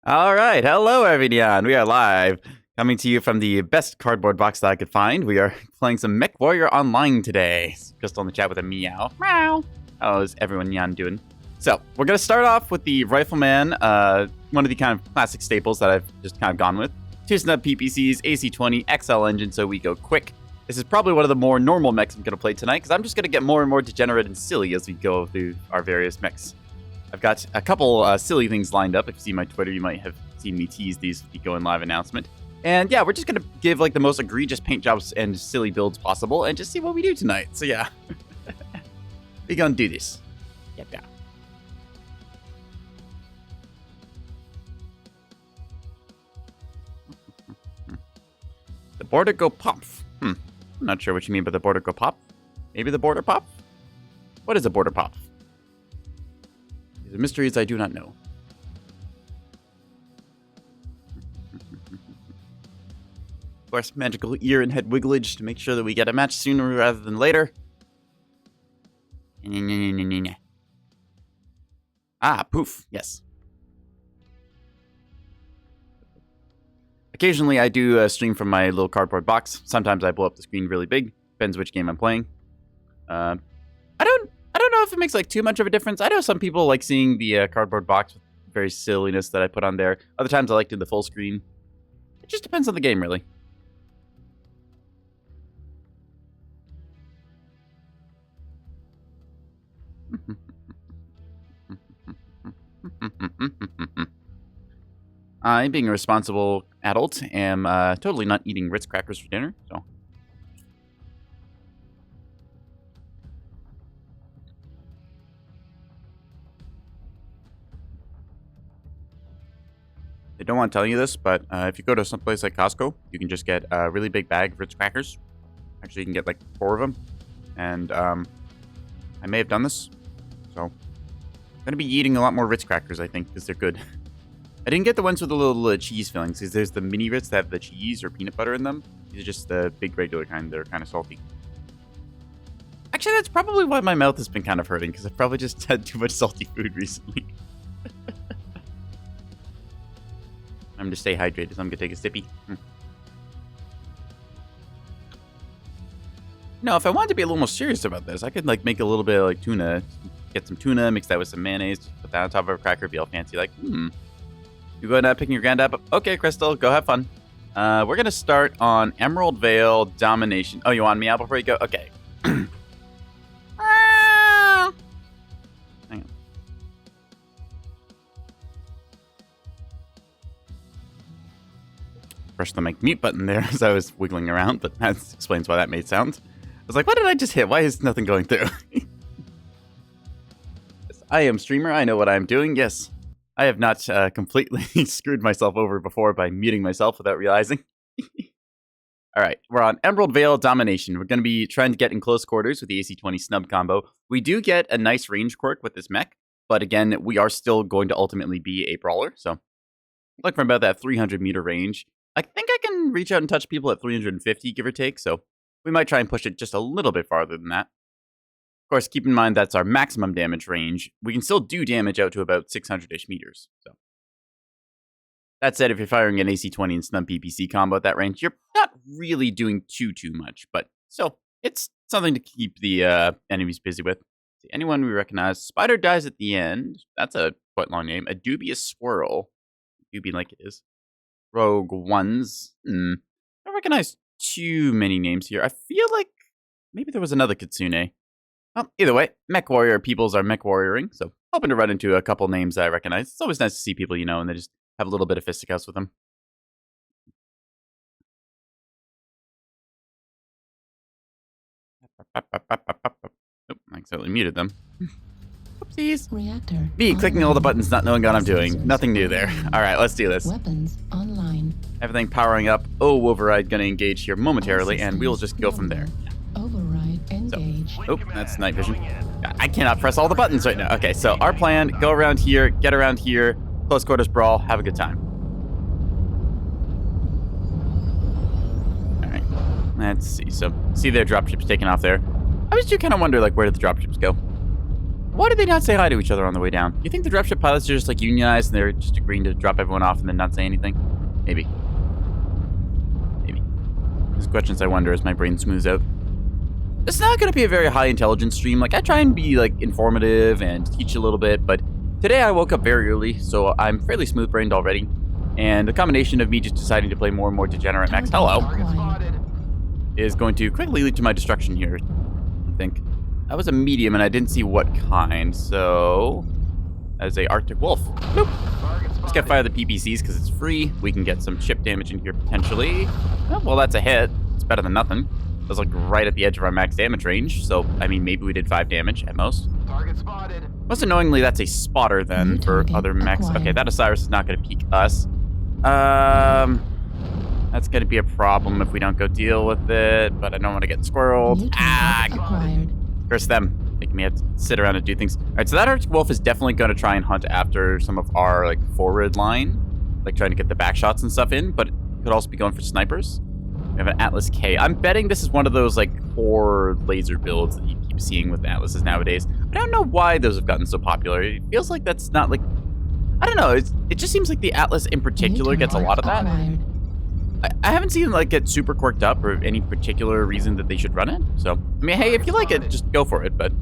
All right, hello everyone. We are live, coming to you from the best cardboard box that I could find. We are playing some Mechwarrior online today. Just on the chat with a meow. Meow. How's everyone yan doing? So, we're going to start off with the Rifleman, one of the kind of classic staples that I've just kind of gone with. 2 snub PPCs, AC-20, XL engine, so we go quick. This is probably one of the more normal mechs I'm going to play tonight, because I'm just going to get more and more degenerate and silly as we go through our various mechs. I've got a couple silly things lined up. If you see my Twitter, you might have seen me tease these with the going live announcement. And yeah, we're just going to give like the most egregious paint jobs and silly builds possible and just see what we do tonight. So yeah, we're going to do this. Yeah. The border go pop. I'm not sure what you mean by the border go pop. Maybe the border pop? What is a border pop? These are mysteries I do not know. Of course, magical ear and head wigglage to make sure that we get a match sooner rather than later. Ah, poof. Yes. Occasionally, I do stream from my little cardboard box. Sometimes I blow up the screen really big. Depends which game I'm playing. I don't know if it makes like too much of a difference. I know some people like seeing the cardboard box with very silliness that I put on there. Other times I like doing the full screen. It just depends on the game, really. I, being a responsible adult, am totally not eating Ritz crackers for dinner, so... I don't want to tell you this, but if you go to some place like Costco, you can just get a really big bag of Ritz crackers. Actually, you can get like 4 of them. And I may have done this. So, I'm going to be eating a lot more Ritz crackers, I think, because they're good. I didn't get the ones with the little cheese fillings, because there's the mini Ritz that have the cheese or peanut butter in them. These are just the big regular kind. They're kind of salty. Actually, that's probably why my mouth has been kind of hurting, because I've probably just had too much salty food recently. I'm going to stay hydrated, so I'm going to take a sippy. No, if I wanted to be a little more serious about this, I could like make a little bit of like tuna. Get some tuna, mix that with some mayonnaise, put that on top of a cracker, be all fancy. Like, You going out picking your grand up? Okay, Crystal, go have fun. We're going to start on Emerald Vale Domination. Oh, you want me out before you go? Okay. Hang on. Press the make mute button there as I was wiggling around, but that explains why that made sound. I was like, what did I just hit? Why is nothing going through? Yes, I am streamer. I know what I'm doing. Yes, I have not completely screwed myself over before by muting myself without realizing. All right, we're on Emerald Vale Domination. We're going to be trying to get in close quarters with the AC-20 snub combo. We do get a nice range quirk with this mech, but again, we are still going to ultimately be a brawler. So look for about that 300 meter range. I think I can reach out and touch people at 350, give or take, so we might try and push it just a little bit farther than that. Of course, keep in mind that's our maximum damage range. We can still do damage out to about 600-ish meters. So that said, if you're firing an AC-20 and snub PPC combo at that range, you're not really doing too much, but still, it's something to keep the enemies busy with. See, anyone we recognize. Spider dies at the end. That's a quite long name. A dubious swirl. Dubious like it is. Rogue ones. I don't recognize too many names here. I feel like maybe there was another Kitsune. Well, either way, Mechwarrior peoples are Mechwarrioring, so hoping to run into a couple names that I recognize. It's always nice to see people you know and they just have a little bit of fisticuffs with them. Oop, I accidentally muted them. Oopsies. Reactor. Me clicking all the buttons, not knowing what I'm doing. Nothing new there. All right, let's do this. Weapons online. Everything powering up. Oh, override gonna engage here momentarily, and we'll just go from there. Override engage. So, oh, that's night vision. I cannot press all the buttons right now. Okay, so our plan: go around here, get around here, close quarters brawl, have a good time. All right, let's see. So, see their dropships taking off there. I always do kind of wonder, like, where did the dropships go? Why did they not say hi to each other on the way down? You think the dropship pilots are just like unionized and they're just agreeing to drop everyone off and then not say anything? Maybe. Maybe. These questions I wonder as my brain smooths out. This is not going to be a very high intelligence stream. Like, I try and be, like, informative and teach a little bit, but today I woke up very early, so I'm fairly smooth-brained already. And the combination of me just deciding to play more and more Degenerate Max is going to quickly lead to my destruction here, I think. That was a medium, and I didn't see what kind, so... That is a Arctic Wolf. Nope. Just gotta fire the PPCs because it's free. We can get some chip damage in here, potentially. Oh, well, that's a hit. It's better than nothing. That was like right at the edge of our max damage range, so I mean maybe we did 5 damage at most. Target spotted. Most annoyingly, that's a spotter then for other mechs. Okay, that Osiris is not going to peek us. That's going to be a problem if we don't go deal with it, but I don't want to get squirreled. Curse them, making me have to sit around and do things. All right, so that Arctic Wolf is definitely going to try and hunt after some of our like forward line, like trying to get the back shots and stuff in, but it could also be going for snipers. We have an Atlas K. I'm betting this is one of those like core laser builds that you keep seeing with Atlases nowadays. I don't know why those have gotten so popular. It feels like that's not like, I don't know. It just seems like the Atlas in particular gets a lot of that. I haven't seen like get super quirked up or any particular reason that they should run it. So, I mean, hey, if you like it, just go for it. But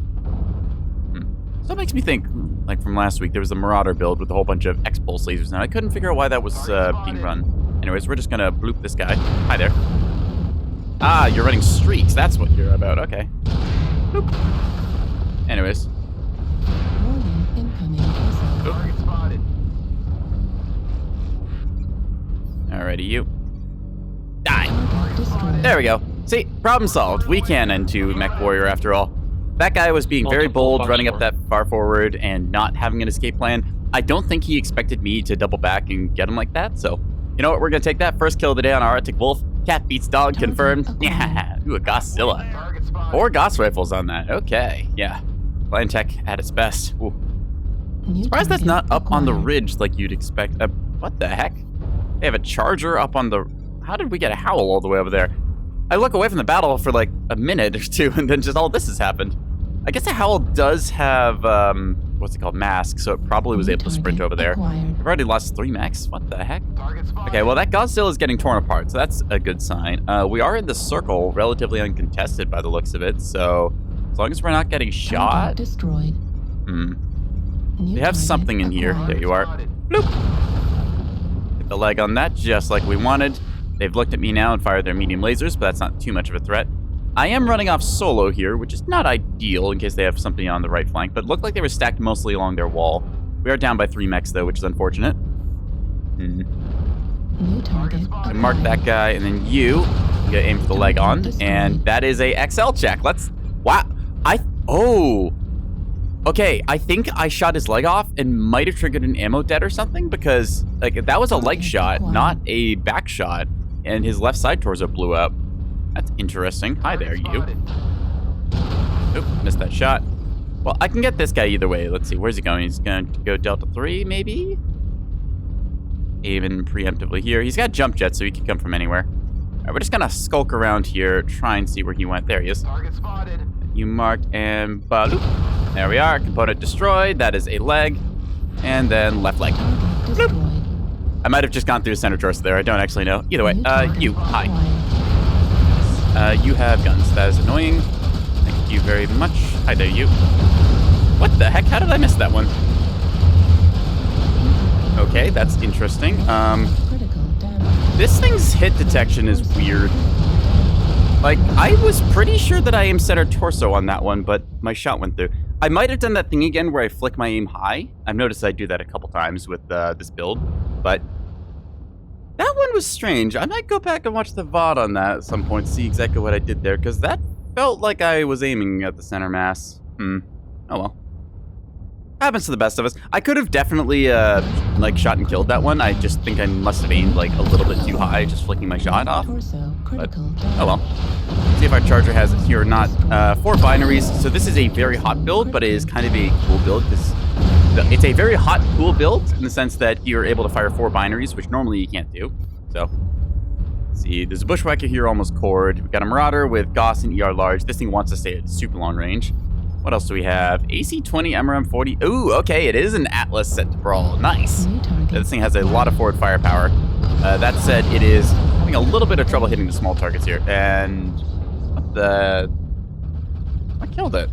so it makes me think, like from last week, there was a Marauder build with a whole bunch of X-Pulse lasers, and I couldn't figure out why that was being run. Anyways, we're just gonna bloop this guy. Hi there. Ah, you're running streaks. That's what you're about. Okay. Bloop. Anyways. Alrighty, you. Die. There we go. See, problem solved. We can end to Mechwarrior after all. That guy was being very bold, running up that far forward and not having an escape plan. I don't think he expected me to double back and get him like that, so... You know what, we're gonna take that first kill of the day on our Arctic Wolf. Cat beats dog, confirmed. Yeah, ooh, a Godzilla. 4 Gauss rifles on that, okay, yeah. Line tech at its best. Ooh. Surprised that's not up on the ridge like you'd expect. What the heck? They have a charger up on the... How did we get a Howl all the way over there? I look away from the battle for like a minute or two, and then just all this has happened. I guess a Howl does have, what's it called, mask, so it probably was able to sprint over there. I've already lost 3 max, what the heck? Okay, well that Godzilla is getting torn apart, so that's a good sign. We are in the circle, relatively uncontested by the looks of it, so as long as we're not getting shot... Destroyed. They have something in here. There you are. Bloop! Hit the leg on that, just like we wanted. They've looked at me now and fired their medium lasers, but that's not too much of a threat. I am running off solo here, which is not ideal in case they have something on the right flank, but it looked like they were stacked mostly along their wall. We are down by 3 mechs, though, which is unfortunate. New target. I mark that guy, and then you get aim for the leg on, and that is a XL check. Let's... Wow. Oh. Okay, I think I shot his leg off and might have triggered an ammo debt or something, because like that was a leg shot, not a back shot, and his left side torso blew up. That's interesting. Hi there, you. Oop, missed that shot. Well, I can get this guy either way. Let's see, where's he going? He's going to go Delta 3, maybe? Even preemptively here. He's got jump jets, so he can come from anywhere. All right, we're just going to skulk around here, try and see where he went. There he is. Target spotted. You marked and baloop. There we are. Component destroyed. That is a leg. And then left leg. Bloop. I might have just gone through the center torso there. I don't actually know. Either way, you. Hi. You have guns. That is annoying. Thank you very much. Hi there, you. What the heck? How did I miss that one? Okay, that's interesting. This thing's hit detection is weird. Like, I was pretty sure that I aim center torso on that one, but my shot went through. I might have done that thing again where I flick my aim high. I've noticed I do that a couple times with this build, but that one was strange. I might go back and watch the VOD on that at some point to see exactly what I did there, because that felt like I was aiming at the center mass. Oh well. Happens to the best of us. I could have definitely, like, shot and killed that one. I just think I must have aimed, like, a little bit too high, just flicking my shot off. But, oh well. See if our charger has it here or not. 4 binaries. So this is a very hot build, but it is kind of a cool build, because it's a very hot, cool build in the sense that you're able to fire 4 binaries, which normally you can't do. So, let's see. There's a Bushwhacker here almost cored. We've got a Marauder with Gauss and ER large. This thing wants to stay at super long range. What else do we have? AC-20, MRM-40. Ooh, okay, it is an Atlas set to brawl. Nice. New target. This thing has a lot of forward firepower. That said, it is having a little bit of trouble hitting the small targets here. And what the... I killed it.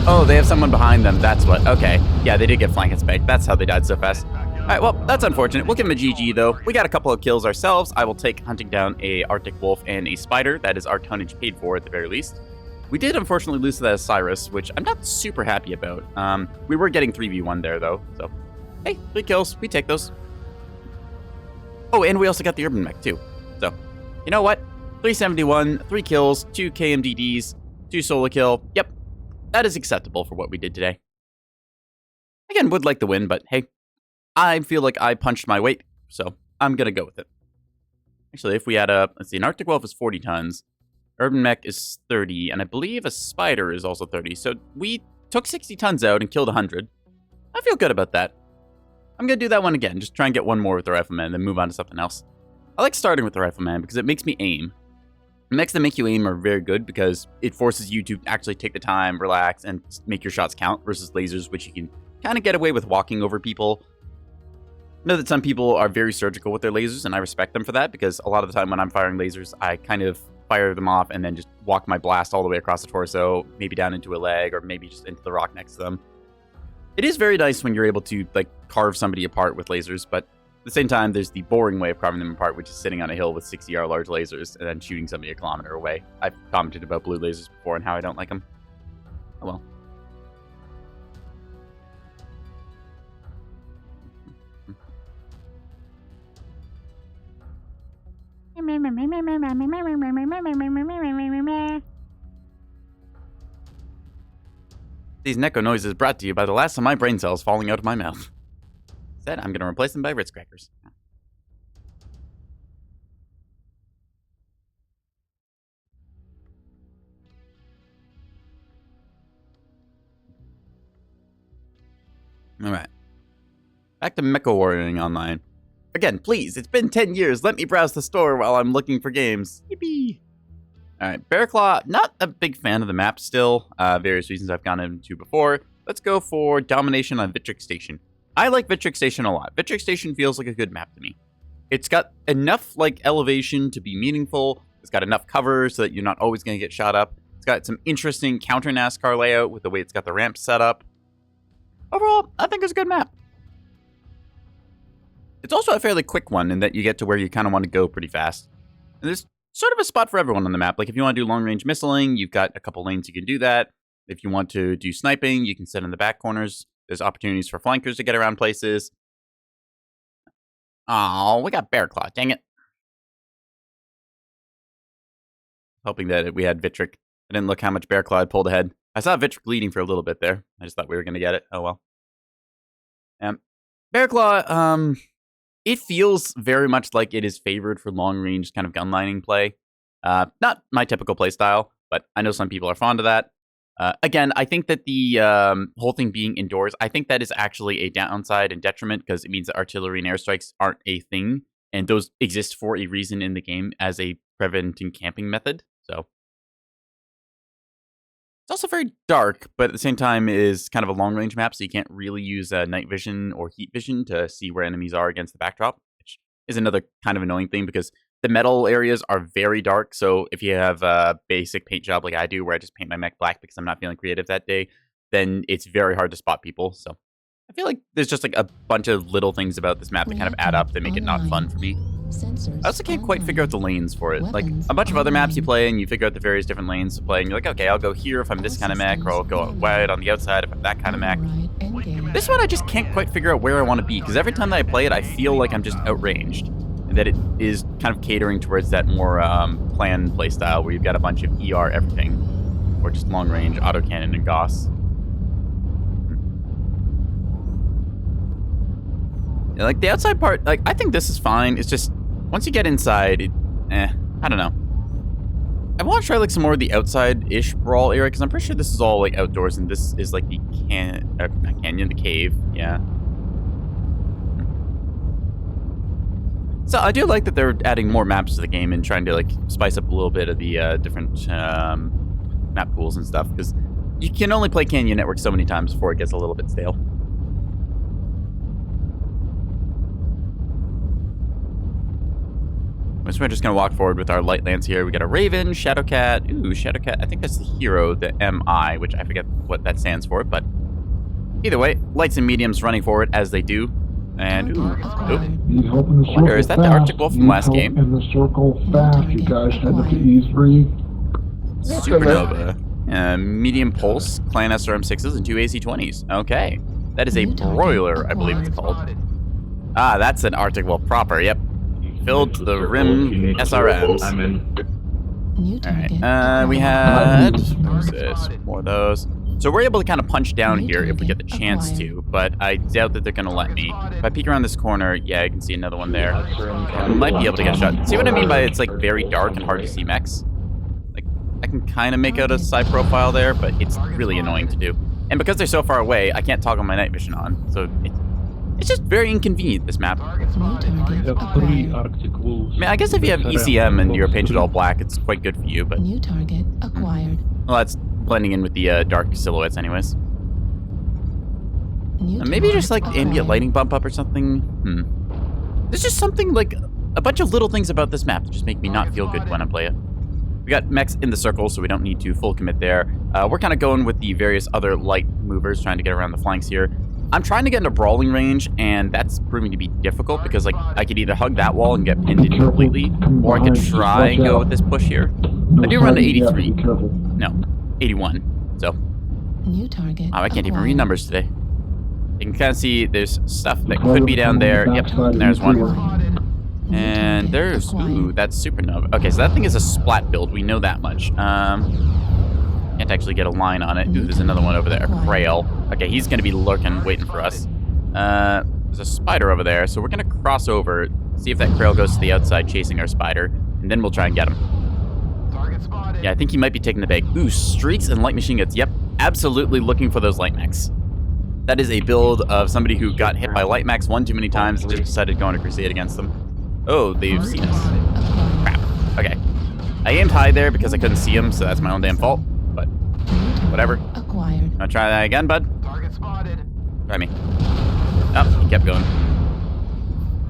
Oh, they have someone behind them. That's what. Okay. Yeah, they did get flank and spiked. That's how they died so fast. All right, well, that's unfortunate. We'll give them a GG, though. We got a couple of kills ourselves. I will take hunting down a Arctic wolf and a spider. That is our tonnage paid for at the very least. We did unfortunately lose to that Cyrus, which I'm not super happy about. We were getting 3v1 there, though. So, hey, 3 kills. We take those. Oh, and we also got the urban mech, too. So, you know what? 371, 3 kills, 2 KMDDs, 2 solo kill. Yep, that is acceptable for what we did today. Again, would like the win, but hey, I feel like I punched my weight, so I'm going to go with it. Actually, if we had a, let's see, an Arctic Wolf is 40 tons, Urban Mech is 30, and I believe a Spider is also 30. So we took 60 tons out and killed 100. I feel good about that. I'm going to do that one again, just try and get one more with the Rifleman, then move on to something else. I like starting with the Rifleman because it makes me aim. The mechs that make you aim are very good because it forces you to actually take the time, relax, and make your shots count versus lasers, which you can kind of get away with walking over people. I know that some people are very surgical with their lasers, and I respect them for that because a lot of the time when I'm firing lasers, I kind of fire them off and then just walk my blast all the way across the torso, maybe down into a leg, or maybe just into the rock next to them. It is very nice when you're able to like carve somebody apart with lasers, but at the same time, there's the boring way of carving them apart, which is sitting on a hill with 60R large lasers and then shooting somebody a kilometer away. I've commented about blue lasers before and how I don't like them. Oh well. These Neko noises brought to you by the last of my brain cells falling out of my mouth. Instead, I'm going to replace them by Ritz crackers. Alright. Back to Mechwarrior online. Again, please, it's been 10 years. Let me browse the store while I'm looking for games. Yippee! Alright, Bearclaw, not a big fan of the map still. Various reasons I've gone into before. Let's go for Domination on Vitric Station. I like Vitric Station a lot. Vitric Station feels like a good map to me. It's got enough like elevation to be meaningful. It's got enough cover so that you're not always going to get shot up. It's got some interesting counter NASCAR layout with the way it's got the ramp set up. Overall, I think it's a good map. It's also a fairly quick one in that you get to where you kind of want to go pretty fast. And there's sort of a spot for everyone on the map. Like if you want to do long-range missiling, you've got a couple lanes you can do that. If you want to do sniping, you can sit in the back corners. There's opportunities for flankers to get around places. Oh, we got Bearclaw. Dang it. Hoping that we had Vitric. I didn't look how much Bearclaw had pulled ahead. I saw Vitric leading for a little bit there. I just thought we were going to get it. Oh, well. Bearclaw, it feels very much like it is favored for long-range kind of gunlining play. Not my typical play style, but I know some people are fond of that. Again, I think that the whole thing being indoors, I think that is actually a downside and detriment because it means that artillery and airstrikes aren't a thing, and those exist for a reason in the game as a preventing camping method. So it's also very dark, but at the same time is kind of a long-range map, so you can't really use night vision or heat vision to see where enemies are against the backdrop, which is another kind of annoying thing because the metal areas are very dark, so if you have a basic paint job like I do, where I just paint my mech black because I'm not feeling creative that day, then it's very hard to spot people. So I feel like there's just like a bunch of little things about this map that kind of add up that make it not fun for me. I also can't quite figure out the lanes for it. Like a bunch of other maps you play and you figure out the various different lanes to play, and you're like, okay, I'll go here if I'm this kind of mech, or I'll go wide on the outside if I'm that kind of mech. This one I just can't quite figure out where I want to be, because every time that I play it, I feel like I'm just outranged. And that it is kind of catering towards that more planned playstyle where you've got a bunch of ER everything, or just long range autocannon and Gauss. Yeah, like the outside part, like I think this is fine. It's just once you get inside, I don't know. I want to try like some more of the outside-ish brawl area because I'm pretty sure this is all like outdoors, and this is like the canyon, the cave. Yeah. So I do like that they're adding more maps to the game and trying to like spice up a little bit of the different map pools and stuff, because you can only play Canyon Network so many times before it gets a little bit stale. So we're just going to walk forward with our light lance here. We got a Raven, Shadowcat. Ooh, Shadowcat. I think that's the hero, the MI, which I forget what that stands for, but either way, lights and mediums running forward as they do. And, Need help in the circle. Wonder, is that the Arctic Wolf from last game? In the circle fast. You guys head up to E3. Supernova. Medium Pulse, Clan SRM6s, and 2 AC-20s. Okay. That is a Broiler, I believe it's called. Ah, that's an Arctic Wolf proper, yep. Filled to the rim SRMs. Alright, we had... What was this? More of those. So we're able to kind of punch down here if we get the chance to, but I doubt that they're going to let me. If I peek around this corner, yeah, I can see another one there. I might be able to get a shot. See what I mean by it's like very dark and hard to see mechs? Like, I can kind of make out a side profile there, but it's really annoying to do. And because they're so far away, I can't toggle my night vision on, so it's just very inconvenient, this map. I mean, I guess if you have ECM and you're painted all black, it's quite good for you, but... New target acquired. Well, that's blending in with the dark silhouettes anyways. Maybe just like ambient lighting bump up or something. There's just something like a bunch of little things about this map that just make me not feel good when I play it. We got mechs in the circle, so we don't need to full commit there. We're kind of going with the various other light movers, trying to get around the flanks here. I'm trying to get into brawling range, and that's proving to be difficult because like I could either hug that wall and get pinned in completely, or I could try and go with this push here. I do run to 83. No, 81. So. New target. Oh, I can't even read numbers today. You can kind of see there's stuff that could be down there. Yep, there's one. And there's, ooh, that's Supernova. Okay, so that thing is a splat build. We know that much. Can't actually get a line on it. Ooh, there's another one over there. Krail. Okay, he's going to be lurking, waiting for us. There's a spider over there, so we're going to cross over, see if that Krail goes to the outside chasing our spider, and then we'll try and get him. Yeah, I think he might be taking the bag. Ooh, streaks and light machine guns. Yep, absolutely looking for those light mechs. That is a build of somebody who got hit by light mechs one too many times and just decided to go on a crusade against them. Oh, they've seen us. Crap. Okay. I aimed high there because I couldn't see him, so that's my own damn fault. But whatever. Acquired. Wanna try that again, bud? Try me. Oh, he kept going.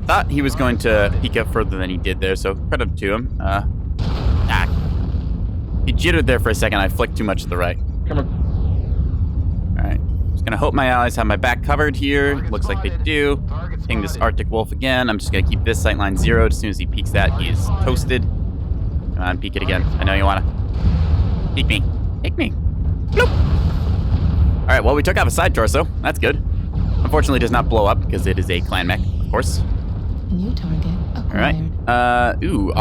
Thought he was going to peek up further than he did there, so credit to him. He jittered there for a second. I flicked too much to the right. Come on. Alright. Just gonna hope my allies have my back covered here. Looks like they do. Ping this Arctic Wolf again. I'm just gonna keep this sightline zeroed. As soon as he peeks that, he is toasted. Come on, peek it again. I know you wanna. Peek me. Peek me. Bloop. Alright, well, we took off a side torso. That's good. Unfortunately, it does not blow up because it is a clan mech, of course. New target acquired. Alright. Ooh,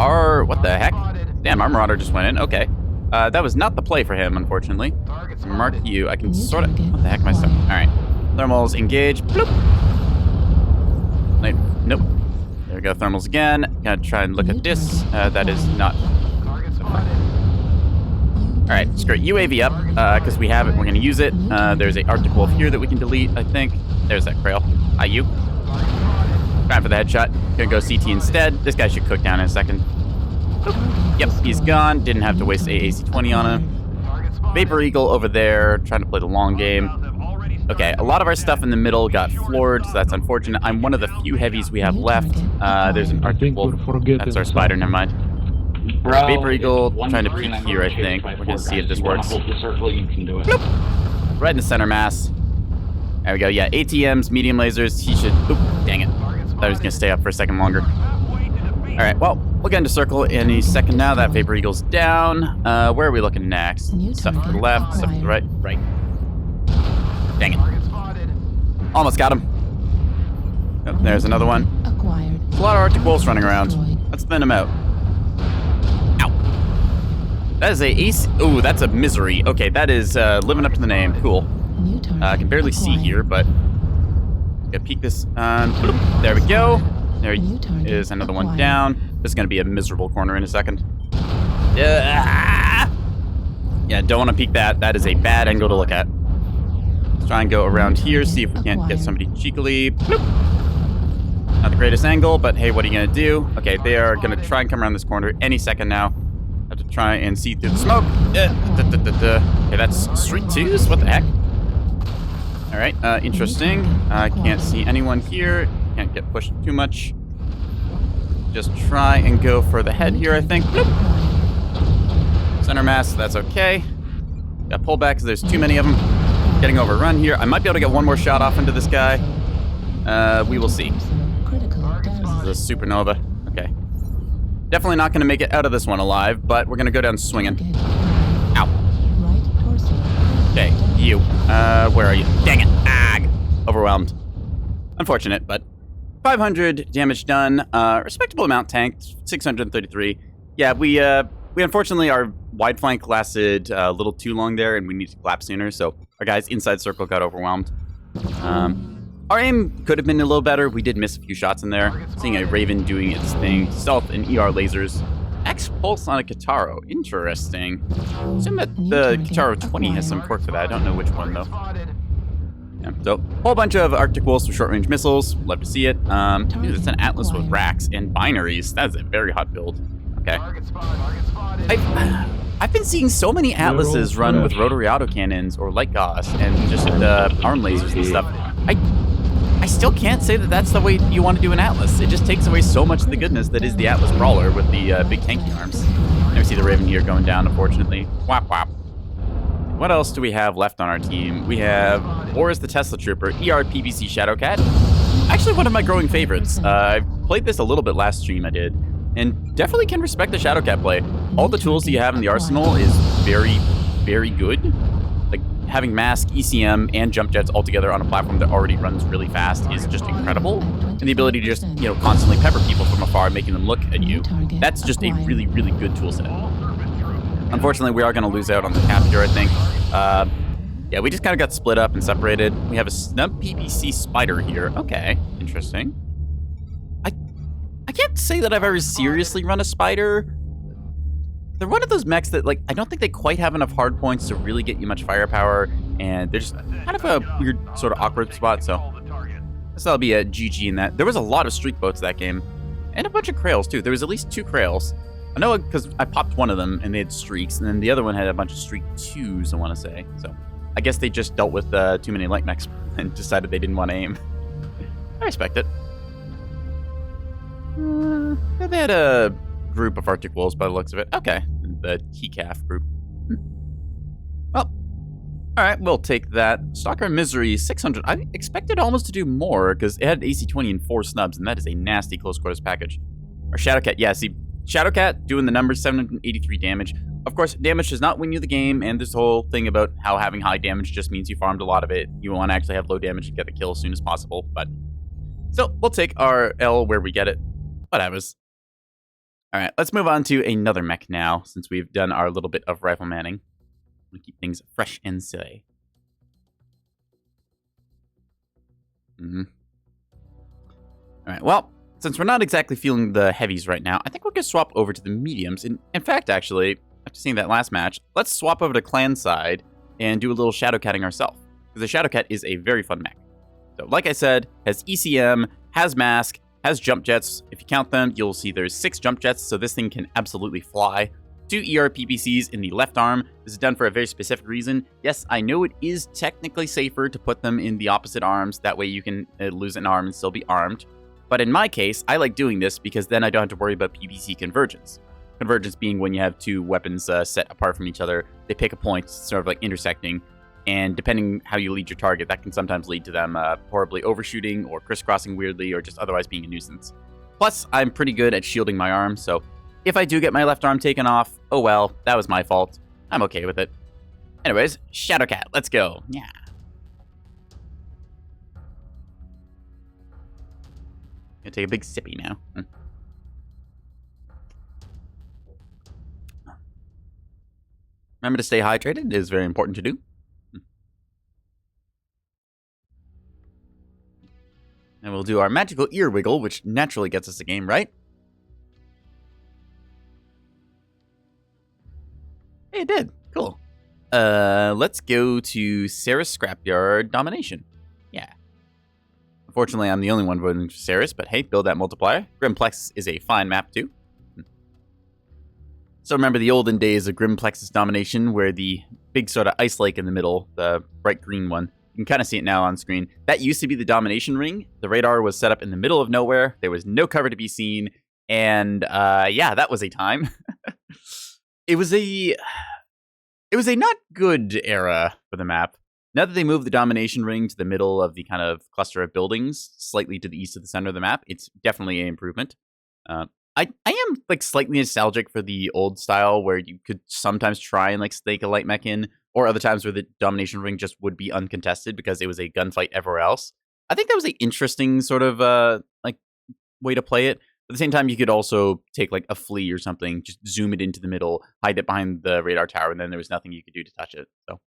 what the heck? Damn, our Marauder just went in. Okay. That was not the play for him, unfortunately. Mark you. I can sort of... What the heck am I stuck? Alright. Thermals engage. Bloop. Nope. There we go. Thermals again. Gonna try and look at this. That is not... Alright, screw it. UAV up, because we have it. We're gonna use it. There's a Arctic Wolf here that we can delete, I think. There's that Krail. IU. Trying for the headshot. Gonna go CT instead. This guy should cook down in a second. Oop. Yep, he's gone. Didn't have to waste AC-20 on him. Vapor Eagle over there, trying to play the long game. Okay, a lot of our stuff in the middle got floored, so that's unfortunate. I'm one of the few heavies we have left. There's an Arctic Wolf. That's our spider, never mind. Vapor Eagle trying to peek here, I think. We're gonna see if this works. Bloop. Right in the center mass. There we go. Yeah, ATMs, medium lasers. He should... Oop, dang it. Thought he was gonna stay up for a second longer. Alright, well, we'll get into circle any second now. That Vapor Eagle's down. Where are we looking next? Stuff to the left, stuff to the right. Right. Dang it. Almost got him. Oh, there's another one. Acquired. There's a lot of Arctic Wolves running around. Let's thin them out. Ow. That is a ace. Ooh, that's a misery. Okay, that is living up to the name. Cool. I can barely see here, but gotta peek this on. There we go. There is another one down. This is gonna be a miserable corner in a second. Yeah, don't want to peek that. That is a bad angle to look at. Let's try and go around here, see if we can't get somebody cheekily. Bloop. Not the greatest angle, but hey, what are you gonna do? Okay, they are gonna try and come around this corner any second now. Have to try and see through the smoke. Okay, that's street twos? What the heck? Alright, interesting. I can't see anyone here. Can't get pushed too much. Just try and go for the head here, I think. Bloop. Center mass, that's okay. Got pull back because there's too many of them. Getting overrun here. I might be able to get one more shot off into this guy. We will see. This is a supernova. Okay. Definitely not going to make it out of this one alive, but we're going to go down swinging. Ow. Okay, you. Where are you? Dang it. Ag. Overwhelmed. Unfortunate, but 500 damage done. Respectable amount tanked. 633. Yeah, we unfortunately, our wide flank lasted a little too long there, and we need to clap sooner, so our guys inside circle got overwhelmed. Our aim could have been a little better. We did miss a few shots in there. Seeing a Raven doing its thing. Stealth and ER lasers. X-Pulse on a Kitaro. Interesting. I assume that the Kitaro 20 has some quirk for that. I don't know which one, though. Yeah, so, whole bunch of Arctic Wolves with short-range missiles. Love to see it. Dude, it's an Atlas with racks and binaries. That is a very hot build. Okay. I've been seeing so many Atlases run with rotary autocannons or light Gauss and just arm lasers and stuff. I still can't say that that's the way you want to do an Atlas. It just takes away so much of the goodness that is the Atlas Brawler with the big tanky arms. Never see the Raven here going down, unfortunately. Whap whap. What else do we have left on our team? We have Boris the Tesla Trooper, ER PBC Shadowcat. Actually, one of my growing favorites. I played this a little bit last stream I did, and definitely can respect the Shadowcat play. All the tools that you have in the arsenal is very, very good. Like, having Mask, ECM, and Jump Jets all together on a platform that already runs really fast is just incredible. And the ability to just, constantly pepper people from afar, making them look at you, that's just a really, really good tool set. Unfortunately, we are going to lose out on the cap here, I think. Yeah, we just kind of got split up and separated. We have a snub PPC Spider here. Okay, interesting. I can't say that I've ever seriously run a Spider. They're one of those mechs that, I don't think they quite have enough hard points to really get you much firepower, and they're just kind of a weird, sort of awkward spot, so this will be a GG in that. There was a lot of streak boats that game, and a bunch of Krails, too. There was at least 2 Krails. I know because I popped one of them, and they had streaks, and then the other one had a bunch of streak 2s, I want to say. So I guess they just dealt with too many light mechs and decided they didn't want to aim. I respect it. They had a group of Arctic Wolves by the looks of it. Okay, the Keycalf group. Well, alright, we'll take that. Stalker Misery, 600. I expected almost to do more, because it had AC-20 and 4 snubs, and that is a nasty close quarters package. Our Shadowcat, yeah, see, Shadowcat doing the numbers, 783 damage. Of course, damage does not win you the game, and this whole thing about how having high damage just means you farmed a lot of it. You want to actually have low damage and get the kill as soon as possible, but... So, we'll take our L where we get it. Whatever's. Alright, let's move on to another mech now, since we've done our little bit of rifle manning. We'll keep things fresh and silly. Alright, well, since we're not exactly feeling the heavies right now, I think we're going to swap over to the mediums. In fact, actually, after seeing that last match, let's swap over to clan side and do a little shadowcatting ourselves. Because the Shadowcat is a very fun mech. So, like I said, has ECM, has Mask, has jump jets. If you count them, you'll see there's 6 jump jets, so this thing can absolutely fly. 2 ER PPCs in the left arm. This is done for a very specific reason. Yes, I know it is technically safer to put them in the opposite arms. That way you can lose an arm and still be armed. But in my case, I like doing this because then I don't have to worry about PPC convergence. Convergence being when you have 2 weapons set apart from each other. They pick a point, sort of like intersecting. And depending how you lead your target, that can sometimes lead to them horribly overshooting or crisscrossing weirdly or just otherwise being a nuisance. Plus, I'm pretty good at shielding my arm, so if I do get my left arm taken off, oh well, that was my fault. I'm okay with it. Anyways, Shadowcat, let's go. Yeah. Gonna take a big sippy now. Remember to stay hydrated. It is very important to do. And we'll do our magical ear wiggle, which naturally gets us a game, right? Hey, it did. Cool. Let's go to Sarah's Scrapyard Domination. Yeah. Unfortunately, I'm the only one voting for Sarah's, but hey, build that multiplier. Grimplex is a fine map, too. So remember the olden days of Grimplex's domination, where the big sort of ice lake in the middle, the bright green one, you can kind of see it now on screen. That used to be the domination ring. The radar was set up in the middle of nowhere. There was no cover to be seen. And yeah, that was a time. It was a not good era for the map. Now that they moved the domination ring to the middle of the kind of cluster of buildings, slightly to the east of the center of the map, it's definitely an improvement. I am like slightly nostalgic for the old style where you could sometimes try and like stake a light mech in, or other times where the domination ring just would be uncontested because it was a gunfight everywhere else. I think that was an interesting sort of like way to play it. At the same time, you could also take like a flea or something, just zoom it into the middle, hide it behind the radar tower, and then there was nothing you could do to touch it. So,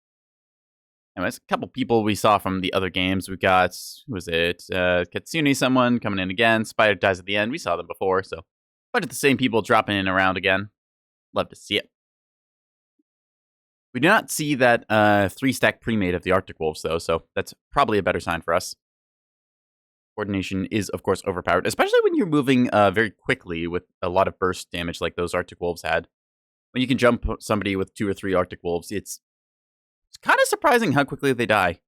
anyways, a couple people we saw from the other games. We got, who was it? Katsune, someone coming in again. Spider dies at the end. We saw them before, so but the same people dropping in around again. Love to see it. We do not see that 3-stack pre-made of the Arctic Wolves, though, so that's probably a better sign for us. Coordination is, of course, overpowered, especially when you're moving very quickly with a lot of burst damage like those Arctic Wolves had. When you can jump somebody with 2 or 3 Arctic Wolves, it's kind of surprising how quickly they die.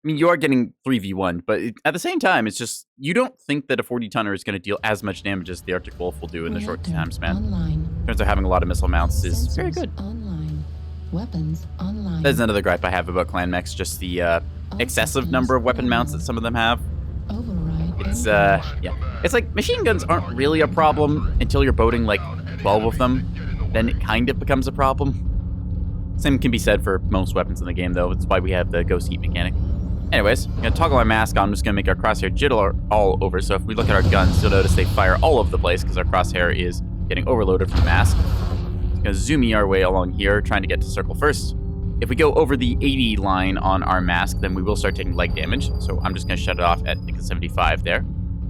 I mean, you are getting 3v1, but at the same time, it's just, you don't think that a 40-tonner is going to deal as much damage as the Arctic Wolf will do in the short time span. In terms of having a lot of missile mounts is very good. Online. Weapons online. That's another gripe I have about clan mechs, just the excessive number of weapon mounts that some of them have. Override. It's, yeah. It's like, machine guns aren't really a problem until you're boating like 12 of them. Then it kind of becomes a problem. Same can be said for most weapons in the game, though. That's why we have the ghost heat mechanic. Anyways, I'm going to toggle my mask on. I'm just going to make our crosshair jitter all over. So if we look at our guns, you'll notice they fire all over the place because our crosshair is getting overloaded from the mask. Going to zoom our way along here, trying to get to circle first. If we go over the 80 line on our mask, then we will start taking leg damage. So I'm just going to shut it off at 75 there.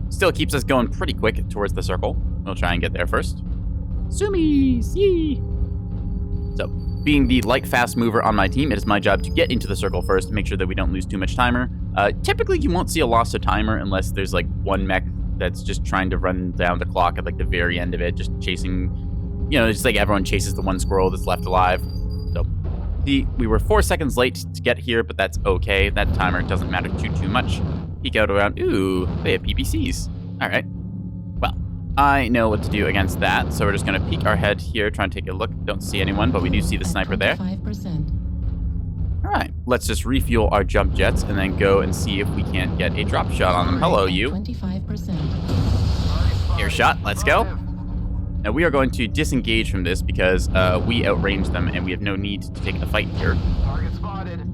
Still keeps us going pretty quick towards the circle. We'll try and get there first. Zoomies! Yee! So, being the light fast mover on my team, it is my job to get into the circle first, make sure that we don't lose too much timer. Typically, you won't see a loss of timer unless there's like one mech that's just trying to run down the clock at like the very end of it, just chasing, you know, just like everyone chases the one squirrel that's left alive. So, we were 4 seconds late to get here, but that's okay. That timer doesn't matter too much. Peek out around, ooh, they have PPCs. All right. Well, I know what to do against that, so we're just going to peek our head here, try and take a look. Don't see anyone, but we do see the sniper there. 5%. All right, let's just refuel our jump jets and then go and see if we can't get a drop shot on them. Hello, you. 25%. Earshot, let's go. Now, we are going to disengage from this because we outrange them and we have no need to take the fight here.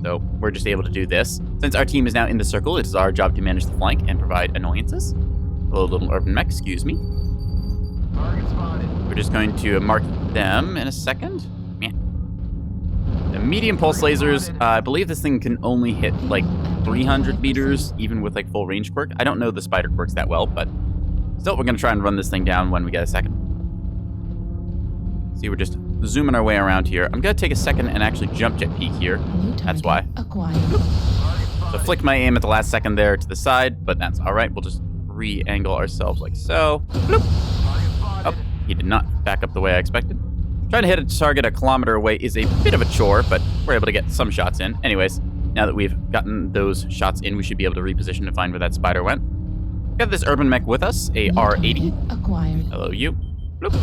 So we're just able to do this. Since our team is now in the circle, it is our job to manage the flank and provide annoyances. Hello, little urban mech, excuse me. We're just going to mark them in a second. Yeah. The medium pulse lasers, I believe this thing can only hit like 300 meters, even with like full range quirk. I don't know the spider quirks that well, but still, we're going to try and run this thing down when we get a second. See, we're just zooming our way around here. I'm going to take a second and actually jump jet peek here. That's why. So flick my aim at the last second there to the side, but that's all right. We'll just re-angle ourselves like so. Bloop. Oh, he did not back up the way I expected. Trying to hit a target a kilometer away is a bit of a chore, but we're able to get some shots in. Anyways, now that we've gotten those shots in, we should be able to reposition to find where that spider went. Got this urban mech with us, a R80. Acquired. Hello, you. Bloop.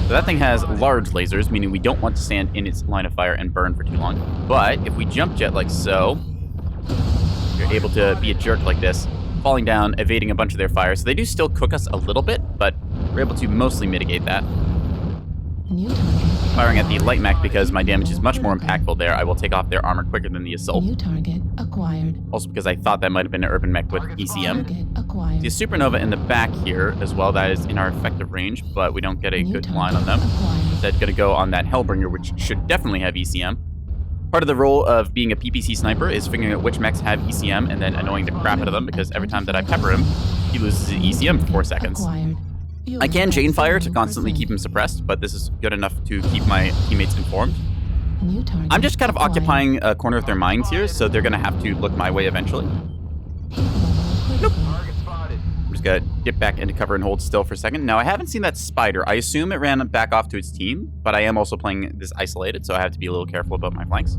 So that thing has large lasers, meaning we don't want to stand in its line of fire and burn for too long. But if we jump jet like so, you're able to be a jerk like this, falling down, evading a bunch of their fire. So they do still cook us a little bit, but we're able to mostly mitigate that. New target. Firing at the light mech because my damage is much more impactful there. I will take off their armor quicker than the assault. New target acquired. Also because I thought that might have been an urban mech with ECM. Target acquired. See a supernova in the back here as well. That is in our effective range, but we don't get a New good target line on them. acquired. Instead, going to go on that Hellbringer, which should definitely have ECM. Part of the role of being a PPC sniper is figuring out which mechs have ECM and then annoying the crap out of them because every time that I pepper him, he loses his ECM for 4 seconds. Acquired. I can chain fire to constantly keep him suppressed, but this is good enough to keep my teammates informed. New target I'm just kind of acquired. occupying a corner of their minds here, so they're going to have to look my way eventually. Heat level critical. I'm just gonna dip back into cover and hold still for a second. Now, I haven't seen that spider. I assume it ran back off to its team, but I am also playing this isolated, so I have to be a little careful about my flanks.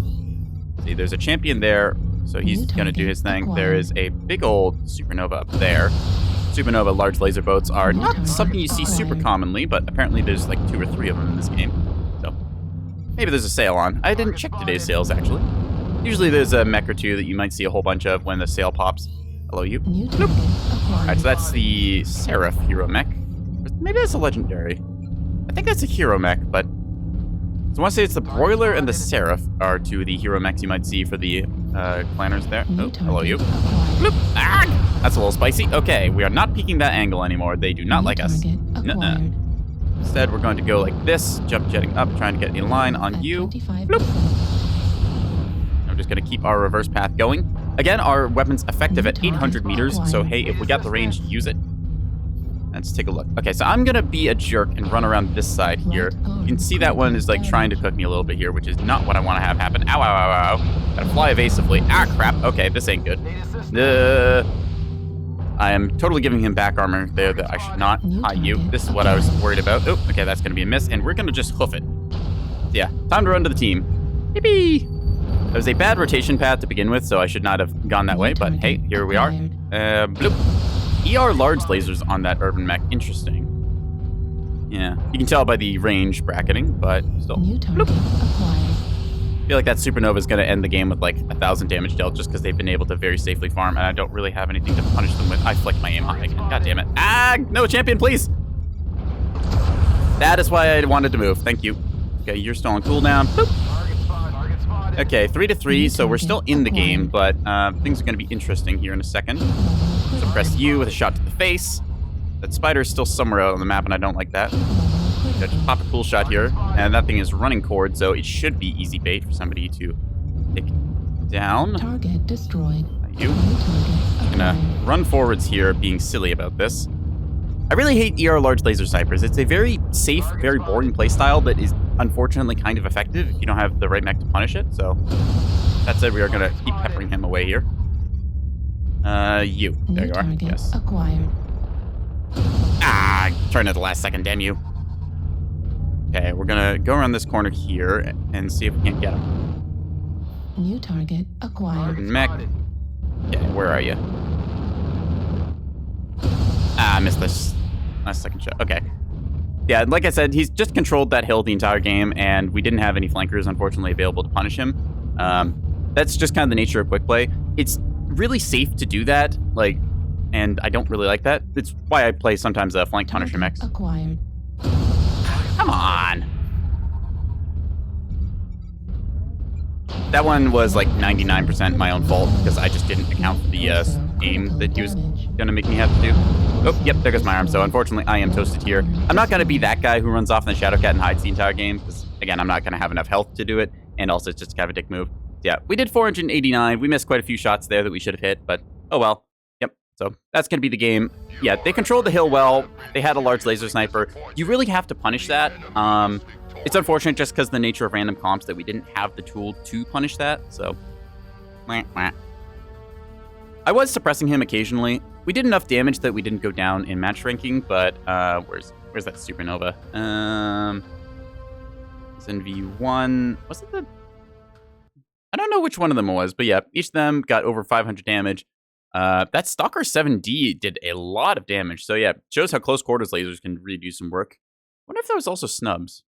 See, there's a champion there, so he's gonna do his thing. There is a big old supernova up there. Supernova large laser boats are not something you see super commonly, but apparently there's like 2 or 3 of them in this game. So maybe there's a sale on. I didn't check today's sales, actually. Usually there's a mech or 2 that you might see a whole bunch of when the sale pops. Hello, you. Nope. Alright, so that's the Seraph hero mech. Maybe that's a legendary. I think that's a hero mech, but... So I want to say it's the Broiler and the Seraph are 2 of the hero mechs you might see for the planners there. Oh, hello, you. Bloop. Ah! That's a little spicy. Okay, we are not peeking that angle anymore. They do not like us. Nuh-uh. Instead, we're going to go like this, jump jetting up, trying to get in line on you. Bloop. I'm just going to keep our reverse path going. Again, our weapon's effective at 800 meters, so hey, if we got the range, use it. Let's take a look. Okay, so I'm gonna be a jerk and run around this side here. You can see that one is like trying to cook me a little bit here, which is not what I want to have happen. Ow, ow, ow, ow. Gotta fly evasively. Ah, crap. Okay, this ain't good. I am totally giving him back armor there that I should not. Hi, you. This is what I was worried about. Oh, okay, that's gonna be a miss, and we're gonna just hoof it. Yeah, time to run to the team. Yippee! It was a bad rotation path to begin with, so I should not have gone that way, but hey, here we are. Bloop. ER large lasers on that urban mech. Interesting. Yeah, you can tell by the range bracketing, but still. Bloop. I feel like that supernova is going to end the game with like 1,000 damage dealt just because they've been able to very safely farm, and I don't really have anything to punish them with. I flicked my aim high again. God damn it. Ah, no, champion, please. That is why I wanted to move. Thank you. Okay, you're still on cooldown. Bloop. Okay, 3-3, so we're still in the game, but things are going to be interesting here in a second. Suppress you with a shot to the face. That spider is still somewhere out on the map, and I don't like that. Just pop a cool shot here, and that thing is running cord, so it should be easy bait for somebody to take down. Target destroyed. You. I'm gonna run forwards here, being silly about this. I really hate ER large laser snipers. It's a very safe, very boring playstyle that is unfortunately kind of effective if you don't have the right mech to punish it. So that said, we are gonna keep peppering him away here. You. There you are. Yes. Acquired. Ah, turned at the last second, damn you. Okay, we're gonna go around this corner here and see if we can't get him. New target acquired. Mech. Okay, where are you? Ah, I missed this last second shot. Okay. Yeah, like I said, he's just controlled that hill the entire game, and we didn't have any flankers, unfortunately, available to punish him. That's just kind of the nature of quick play. It's really safe to do that, like, and I don't really like that. It's why I play sometimes flank punisher mechs. Acquired. Come on! That one was like 99% my own fault because I just didn't account for the aim that he was gonna make me have to do. Oh, yep, there goes my arm. So unfortunately, I am toasted here. I'm not gonna be that guy who runs off in the Shadowcat and hides the entire game because, again, I'm not gonna have enough health to do it, and also it's just kind of a dick move. Yeah, we did 489. We missed quite a few shots there that we should have hit, but oh well. Yep, so that's gonna be the game. Yeah, they controlled the hill well. They had a large laser sniper. You really have to punish that. It's unfortunate just because the nature of random comps that we didn't have the tool to punish that, so. I was suppressing him occasionally. We did enough damage that we didn't go down in match ranking, but where's that supernova? It's in V1. Was it the... I don't know which one of them it was, but yeah, each of them got over 500 damage. That Stalker 7D did a lot of damage, so yeah, shows how close quarters lasers can really do some work. I wonder if that was also snubs.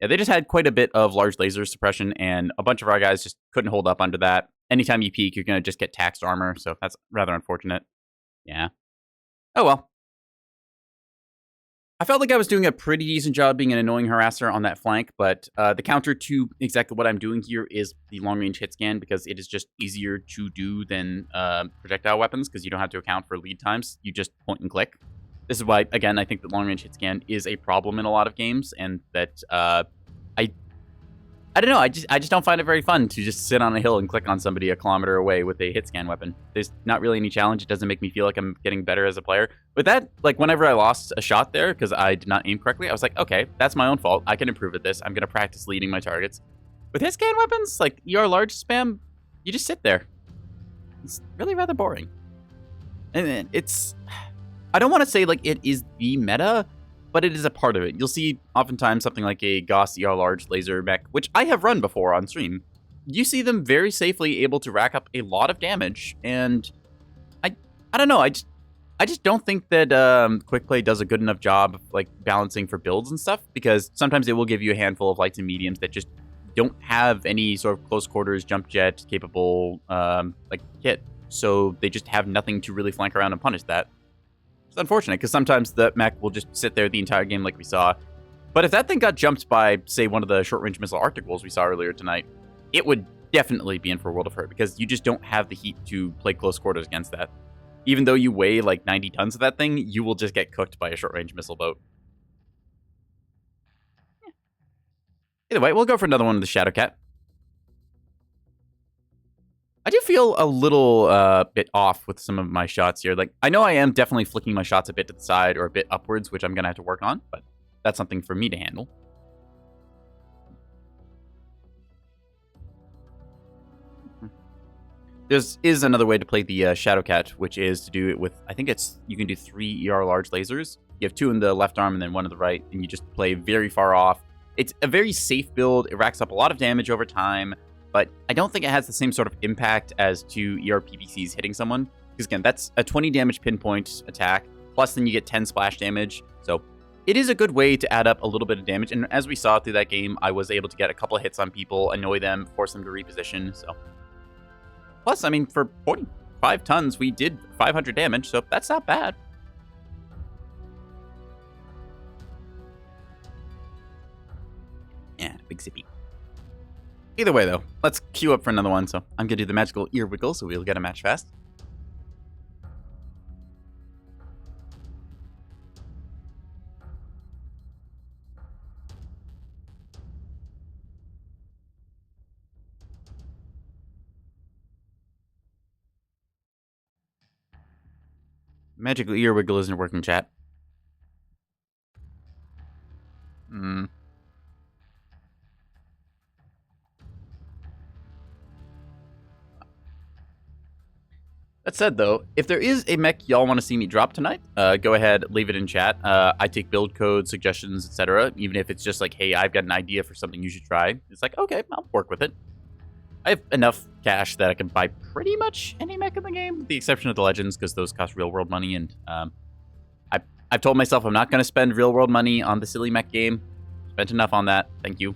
Yeah, they just had quite a bit of large laser suppression, and a bunch of our guys just couldn't hold up under that. Anytime you peek, you're going to just get taxed armor, so that's rather unfortunate. Yeah. Oh well. I felt like I was doing a pretty decent job being an annoying harasser on that flank, but the counter to exactly what I'm doing here is the long-range hit scan, because it is just easier to do than projectile weapons, because you don't have to account for lead times. You just point and click. This is why, again, I think that long-range hit scan is a problem in a lot of games, and that I don't know, I just don't find it very fun to just sit on a hill and click on somebody a kilometer away with a hit scan weapon. There's not really any challenge. It doesn't make me feel like I'm getting better as a player. With that, like, whenever I lost a shot there because I did not aim correctly, I was like, okay, that's my own fault. I can improve at this. I'm going to practice leading my targets. With hit scan weapons, like ER large spam, you just sit there. It's really rather boring. And it's... I don't want to say like it is the meta, but it is a part of it. You'll see oftentimes something like a Gauss ER large laser mech, which I have run before on stream. You see them very safely able to rack up a lot of damage, and I don't know. I just don't think that Quick Play does a good enough job of like balancing for builds and stuff, because sometimes it will give you a handful of lights and mediums that just don't have any sort of close quarters jump jet capable like kit, so they just have nothing to really flank around and punish that. It's unfortunate because sometimes the mech will just sit there the entire game like we saw. But if that thing got jumped by, say, one of the short-range missile Arctic Wolves we saw earlier tonight, it would definitely be in for a world of hurt, because you just don't have the heat to play close quarters against that. Even though you weigh like 90 tons of that thing, you will just get cooked by a short-range missile boat. Either way, we'll go for another one of the Shadowcat. I do feel a little bit off with some of my shots here. Like, I know I am definitely flicking my shots a bit to the side or a bit upwards, which I'm going to have to work on, but that's something for me to handle. There is another way to play the Shadowcat, which is to do it with, I think you can do 3 ER large lasers. You have 2 in the left arm and then 1 in the right, and you just play very far off. It's a very safe build. It racks up a lot of damage over time, but I don't think it has the same sort of impact as 2 ER PVCs hitting someone. Because again, that's a 20 damage pinpoint attack, plus then you get 10 splash damage. So it is a good way to add up a little bit of damage. And as we saw through that game, I was able to get a couple of hits on people, annoy them, force them to reposition. So plus, I mean, for 45 tons, we did 500 damage, so that's not bad. Yeah, big zippy. Either way, though, let's queue up for another one. So I'm going to do the magical ear wiggle, so we'll get a match fast. Magical ear wiggle isn't working, chat. That said, though, if there is a mech y'all want to see me drop tonight, go ahead, leave it in chat. I take build codes, suggestions, etc. Even if it's just like, hey, I've got an idea for something you should try. It's like, okay, I'll work with it. I have enough cash that I can buy pretty much any mech in the game, with the exception of the Legends, because those cost real-world money, and I've told myself I'm not going to spend real-world money on the silly mech game. Spent enough on that, thank you.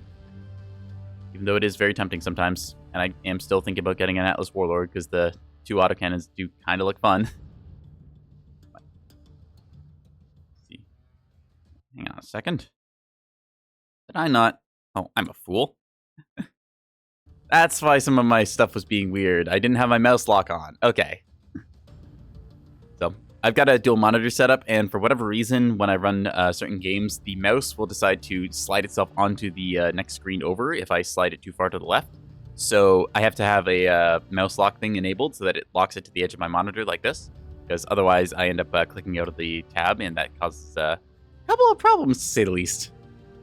Even though it is very tempting sometimes, and I am still thinking about getting an Atlas Warlord, because the 2 autocannons do kind of look fun. Let's see. Hang on a second. Did I not? Oh, I'm a fool. That's why some of my stuff was being weird. I didn't have my mouse lock on. Okay. So, I've got a dual monitor setup, and for whatever reason, when I run certain games, the mouse will decide to slide itself onto the next screen over if I slide it too far to the left. So I have to have a mouse lock thing enabled so that it locks it to the edge of my monitor like this, because otherwise I end up clicking out of the tab, and that causes a couple of problems, to say the least.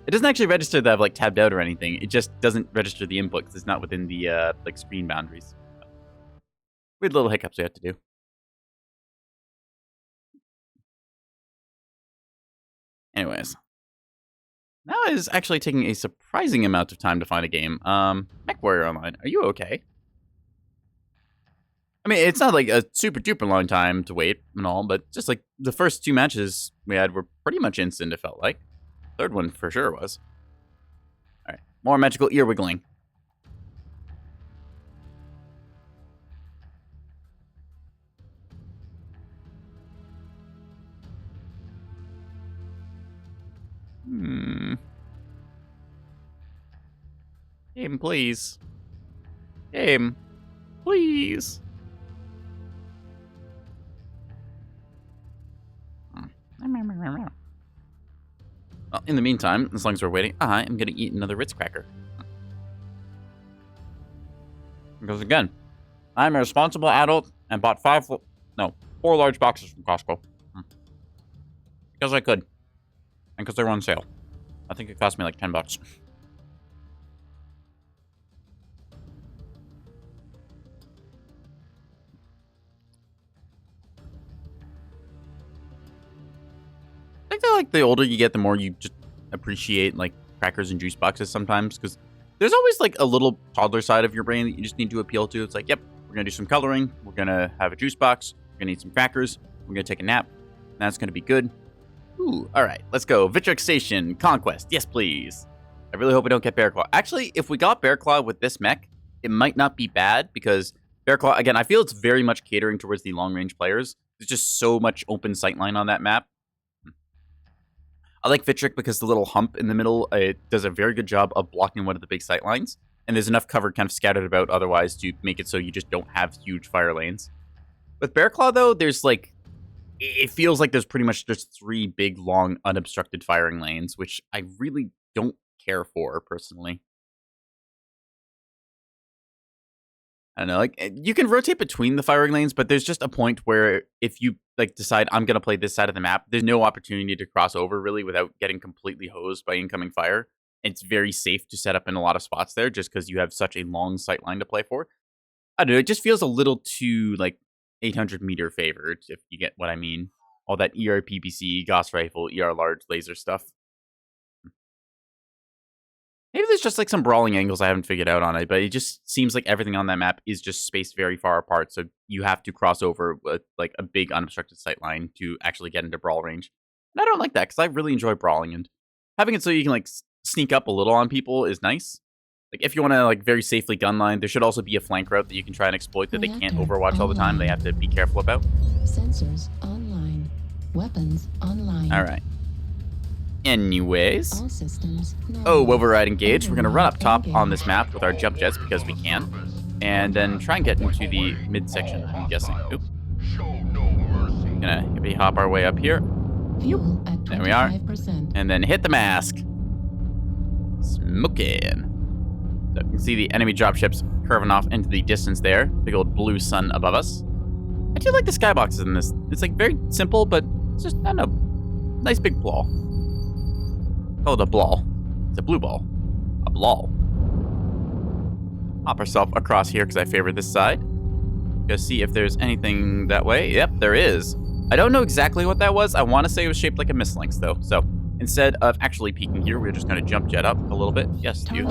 It doesn't actually register that I've like tabbed out or anything. It just doesn't register the input because it's not within the like screen boundaries. Weird little hiccups we have to do. Anyways, now is actually taking a surprising amount of time to find a game. Mechwarrior Online, are you okay? I mean, it's not like a super duper long time to wait and all, but just like the first 2 matches we had were pretty much instant, it felt like. Third one for sure was. Alright, more magical ear wiggling. Game, please. Game, please. Well, in the meantime, as long as we're waiting, I am going to eat another Ritz cracker. Because again, I'm a responsible adult and bought 4 large boxes from Costco. Because I could. And because they were on sale. I think it cost me like $10. think that like the older you get, the more you just appreciate like crackers and juice boxes sometimes, because there's always like a little toddler side of your brain that you just need to appeal to. It's like, yep, we're gonna do some coloring, we're gonna have a juice box, we're gonna eat some crackers, we're gonna take a nap, and that's gonna be good. Ooh, all right, let's go. Vitric Station, Conquest, yes please. I really hope we don't get Bear Claw. Actually, if we got Bear Claw with this mech, it might not be bad, because Bear Claw, again, I feel it's very much catering towards the long-range players. There's just so much open sightline on that map. I like Vitric because the little hump in the middle, it does a very good job of blocking one of the big sightlines, and there's enough cover kind of scattered about otherwise to make it so you just don't have huge fire lanes. With Bear Claw, though, there's like, it feels like there's pretty much just 3 big, long, unobstructed firing lanes, which I really don't care for, personally. I don't know, like, you can rotate between the firing lanes, but there's just a point where if you, like, decide I'm going to play this side of the map, there's no opportunity to cross over, really, without getting completely hosed by incoming fire. It's very safe to set up in a lot of spots there, just because you have such a long sight line to play for. I don't know, it just feels a little too, like, 800-meter favored, if you get what I mean. All that ER PPC, Gauss Rifle, ER Large, laser stuff. Maybe there's just like some brawling angles I haven't figured out on it, but it just seems like everything on that map is just spaced very far apart, so you have to cross over with like a big unobstructed sight line to actually get into brawl range. And I don't like that, because I really enjoy brawling, and having it so you can like sneak up a little on people is nice. Like if you want to like very safely gunline, there should also be a flank route that you can try and exploit that they can't overwatch all the time. They have to be careful about. Sensors online. Weapons online. All right. Anyways. All systems Oh, override engage. We're going to run up top on this map with our jump jets because we can. And then try and get into the midsection, I'm guessing. Oop. Gonna maybe hop our way up here. Fuel at 25%. There we are. And then hit the mask. Smoking. So you can see the enemy dropships curving off into the distance there. Big old blue sun above us. I do like the skyboxes in this. It's like very simple, but it's just, I don't know, nice big ball. Call it a ball. It's a blue ball. A ball. Hop ourselves across here because I favor this side. Go see if there's anything that way. Yep, there is. I don't know exactly what that was. I want to say it was shaped like a Mislinx, though. So instead of actually peeking here, we're just going to jump jet up a little bit. Yes, you.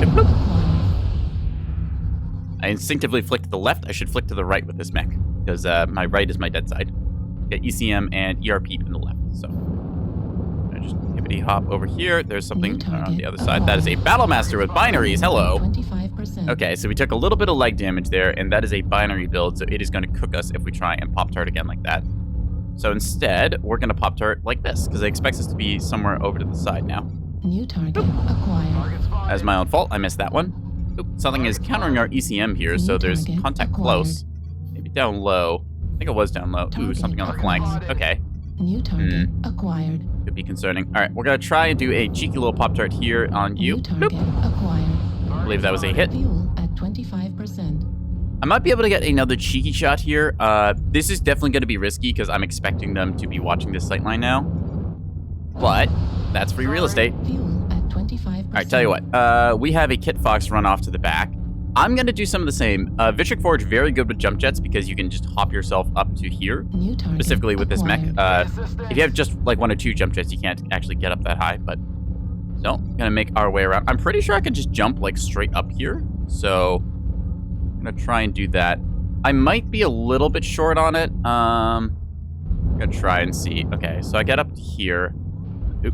I instinctively flick to the left. I should flick to the right with this mech because my right is my dead side. Get ECM and ERP in the left. So I just hippity hop over here. There's something on the other side. That is a Battlemaster with binaries. Hello. 25%. Okay, so we took a little bit of leg damage there, and that is a binary build, so it is going to cook us if we try and pop-tart again like that. So instead, we're going to pop-tart like this, because it expects us to be somewhere over to the side now. New target acquired. That's my own fault. I missed that one. Oop, something is countering our ECM here, so there's contact close. Maybe down low. I think it was down low. Ooh, something on the flanks. Okay. New target acquired. Could be concerning. All right, we're going to try and do a cheeky little pop-tart here on you. New target acquired. I believe that was a hit. Fuel at 25%. I might be able to get another cheeky shot here. This is definitely going to be risky because I'm expecting them to be watching this sightline now. But that's free real estate. Fuel at 25%. All right, tell you what. We have a Kit Fox run off to the back. I'm going to do some of the same. Vitric Forge, very good with jump jets because you can just hop yourself up to here. New target Specifically with this mech. acquired. If you have just like 1 or 2 jump jets, you can't actually get up that high. But so, gonna make our way around. I'm pretty sure I could just jump like straight up here. So I'm gonna try and do that. I might be a little bit short on it. I'm gonna try and see. Okay, so I get up to here. Oop.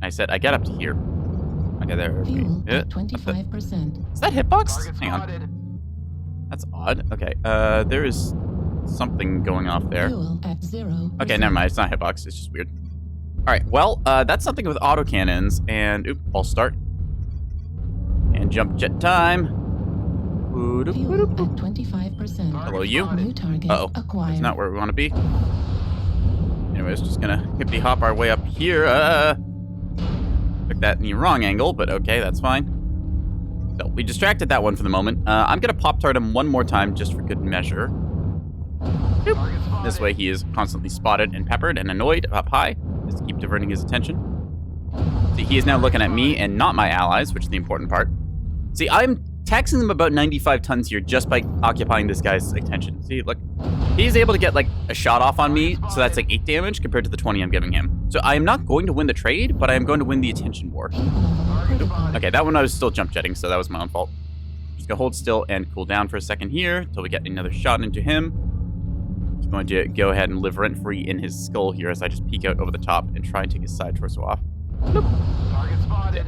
I said I get up to here. Okay, there. Fuel Okay. at 25%. Is that hitbox? Hang on. That's odd. Okay, there is something going off there. Fuel at 0%. Okay, never mind. It's not hitbox. It's just weird. All right, well, that's something with autocannons. And, oop, I'll start. And jump jet time. Fuel at 25%. Hello, you. New target Uh-oh. acquired. It's not where we want to be. Anyways, just gonna hippity hop our way up here. Took that in the wrong angle, but okay, that's fine. So, we distracted that one for the moment. I'm gonna pop-tart him one more time just for good measure. Boop. This way he is constantly spotted and peppered and annoyed up high. Just to keep diverting his attention. See, he is now looking at me and not my allies, which is the important part. See, I'm taxing them about 95 tons here just by occupying this guy's attention. See, look. He's able to get, like, a shot off on me, so that's, like, 8 damage compared to the 20 I'm giving him. So I am not going to win the trade, but I am going to win the attention war. Heat level critical. Okay, that one I was still jump jetting, so that was my own fault. Just gonna hold still and cool down for a second here until we get another shot into him. Just going to go ahead and live rent-free in his skull here as I just peek out over the top and try and take his side torso off. Target spotted.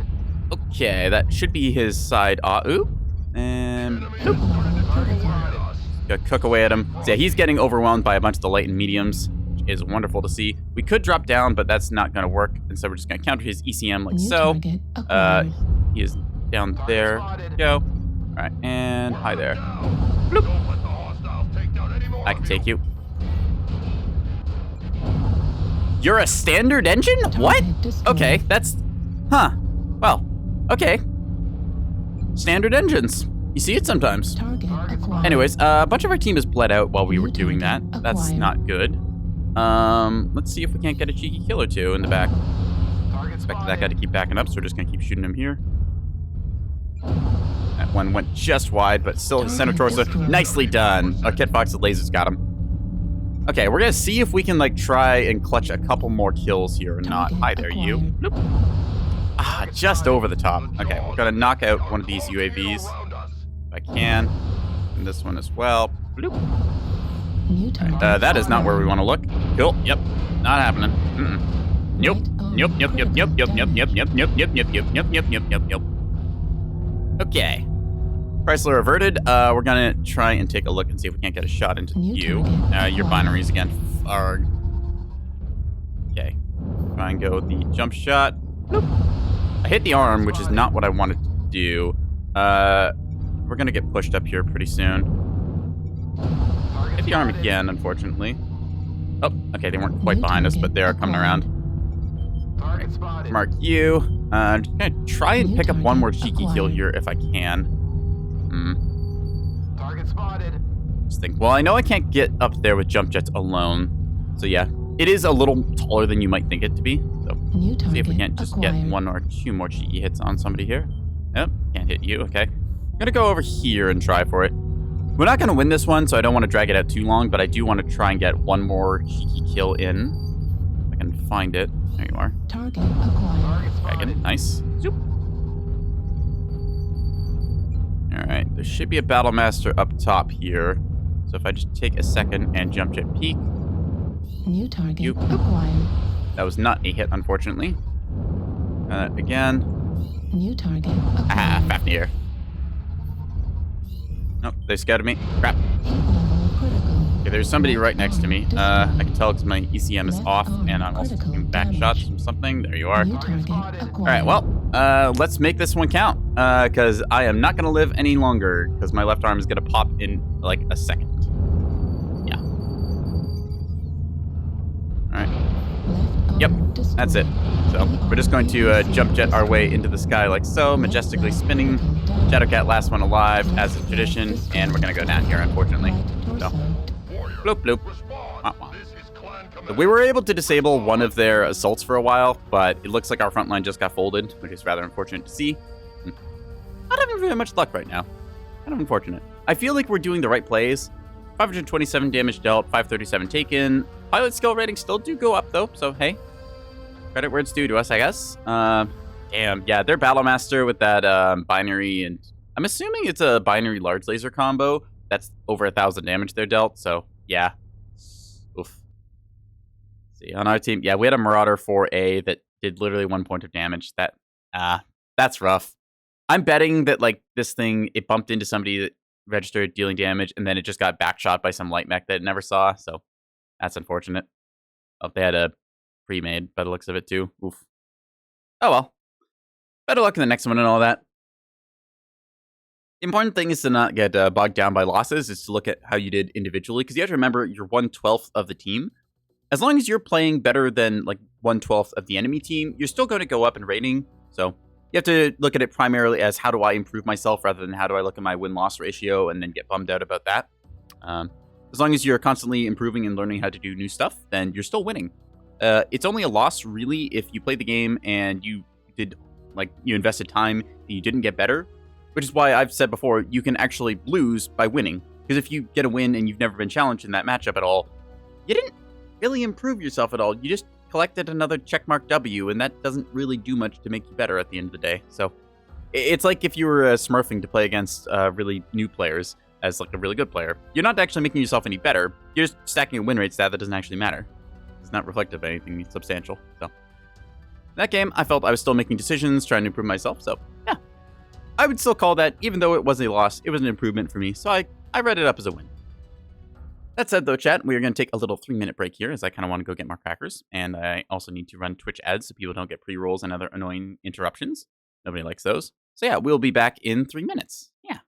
Okay, that should be his side. Ooh. And Heat level critical. go cook away at him. So yeah, he's getting overwhelmed by a bunch of the light and mediums, which is wonderful to see. We could drop down, but that's not going to work. And so we're just going to counter his ECM like New so. target acquired. He is down there. Go. All right, and hi there. Don't let the hostiles take down any more I of can you. take you. You're a standard engine? What? Target destroyed. Okay, that's... Huh. Well, okay. Standard engines. You see it sometimes. Target acquired. Anyways, a bunch of our team has bled out while we were New doing that. target That's acquired. not good. Let's see if we can't get a cheeky kill or two in the back. Target Expected that guy to spotted. keep backing up, so we're just gonna keep shooting him here. That one went just wide, but still his center Target torso. destroyed. Nicely done. Our Kit Fox's lasers got him. Okay, we're gonna see if we can like try and clutch a couple more kills here or not. Target Hi there, you. acquired. Nope. Ah, just over the top. Okay, we're gonna knock out one of these UAVs Around us. if I can. And this one as well. Bloop. New target. That is not where we want to look. Cool. Yep. Not happening. Mm-mm. Nope. Right arm Nope. Yep. Yep. Yep. Yep. Yep. Yep. critical Yep. Yep. Yep. Yep. Yep. Yep. Yep. Yep. Yep. Yep. Okay. Chrysler averted. We're gonna try and take a look and see if we can't get a shot into New you. target Your acquired. binaries again. Arg. Okay. Try and go with the jump shot. Nope. I hit the arm, which is not what I wanted to do. We're gonna get pushed up here pretty soon. Target Hit the arm spotted. again, unfortunately. Oh, okay, they weren't quite New behind us, but target they are coming acquired. around. Target spotted. Mark you. I'm just gonna try and New pick up one more target cheeky kill acquired. here if I can. Target spotted. Just think, well, I know I can't get up there with jump jets alone. So yeah, it is a little taller than you might think it to be. So New see if we target can't just acquired. get one or two more cheeky hits on somebody here. Nope, can't hit you. Okay. I'm gonna go over here and try for it. We're not gonna win this one, so I don't want to drag it out too long, but I do want to try and get one more cheeky kill in. If I can find it. There you are. Target acquired. Target spotted. Dragon. Nice. Zoop. Alright, there should be a Battle Master up top here. So if I just take a second and jump jet peek. New target You- acquired. That was not a hit, unfortunately. Again. New target Ah, acquired. Fafnir. Nope, they scouted me. Crap. Heat level critical. Okay, there's somebody right next to me. I can tell because my ECM is Left off, arm and I'm also critical taking back damage. shots from something. There you are. New target acquired. Alright, well, let's make this one count. Because I am not going to live any longer, because my left arm is going to pop in, like, a second. Yeah. Alright, Left arm Yep, destroyed. that's it. So, we're just going to jump jet our way into the sky like so, majestically spinning. Shadowcat, last one alive, as is tradition, and we're going to go down here, unfortunately. Right So, torso. bloop, bloop. Respond. Wah, wah. This is Clan So Command. we were able to disable one of their assaults for a while, but it looks like our front line just got folded, which is rather unfortunate to see. Not having very much luck right now. Kind of unfortunate. I feel like we're doing the right plays. 527 damage dealt, 537 taken. Pilot skill ratings still do go up, though, so hey. Credit where it's due to us, I guess. Damn, yeah, their Battlemaster with that binary, and I'm assuming it's a binary large laser combo. That's over 1,000 damage they're dealt, so yeah. Oof. See, on our team, yeah, we had a Marauder 4A that did literally 1 point of damage. That's rough. I'm betting that, like, this thing, it bumped into somebody that registered dealing damage, and then it just got backshot by some light mech that it never saw, so that's unfortunate. Oh, they had a pre-made by the looks of it, too. Oof. Oh, well. Better luck in the next one and all that. The important thing is to not get bogged down by losses, is to look at how you did individually, because you have to remember you're 1/12 of the team. As long as you're playing better than, like, 1/12 of the enemy team, you're still going to go up in rating, so you have to look at it primarily as how do I improve myself rather than how do I look at my win-loss ratio and then get bummed out about that. As long as you're constantly improving and learning how to do new stuff, then you're still winning. It's only a loss, really, if you play the game and you invested time and you didn't get better, which is why I've said before, you can actually lose by winning. Because if you get a win and you've never been challenged in that matchup at all, you didn't really improve yourself at all. You just collected another checkmark W, and that doesn't really do much to make you better at the end of the day. So it's like if you were smurfing to play against really new players as like a really good player. You're not actually making yourself any better. You're just stacking a win rate stat that doesn't actually matter. It's not reflective of anything substantial. So in that game, I felt I was still making decisions, trying to improve myself. So yeah, I would still call that, even though it was a loss, it was an improvement for me. So I read it up as a win. That said, though, chat, we are going to take a little 3-minute break here, as I kind of want to go get more crackers, and I also need to run Twitch ads so people don't get pre-rolls and other annoying interruptions. Nobody likes those. So yeah, we'll be back in 3 minutes. Yeah.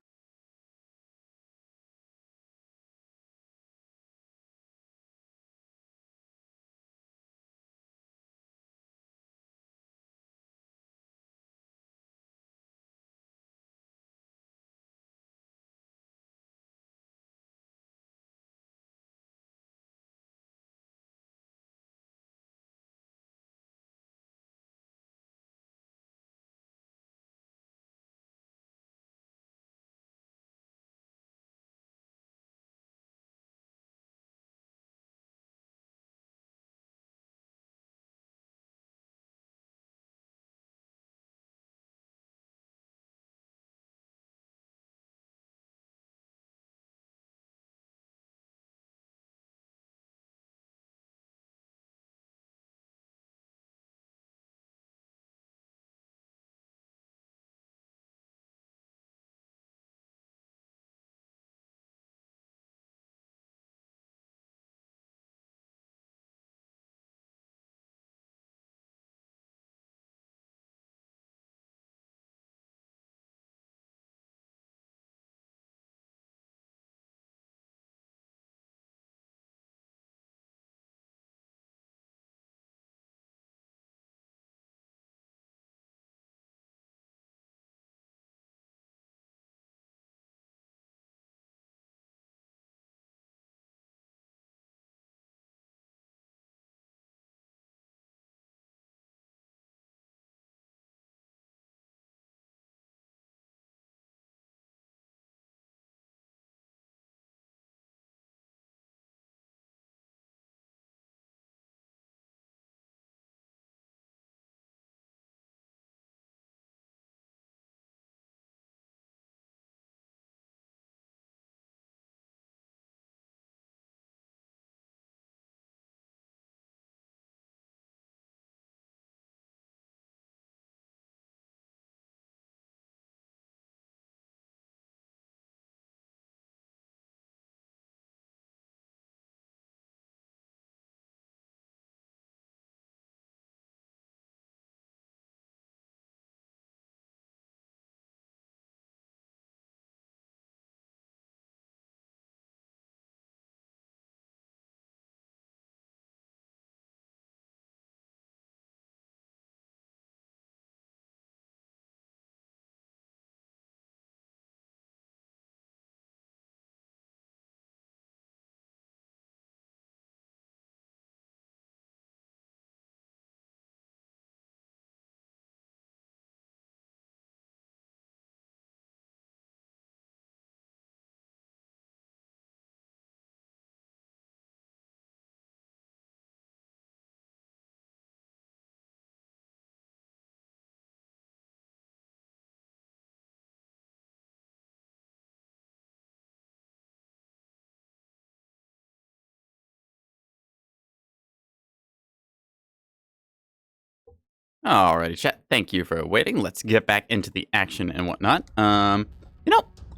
Alrighty, chat. Thank you for waiting. Let's get back into the action and whatnot. I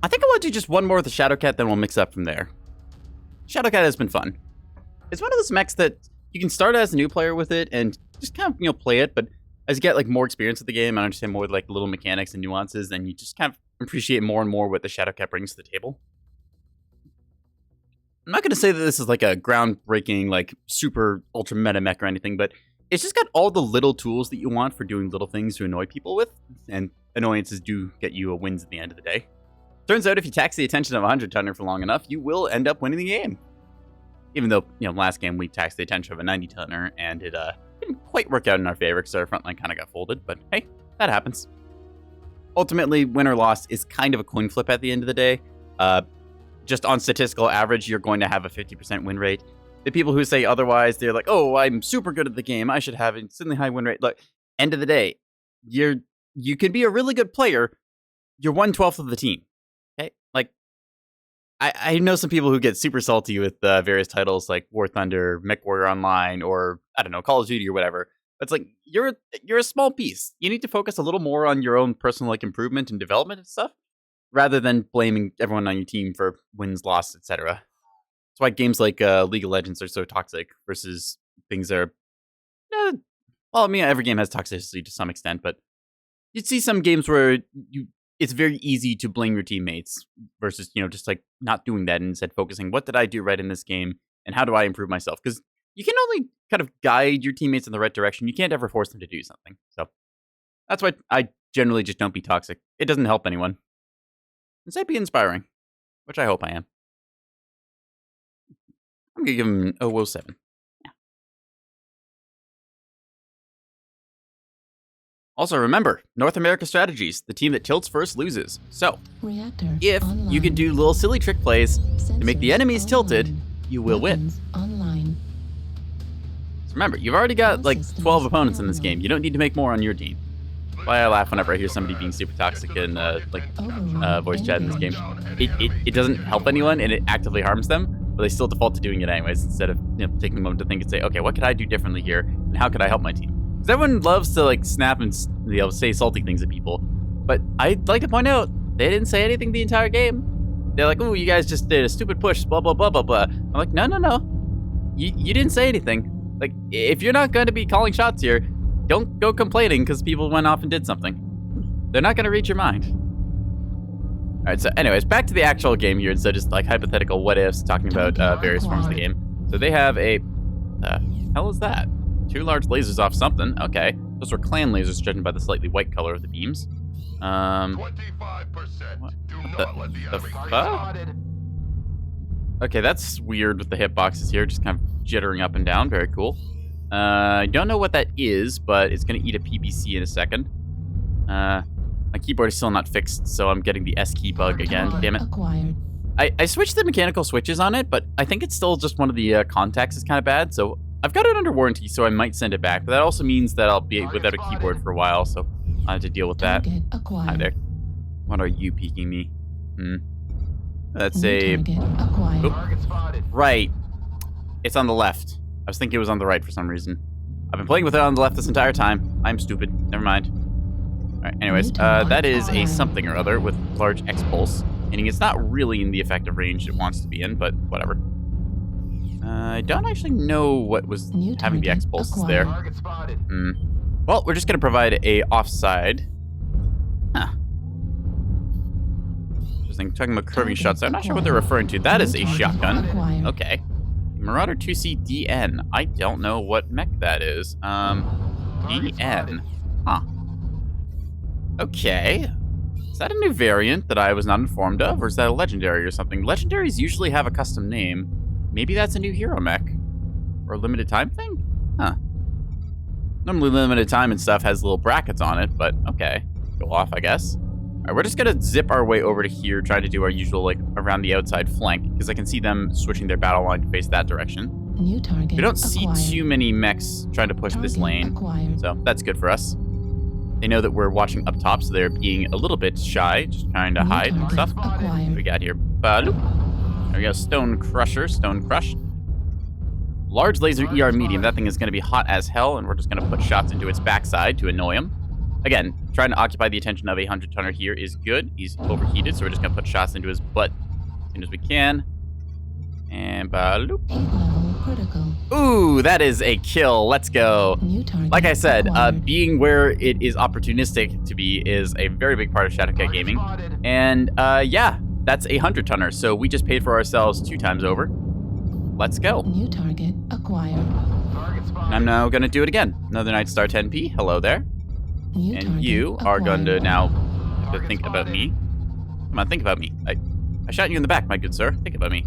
think I want to do just one more with the Shadowcat, then we'll mix up from there. Shadowcat has been fun. It's one of those mechs that you can start as a new player with it and just kind of, play it, but as you get, more experience with the game and understand more, little mechanics and nuances, then you just kind of appreciate more and more what the Shadowcat brings to the table. I'm not going to say that this is, a groundbreaking, super ultra meta mech or anything, but it's just got all the little tools that you want for doing little things to annoy people with, and annoyances do get you wins at the end of the day. Turns out if you tax the attention of a 100-tonner for long enough, you will end up winning the game. Even though, last game we taxed the attention of a 90-tonner, and it didn't quite work out in our favor because our front line kind of got folded, but hey, that happens. Ultimately, win or loss is kind of a coin flip at the end of the day. Just on statistical average, you're going to have a 50% win rate. The people who say otherwise, they're like, oh, I'm super good at the game. I should have an insanely high win rate. Look, end of the day, you can be a really good player. You're 1/12 of the team. Okay? Like, I know some people who get super salty with various titles like War Thunder, Mechwarrior Online, or, I don't know, Call of Duty or whatever. It's like, you're a small piece. You need to focus a little more on your own personal like improvement and development and stuff, rather than blaming everyone on your team for wins, loss, etc. That's why games like League of Legends are so toxic versus things that are... well, I mean, every game has toxicity to some extent, but you'd see some games where it's very easy to blame your teammates versus, just like not doing that and instead focusing, what did I do right in this game and how do I improve myself? Because you can only kind of guide your teammates in the right direction. You can't ever force them to do something. So that's why I generally just don't be toxic. It doesn't help anyone. Instead, be inspiring, which I hope I am. I'm going to give him an 007. Yeah. Also, remember, North America strategies. The team that tilts first loses. So, Reactor if online. you can do little silly trick plays to make the Sensors enemies tilted, online. you will win. Weapons online. So remember, you've already got like 12 opponents in this game. You don't need to make more on your team. Why I laugh whenever I hear somebody being super toxic in voice chat in this game. It doesn't help anyone and it actively harms them, but they still default to doing it anyways instead of taking a moment to think and say, okay, what could I do differently here and how could I help my team? Because everyone loves to like snap and say salty things at people, but I'd like to point out they didn't say anything the entire game. They're like, oh, you guys just did a stupid push, blah blah blah blah blah. I'm like, no, you didn't say anything. Like, if you're not going to be calling shots here, don't go complaining because people went off and did something. They're not going to read your mind. All right, so anyways, back to the actual game here instead of just like hypothetical what ifs talking about various forms of the game. So they have a... hell is that? 2 large lasers off something. Okay. Those were clan lasers judging by the slightly white color of the beams. 25%. Do not let the enemy fuck? spotted. Okay, that's weird with the hitboxes here, just kind of jittering up and down. Very cool. I don't know what that is, but it's going to eat a PBC in a second. My keyboard is still not fixed, so I'm getting the S key bug again. Damn it. Acquired. I switched the mechanical switches on it, but I think it's still just one of the contacts is kind of bad, so I've got it under warranty, so I might send it back. But that also means that I'll be without a keyboard for a while, so I have to deal with that. Target acquired. Hi there. What are you peeking me? That's New a... target acquired. Oop. Target spotted. Right. It's on the left. I was thinking it was on the right for some reason. I've been playing with it on the left this entire time. I'm stupid. Never mind. Alright, anyways, that is a something or other with large X-pulse. Meaning it's not really in the effective range it wants to be in, but whatever. I don't actually know what was New having the target X-pulses there. Target spotted. Well, we're just going to provide a offside. Huh. Interesting. Talking about curving Target shots. I'm not sure what they're acquired. referring to. That is a New target shotgun. acquired. Okay. Marauder 2C-DN. I don't know what mech that is. DN. Huh. Okay. Is that a new variant that I was not informed of, or is that a legendary or something? Legendaries usually have a custom name. Maybe that's a new hero mech. Or a limited time thing? Huh. Normally limited time and stuff has little brackets on it, but okay. Go off, I guess. Alright, we're just gonna zip our way over to here, trying to do our usual, like, around the outside flank, because I can see them switching their battle line to face that direction. New target We don't see acquired. too many mechs trying to push this Target lane, acquired. so that's good for us. They know that we're watching up top, so they're being a little bit shy, just trying to New hide and target stuff. What do we acquired. got here? There we go, Stone Crusher, Stone Crush. Large laser ER medium. That thing is going to be hot as hell, and we're just going to put shots into its backside to annoy him. Again, trying to occupy the attention of a 100-tonner here is good. He's overheated, so we're just going to put shots into his butt as soon as we can. And baloop. 8 level critical. Ooh, that is a kill. Let's go. New target Like I said, acquired. being where it is opportunistic to be is a very big part of Shadowcat gaming. Spotted. And yeah, that's a 100-tonner, so we just paid for ourselves 2 times over. Let's go. New target acquired. Target And spotted. I'm now going to do it again. Another Night Star 10P. Hello there. New And target you are going to acquired. now have to think about me. Come on, think about me. I shot you in the back, my good sir. Think about me.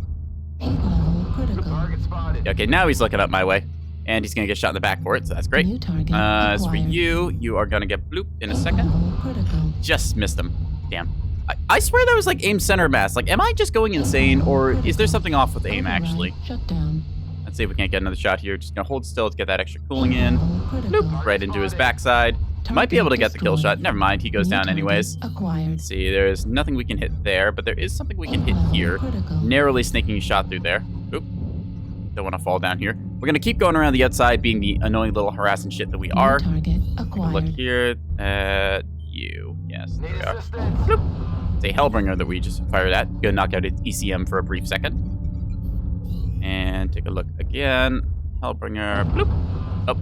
8 level critical. Target spotted. Okay, now he's looking up my way. And he's going to get shot in the back for it, so that's great. New target As for acquired. you are going to get blooped in a 8 second. level critical. Just missed him. Damn. I swear that was like aim center mass. Like, am I just going insane, or is there something off with aim, Override actually? Shut down. Let's see if we can't get another shot here. Just gonna hold still to get that extra cooling in. Critical. Nope, right into his backside. Might be able to get the kill shot. Never mind, he goes down anyways. Acquired. Let's see, there's nothing we can hit there, but there is something we can hit here. Critical. Narrowly snaking a shot through there. Oop. Don't want to fall down here. We're gonna keep going around the outside, being the annoying little harassing shit that we are. Target Look acquired. here at you. Yes, there we are. Bloop. It's a Hellbringer that we just fired at. Gonna knock out its ECM for a brief second. And take a look again. Hellbringer. Bloop. Oh,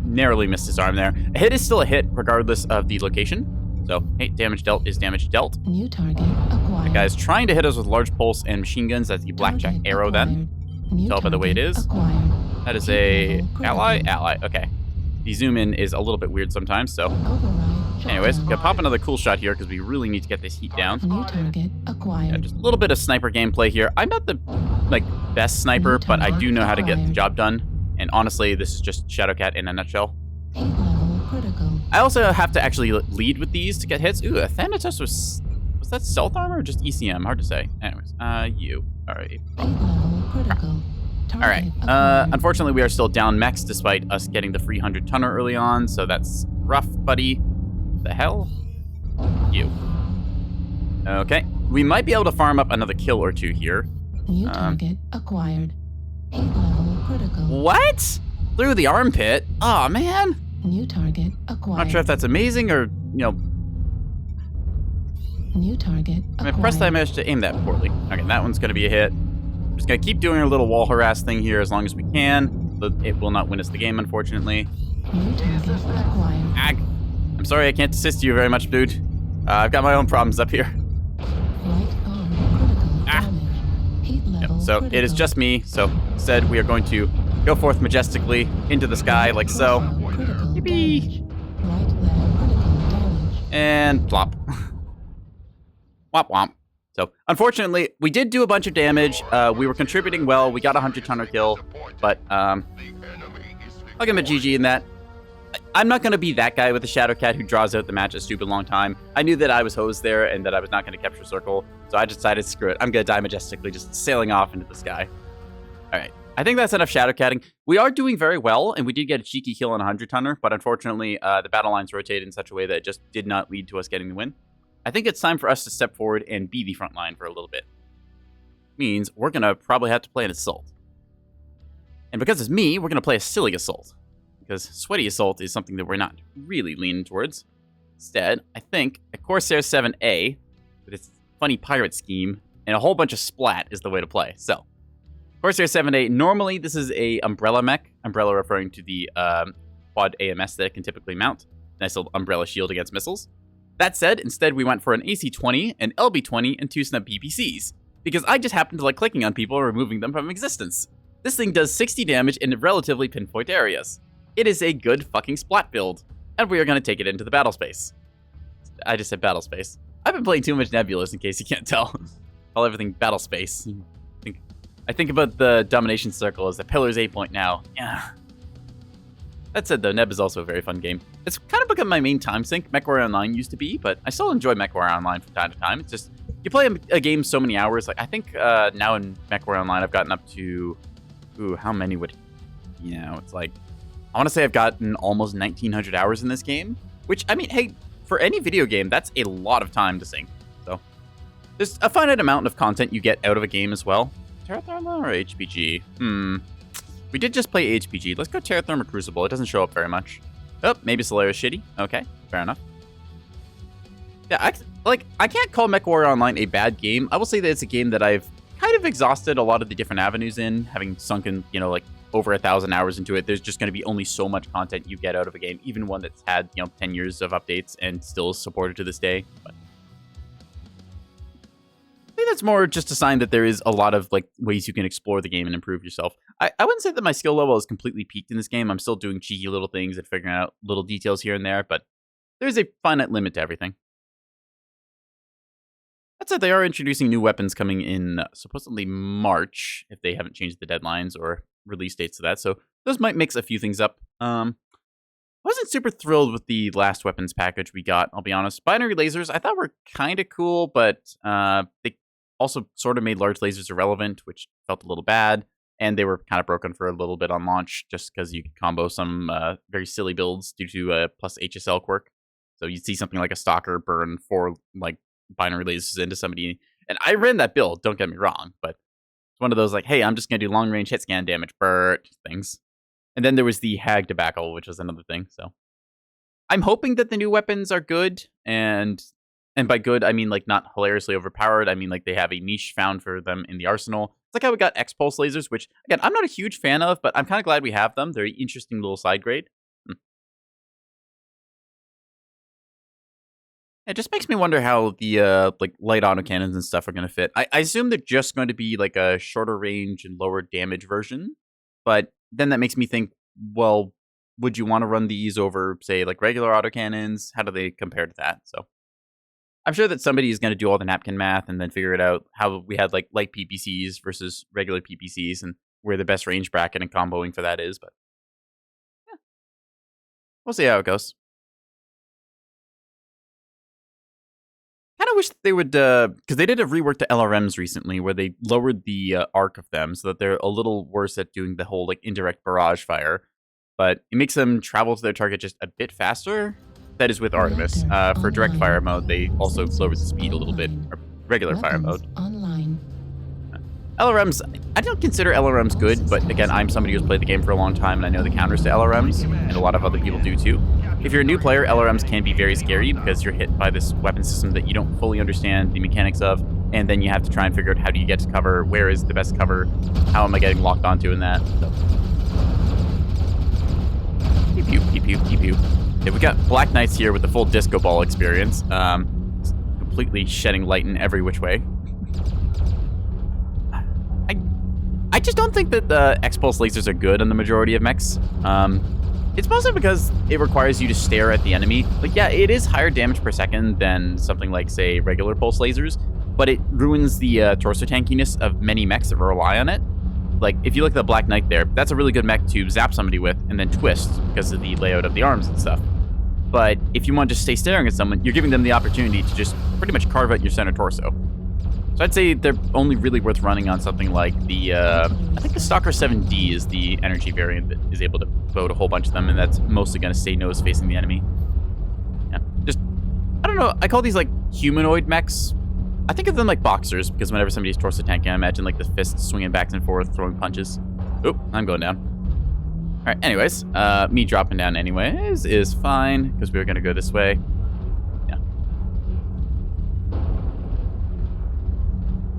narrowly missed his arm there. A hit is still a hit, regardless of the location. So, hey, damage dealt is damage dealt. New target acquired. The guy's trying to hit us with large pulse and machine guns. That's the blackjack Target arrow then. acquired. Tell by the way it is. Acquired. That is a Critical. ally. Okay. The zoom in is a little bit weird sometimes, so. Override. Anyways, shutdown. gonna pop another cool shot here because we really need to get this heat down. New target acquired. Yeah, just a little bit of sniper gameplay here. I'm not the best sniper, but I do know how to get the job done. And honestly, this is just Shadowcat in a nutshell. Heat level critical. I also have to actually lead with these to get hits. Ooh, a Thanatos was that stealth armor or just ECM? Hard to say. Anyways, you. Alright. Heat level critical. Alright. Unfortunately, we are still down mechs despite us getting the free 100 tonner early on, so that's rough, buddy. The hell? You. Okay. We might be able to farm up another kill or two here. New target acquired. Heat level critical. What? Through the armpit? Aw, man. New target acquired. Not sure if that's amazing or, New target I acquired. pressed that managed to aim that poorly. Okay, that one's going to be a hit. Just going to keep doing our little wall harass thing here as long as we can. But it will not win us the game, unfortunately. New target acquired. Ag. I'm sorry I can't assist you very much, dude. I've got my own problems up here. Right arm critical damage. Heat level So critical. it is just me. So instead, we are going to go forth majestically into the sky like so. Critical Yippee. damage. Right leg critical damage. And plop. Womp womp. So, unfortunately, we did do a bunch of damage. We were contributing well. We got a 100-tonner kill. But, I'll give him a GG in that. I'm not going to be that guy with the Shadowcat who draws out the match a stupid long time. I knew that I was hosed there and that I was not going to capture circle. So I decided, screw it. I'm going to die majestically, just sailing off into the sky. All right. I think that's enough Shadowcatting. We are doing very well, and we did get a cheeky kill on a 100-tonner. But unfortunately, the battle lines rotated in such a way that it just did not lead to us getting the win. I think it's time for us to step forward and be the front line for a little bit. Means we're going to probably have to play an assault. And because it's me, we're going to play a silly assault. Because sweaty assault is something that we're not really leaning towards. Instead, I think a Corsair 7A with its funny pirate scheme and a whole bunch of splat is the way to play. So, Corsair 7A, normally this is a umbrella mech. Umbrella referring to the quad AMS that it can typically mount. Nice little umbrella shield against missiles. That said, instead we went for an AC-20, an LB-20, and 2 snub PPCs, because I just happened to like clicking on people and removing them from existence. This thing does 60 damage in relatively pinpoint areas. It is a good fucking splat build, and we are going to take it into the battle space. I just said battle space. I've been playing too much Nebulas in case you can't tell. Call everything battle space. I think about the domination circle as the Pillars 8 point now. Yeah. That said, though, Neb is also a very fun game. It's kind of become my main time sink. Mechwarrior Online used to be, but I still enjoy Mechwarrior Online from time to time. It's just, you play a game so many hours. Like, I think now in Mechwarrior Online, I've gotten up to, how many would, it's like, I want to say I've gotten almost 1,900 hours in this game, which, I mean, hey, for any video game, that's a lot of time to sink. So, there's a finite amount of content you get out of a game as well. Terra Therma or HPG? We did just play HPG. Let's go Terra Therma Crucible. It doesn't show up very much. Oh, maybe Solaris shitty. Okay, fair enough. Yeah, I can't call Mechwarrior Online a bad game. I will say that it's a game that I've kind of exhausted a lot of the different avenues in, having sunken, like over 1,000 hours into it. There's just going to be only so much content you get out of a game, even one that's had, 10 years of updates and still is supported to this day. But I think that's more just a sign that there is a lot of ways you can explore the game and improve yourself. I wouldn't say that my skill level is completely peaked in this game. I'm still doing cheeky little things and figuring out little details here and there, but there's a finite limit to everything. That said, they are introducing new weapons coming in supposedly March, if they haven't changed the deadlines or release dates to that, so those might mix a few things up. I wasn't super thrilled with the last weapons package we got, I'll be honest. Binary lasers I thought were kind of cool, but they also sort of made large lasers irrelevant, which felt a little bad. and they were kind of broken for a little bit on launch just because you could combo some very silly builds due to plus HSL quirk. So you'd see something like a Stalker burn 4 like binary lasers into somebody, and I ran that build, don't get me wrong, but it's one of those like, hey, I'm just going to do long range hit scan damage, things. And then there was the Hag debacle, which was another thing, so. I'm hoping that the new weapons are good, and by good, I mean, like, not hilariously overpowered. I mean, like, they have a niche found for them in the arsenal. It's like how we got X-Pulse lasers, which, again, I'm not a huge fan of, but I'm kind of glad we have them. They're an interesting little side grade. It just makes me wonder how the, like, light autocannons and stuff are going to fit. I assume they're just going to be, like, a shorter range and lower damage version, but then that makes me think, well, would you want to run these over, say, like, regular autocannons? How do they compare to that? So I'm sure that somebody is going to do all the napkin math and then figure it out how we had like light PPCs versus regular PPCs and where the best range bracket and comboing for that is. But yeah, we'll see how it goes. Kind of wish that they would, because they did a rework to LRMs recently where they lowered the arc of them so that they're a little worse at doing the whole like indirect barrage fire, but it makes them travel to their target just a bit faster. That is with Artemis. For direct fire mode, they also lowered the speed a little bit. Or regular fire mode. LRMs, I don't consider LRMs good, but again, I'm somebody who's played the game for a long time, and I know the counters to LRMs, and a lot of other people do too. If you're a new player, LRMs can be very scary because you're hit by this weapon system that you don't fully understand the mechanics of, and then you have to try and figure out how do you get to cover, where is the best cover, how am I getting locked onto in that. So. Pew pew, pew pew, pew pew. Yeah, we got Black Knights here with the full disco ball experience, completely shedding light in every which way. I just don't think that the X-Pulse lasers are good on the majority of mechs. It's mostly because it requires you to stare at the enemy. Like, yeah, it is higher damage per second than something like, say, regular pulse lasers, but it ruins the torso tankiness of many mechs that rely on it. Like, if you look at the Black Knight there, that's a really good mech to zap somebody with and then twist because of the layout of the arms and stuff. But if you want to just stay staring at someone, you're giving them the opportunity to just pretty much carve out your center torso. So I'd say they're only really worth running on something like the, I think the Stalker 7D is the energy variant that is able to vote a whole bunch of them, and that's mostly going to stay nose facing the enemy. Yeah, just, I don't know, I call these like humanoid mechs. I think of them like boxers, because whenever somebody's torso tanking, I imagine like the fists swinging back and forth, throwing punches. Oop, I'm going down. All right, anyways, me dropping down anyways is fine, because we were going to go this way. Yeah.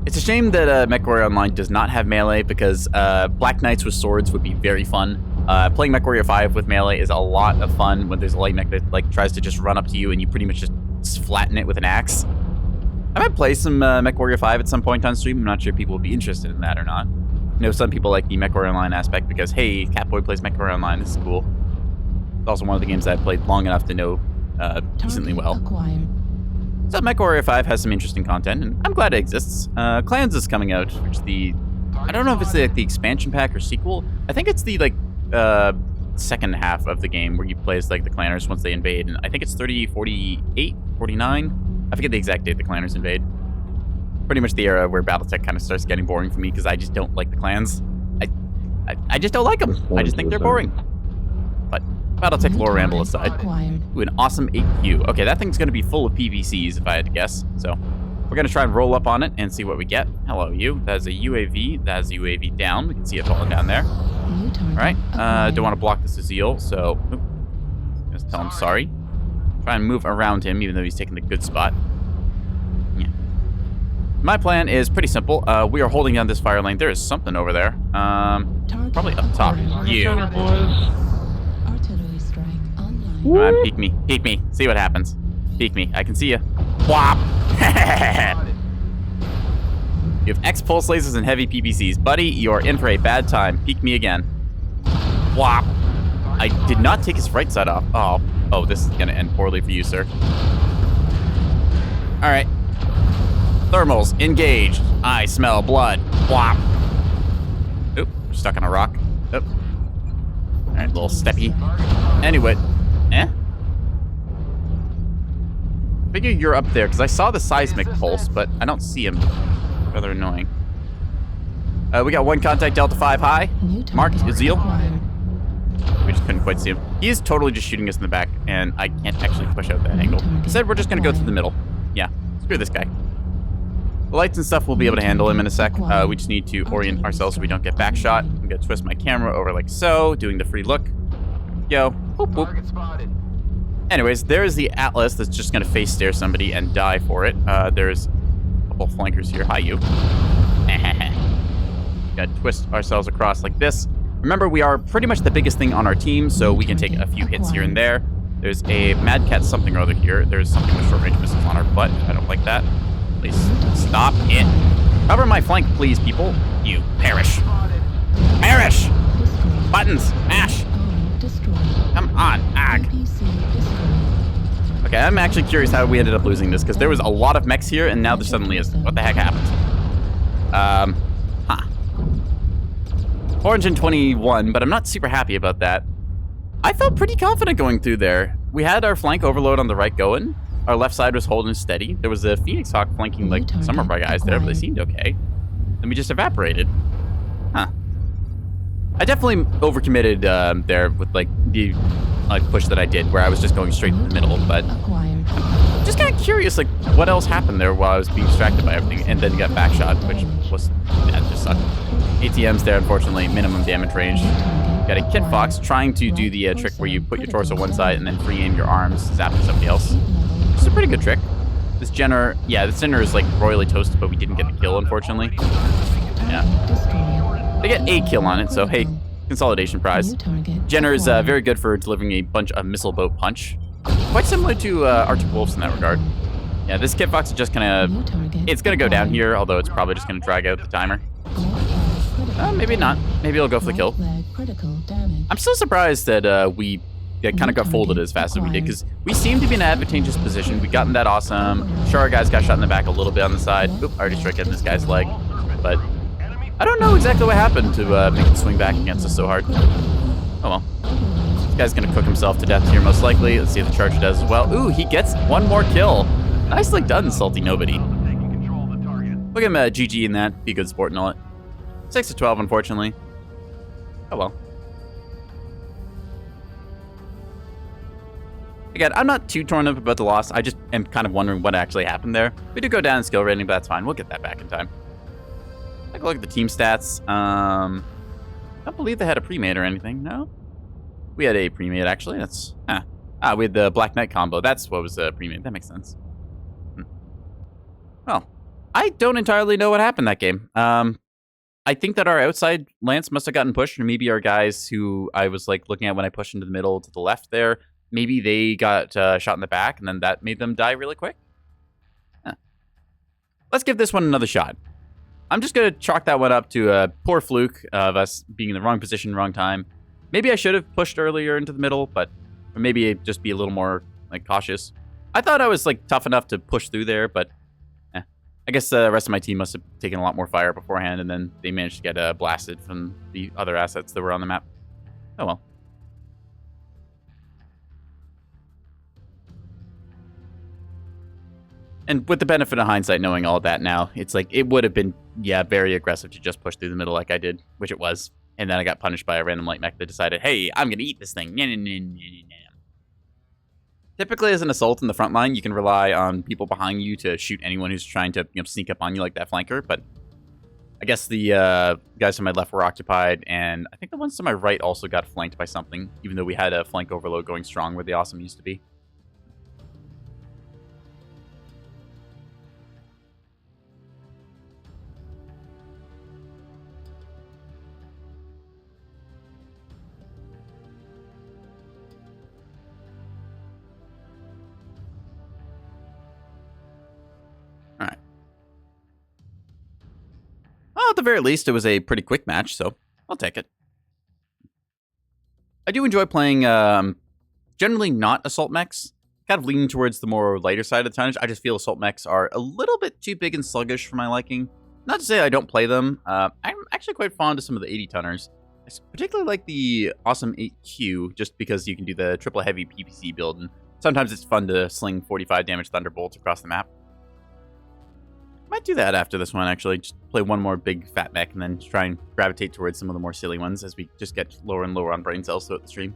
It's a shame that Mechwarrior Online does not have melee, because Black Knights with swords would be very fun. Playing Mechwarrior 5 with melee is a lot of fun when there's a light mech that like tries to just run up to you and you pretty much just flatten it with an axe. I might play some Mechwarrior 5 at some point on stream. I'm not sure if people will be interested in that or not. I know some people like the Mechwarrior Online aspect because, hey, Catboy plays Mechwarrior Online. This is cool. It's also one of the games that I've played long enough to know decently well. So Mechwarrior 5 has some interesting content, and I'm glad it exists. Clans is coming out, which I don't know if it's the expansion pack or sequel. I think it's the, like, second half of the game where you play as, like, the clanners once they invade, and I think it's 48, 49? I forget the exact date the clanners invade. Pretty much the era where Battletech kind of starts getting boring for me because I just don't like the clans. I just don't like them. I just think they're boring. But Battletech lore ramble aside, ooh, an awesome 8Q. Okay, that thing's going to be full of PVCs if I had to guess. So we're going to try and roll up on it and see what we get. Hello, you. That is a UAV. That is a UAV down. We can see it falling down there. All right. Don't want to block this Azil, so just tell him sorry. Try and move around him, even though he's taking the good spot. Yeah. My plan is pretty simple. We are holding down this fire lane. There is something over there. Probably up top. You. Come on, peek me. Peek me. See what happens. Peek me. I can see you. Whop! You have X-Pulse lasers and heavy PPCs. Buddy, you're in for a bad time. Peek me again. Whop! I did not take his right side off. Oh, this is going to end poorly for you, sir. All right. Thermals, engaged. I smell blood. Whop. Oop, we're stuck on a rock. Oop. All right, little steppy. Anyway. Figure you're up there, because I saw the seismic pulse, but I don't see him. Rather annoying. We got one contact Delta 5 high. New Marked target Zeal. acquired. We just couldn't quite see him. He is totally just shooting us in the back, and I can't actually push out that angle. Instead, we're just going to go through the middle. Yeah, screw this guy. The lights and stuff, we'll be able to handle him in a sec. We just need to orient ourselves so we don't get back shot. I'm going to twist my camera over like so, doing the free look. Yo, boop, boop. Anyways, there's the Atlas that's just going to face stare somebody and die for it. There's a couple flankers here. Hi, you. Got to twist ourselves across like this. Remember, we are pretty much the biggest thing on our team, so we can take a few hits here and there. There's a Mad Cat something or other here. There's something with short-range missiles on our butt. I don't like that. Please stop it. Cover my flank, please, people. You perish. Perish! Buttons! Mash! Come on, ag. Okay, I'm actually curious how we ended up losing this, because there was a lot of mechs here, and now there suddenly isn't. What the heck happened? Huh. 421, but I'm not super happy about that. I felt pretty confident going through there. We had our flank overload on the right going. Our left side was holding steady. There was a Phoenix Hawk flanking like some of our guys there, but they seemed okay. Then we just evaporated. Huh. I definitely overcommitted there with like the push that I did, where I was just going straight to the middle, but I'm just kind of curious like what else happened there while I was being distracted by everything, and then got backshot, which was, that just sucked. ATM's there, unfortunately, minimum damage range. Got a Kit Fox trying to do the trick where you put your torso one side and then free aim your arms, zapping somebody else. It's a pretty good trick. This Jenner, yeah, this Jenner is like royally toasted, but we didn't get the kill, unfortunately. Yeah. They get a kill on it, so hey, consolidation prize. Jenner is very good for delivering a bunch of missile boat punch. Quite similar to Arctic Wolves in that regard. Yeah, this Kit Fox is just gonna, it's gonna go down here, although it's probably just gonna drag out the timer. Maybe not. Maybe it'll go for the kill. I'm still surprised that we kind of got folded as fast as we did, because we seem to be in an advantageous position. We gotten that awesome. Sure, our guys got shot in the back a little bit on the side. Oop, I already struck hitting this guy's leg. But I don't know exactly what happened to make it swing back against us so hard. Oh well. This guy's going to cook himself to death here most likely. Let's see if the Charger does as well. Ooh, he gets one more kill. Nicely done, Salty Nobody. Look at him GG in that. Be a good sport and all it. 6-12, unfortunately. Oh well. Again, I'm not too torn up about the loss. I just am kind of wondering what actually happened there. We did go down in skill rating, but that's fine. We'll get that back in time. Take a look at the team stats. I don't believe they had a pre-made or anything. No? We had a pre-made, actually. That's... we had the Black Knight combo. That's what was pre-made. That makes sense. Well, I don't entirely know what happened that game. I think that our outside lance must have gotten pushed, or maybe our guys who I was like looking at when I pushed into the middle to the left there, maybe they got shot in the back, and then that made them die really quick. Let's give this one another shot. I'm just going to chalk that one up to a poor fluke of us being in the wrong position, wrong time. Maybe I should have pushed earlier into the middle, but or maybe just be a little more like cautious. I thought I was like tough enough to push through there, but I guess the rest of my team must have taken a lot more fire beforehand, and then they managed to get blasted from the other assets that were on the map. Oh well. And with the benefit of hindsight, knowing all that now, it's like it would have been, yeah, very aggressive to just push through the middle like I did, which it was. And then I got punished by a random light mech that decided, hey, I'm going to eat this thing. Typically, as an assault in the front line, you can rely on people behind you to shoot anyone who's trying to sneak up on you like that flanker. But I guess the guys to my left were occupied, and I think the ones to my right also got flanked by something, even though we had a flank overload going strong where the awesome used to be. Alright. Well, at the very least, it was a pretty quick match, so I'll take it. I do enjoy playing, generally not assault mechs. Kind of leaning towards the more lighter side of the tonnage. I just feel assault mechs are a little bit too big and sluggish for my liking. Not to say I don't play them. I'm actually quite fond of some of the 80 tonners. I particularly like the awesome 8Q, just because you can do the triple heavy PPC build, and sometimes it's fun to sling 45 damage thunderbolts across the map. Might do that after this one, actually. Just play one more big fat mech and then try and gravitate towards some of the more silly ones as we just get lower and lower on brain cells throughout the stream.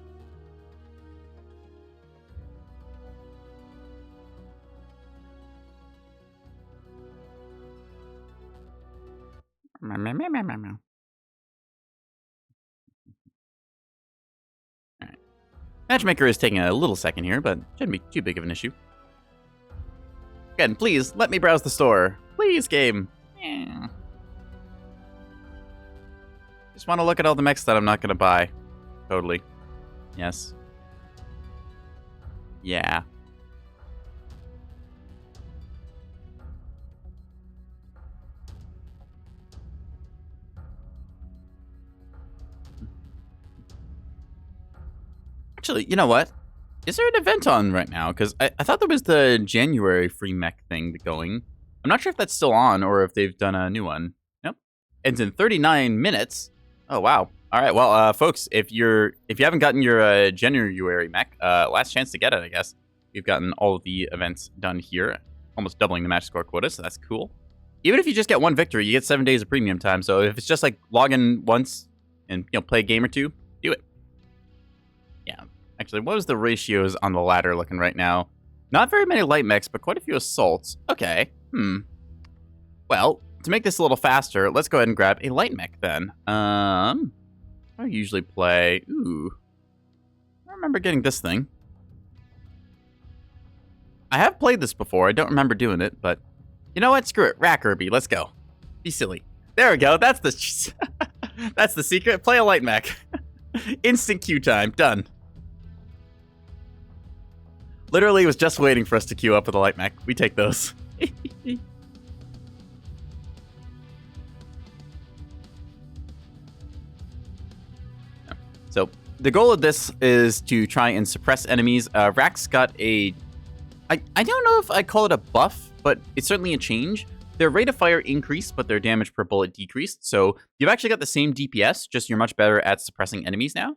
Alright. Matchmaker is taking a little second here, but shouldn't be too big of an issue. Again, please, let me browse the store. Please, game. Yeah. Just want to look at all the mechs that I'm not going to buy. Totally. Yes. Yeah. Actually, you know what? Is there an event on right now? Because I thought there was the January free mech thing going. I'm not sure if that's still on or if they've done a new one. Nope. Ends in 39 minutes. Oh, wow. All right, well, folks, if you haven't gotten your January mech, last chance to get it, I guess. We've gotten all of the events done here, almost doubling the match score quota, so that's cool. Even if you just get one victory, you get 7 days of premium time. So if it's just like log in once and play a game or two, do it. Yeah. Actually, what was the ratios on the ladder looking right now? Not very many light mechs, but quite a few assaults. Okay. Well, to make this a little faster, let's go ahead and grab a light mech then. I usually play... Ooh. I remember getting this thing. I have played this before. I don't remember doing it, but... You know what? Screw it. Rack Irby. Let's go. Be silly. There we go. That's the... That's the secret. Play a light mech. Instant queue time. Done. Literally was just waiting for us to queue up with a light mech. We take those. So, the goal of this is to try and suppress enemies. Rack's got a... I don't know if I call it a buff, but it's certainly a change. Their rate of fire increased, but their damage per bullet decreased. So, you've actually got the same DPS, just you're much better at suppressing enemies now.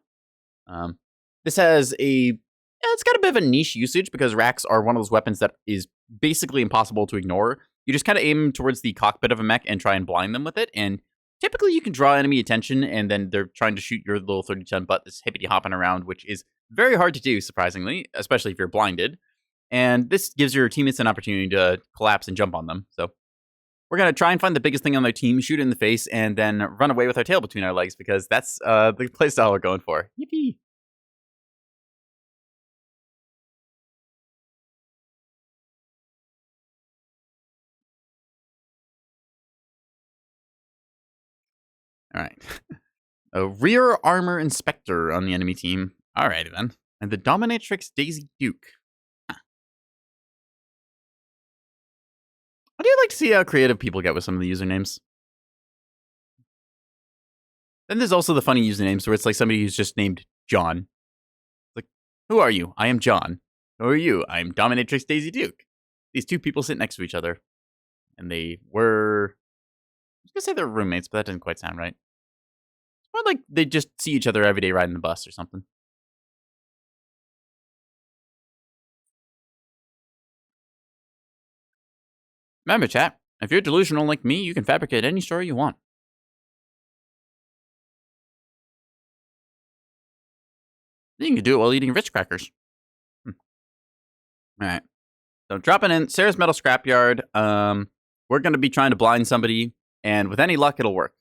This has a... It's got a bit of a niche usage because racks are one of those weapons that is basically impossible to ignore. You just kind of aim towards the cockpit of a mech and try and blind them with it, and typically you can draw enemy attention, and then they're trying to shoot your little 30-ton butt that's hippity-hopping around, which is very hard to do, surprisingly, especially if you're blinded. And this gives your teammates an opportunity to collapse and jump on them. So we're going to try and find the biggest thing on their team, shoot it in the face, and then run away with our tail between our legs, because that's the playstyle we're going for. Yippee! All right. A rear armor inspector on the enemy team. Alrighty then. And the dominatrix Daisy Duke. Huh. I do like to see how creative people get with some of the usernames. Then there's also the funny usernames where it's like somebody who's just named John. Like, who are you? I am John. Who are you? I am dominatrix Daisy Duke. These two people sit next to each other. And they were... I was going to say they're roommates, but that doesn't quite sound right. Or like they just see each other every day riding the bus or something. Remember, chat, if you're delusional like me, you can fabricate any story you want. You can do it while eating Ritz crackers. Alright. So dropping in Sarah's Metal Scrapyard. We're going to be trying to blind somebody, and with any luck, it'll work.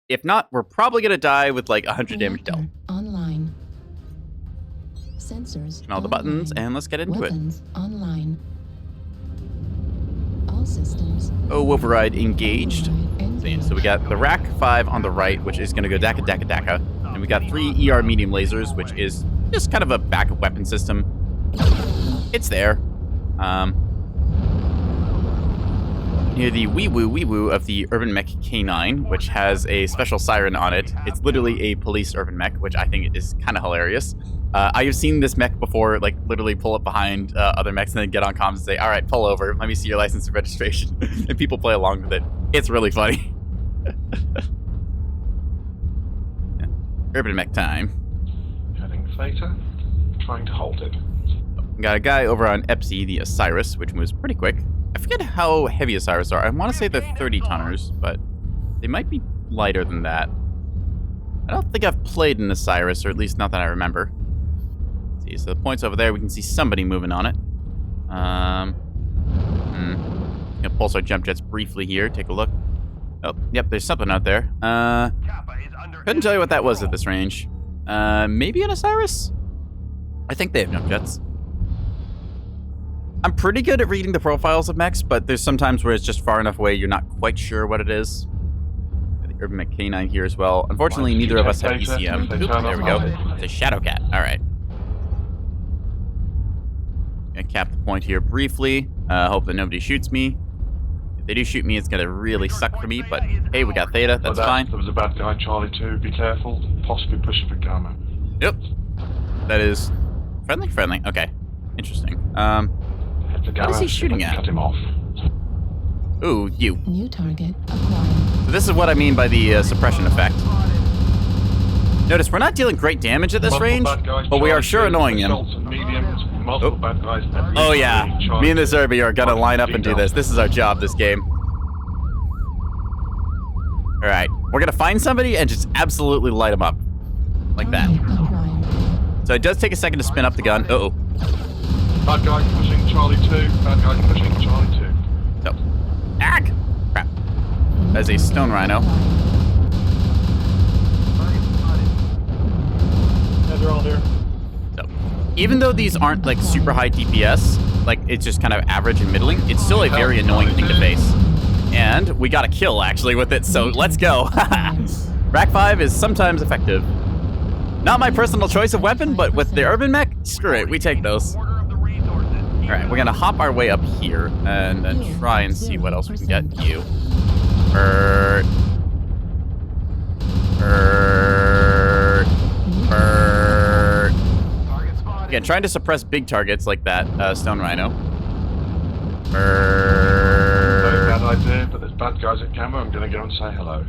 If not, we're probably going to die with like 100 damage dealt. Online. Sensors. Turn all the buttons, and let's get into Weapons online. All systems. Oh, override engaged. So we got the Rack 5 on the right, which is going to go Daka Daka Daka. And we got 3 ER medium lasers, which is just kind of a backup weapon system. It's there. Near the wee-woo of the Urban Mech K9, which has a special siren on it. It's literally a police Urban Mech, which I think is kind of hilarious. I have seen this mech before, like, literally pull up behind other mechs and then get on comms and say, all right, pull over, let me see your license and registration. And people play along with it. It's really funny. Yeah. Urban Mech time. Heading theta, trying to hold it. We got a guy over on Epsi, the Osiris, which moves pretty quick. I forget how heavy Osiris are. I want to say they're 30 tonners, but they might be lighter than that. I don't think I've played an Osiris, or at least not that I remember. Let's see, so the point's over there. We can see somebody moving on it. Gonna pulse our jump jets briefly here. Take a look. Oh, yep, there's something out there. Couldn't tell you what that was at this range. Maybe an Osiris? I think they have jump jets. I'm pretty good at reading the profiles of mechs, but there's sometimes where it's just far enough away you're not quite sure what it is. The Urban Mech K9 here as well. Unfortunately, neither of us have ECM. Oop, there we go. It's a Shadow Cat. All right. Gonna cap the point here briefly. Hope that nobody shoots me. If they do shoot me, it's gonna really suck for me, but hey, we got Theta. That's fine. There was a bad guy, Charlie 2. Be careful. Possibly pushing for Gamma. Yep. That is friendly? Friendly. Okay. Interesting. What is he shooting at? Cut him off. Ooh, you. New target acquired. So this is what I mean by the suppression effect. Notice we're not dealing great damage at this range, but we are sure annoying him. Oh yeah, me and this Irby are gonna line up and do this. This is our job this game. Alright, we're gonna find somebody and just absolutely light them up. Like that. So it does take a second to spin up the gun. Uh-oh. Bad guy pushing Charlie 2. Bad guy pushing Charlie 2. So. Ag! Crap. That's a stone rhino. Yeah, they're all here. So, even though these aren't like super high DPS, like it's just kind of average and middling, it's still a very annoying thing to face. And we got a kill actually with it, so let's go. Rack 5 is sometimes effective. Not my personal choice of weapon, but with the Urban Mech, screw it, we take those. Alright, we're gonna hop our way up here and then try and see what else we can get. You. Again, trying to suppress big targets like that stone rhino. Very bad idea, but there's bad guys at Gamma. I'm gonna go and say hello.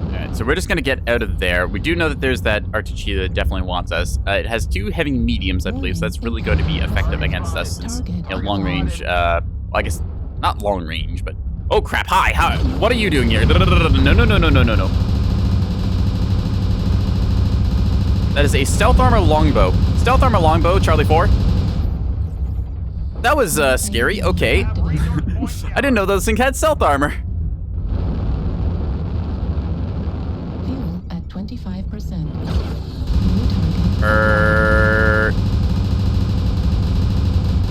Alright, so we're just gonna get out of there. We do know that there's that Artichi that definitely wants us. It has 2 heavy mediums, I believe, so that's really going to be effective against us. Since, you know, long range, well, I guess not long range, but oh crap! Hi, what are you doing here? No. That is a stealth armor longbow. Stealth armor longbow, Charlie 4. That was scary. Okay, I didn't know those things had stealth armor. Fuel at 25%.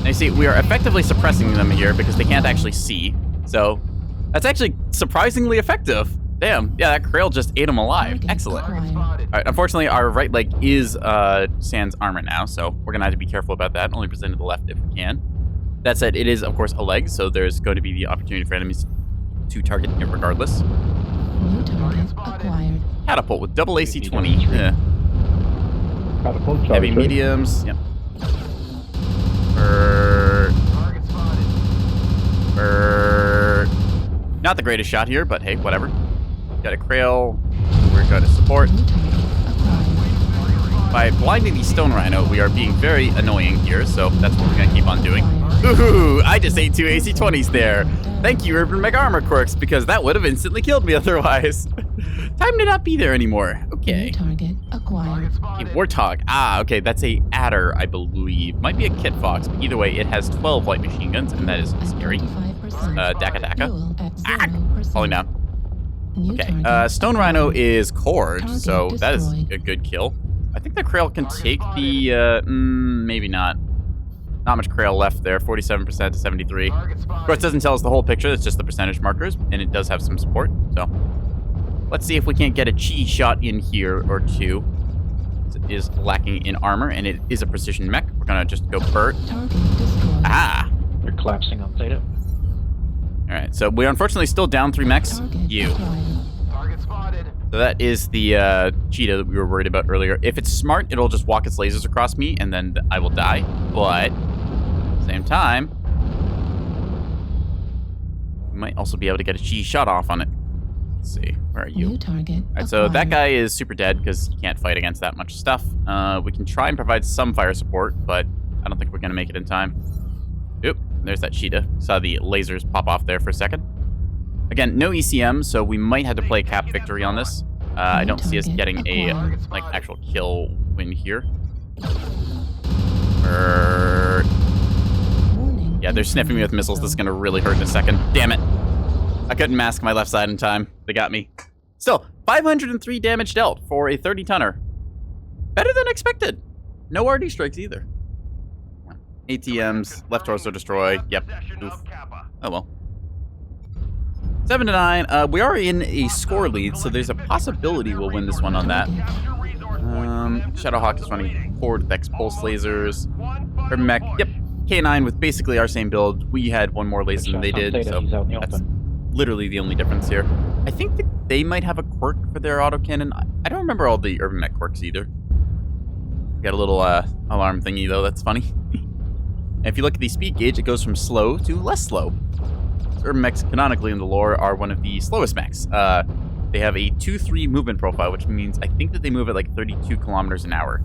Now you see, we are effectively suppressing them here because they can't actually see. So that's actually surprisingly effective. Damn, yeah, that Krail just ate him alive. Excellent. Alright, unfortunately, our right leg is sans armor now, so we're gonna have to be careful about that. Only present to the left if we can. That said, it is, of course, a leg, so there's going to be the opportunity for enemies to target it regardless. New target acquired. Catapult with double AC-20. Yeah. Catapult, Heavy mediums. Yep. Not the greatest shot here, but hey, whatever. Got a Krail. We're going to support. New target acquired. By blinding the stone rhino, we are being very annoying here, so that's what we're going to keep on doing. Ooh, I just ate 2 AC-20s there. Thank you, Urban Mech Armor Quirks, because that would have instantly killed me otherwise. Time to not be there anymore. Okay. New target acquired. A Warthog. Ah, okay, that's a Adder, I believe. Might be a Kit Fox, but either way, it has 12 light machine guns, and that is scary. 25%. Daka Daka. Fuel at Ah, 0%. falling down. New Okay, target Stone Rhino is Cord, Target so that is destroyed. a good kill. I think the Krail can take the, maybe not. Not much Krail left there, 47% to 73. Of course, it doesn't tell us the whole picture, it's just the percentage markers, and it does have some support, so. Let's see if we can't get a cheese shot in here or two. It is lacking in armor, and it is a precision mech. We're gonna just go Burt. Target destroyed. Ah! You're collapsing on Theta. Alright, so we're unfortunately still down 3 mechs. Target You. acquired. So that is the cheetah that we were worried about earlier. If it's smart, it'll just walk its lasers across me, and then I will die. But, at the same time, we might also be able to get a cheese shot off on it. Let's see, where are you? New target Alright, so that acquired. guy is super dead because he can't fight against that much stuff. We can try and provide some fire support, but I don't think we're going to make it in time. Oop. there's that Cheetah. Saw the lasers pop off there for a second. Again, no ECM, so we might have to play cap victory on this. I don't see us getting a like actual kill win here. Yeah, they're sniffing me with missiles. This is gonna really hurt in a second. Damn it. I couldn't mask my left side in time. They got me. Still, 503 damage dealt for a 30-tonner. Better than expected. No RD strikes either. ATMs, left torso destroy. Yep. Oof. Oh well. 7-9. We are in a score lead, so there's a possibility we'll win this one on that. Shadowhawk is running forward with X pulse lasers. Urban Mech, yep. K9 with basically our same build. We had one more laser than they did, so that's literally the only difference here. I think that they might have a quirk for their autocannon. I don't remember all the Urban Mech quirks either. Got a little alarm thingy though, that's funny. And if you look at the speed gauge, it goes from slow to less slow. So Urban Mechs canonically in the lore are one of the slowest mechs. They have a 2-3 movement profile, which means I think that they move at like 32 kilometers an hour.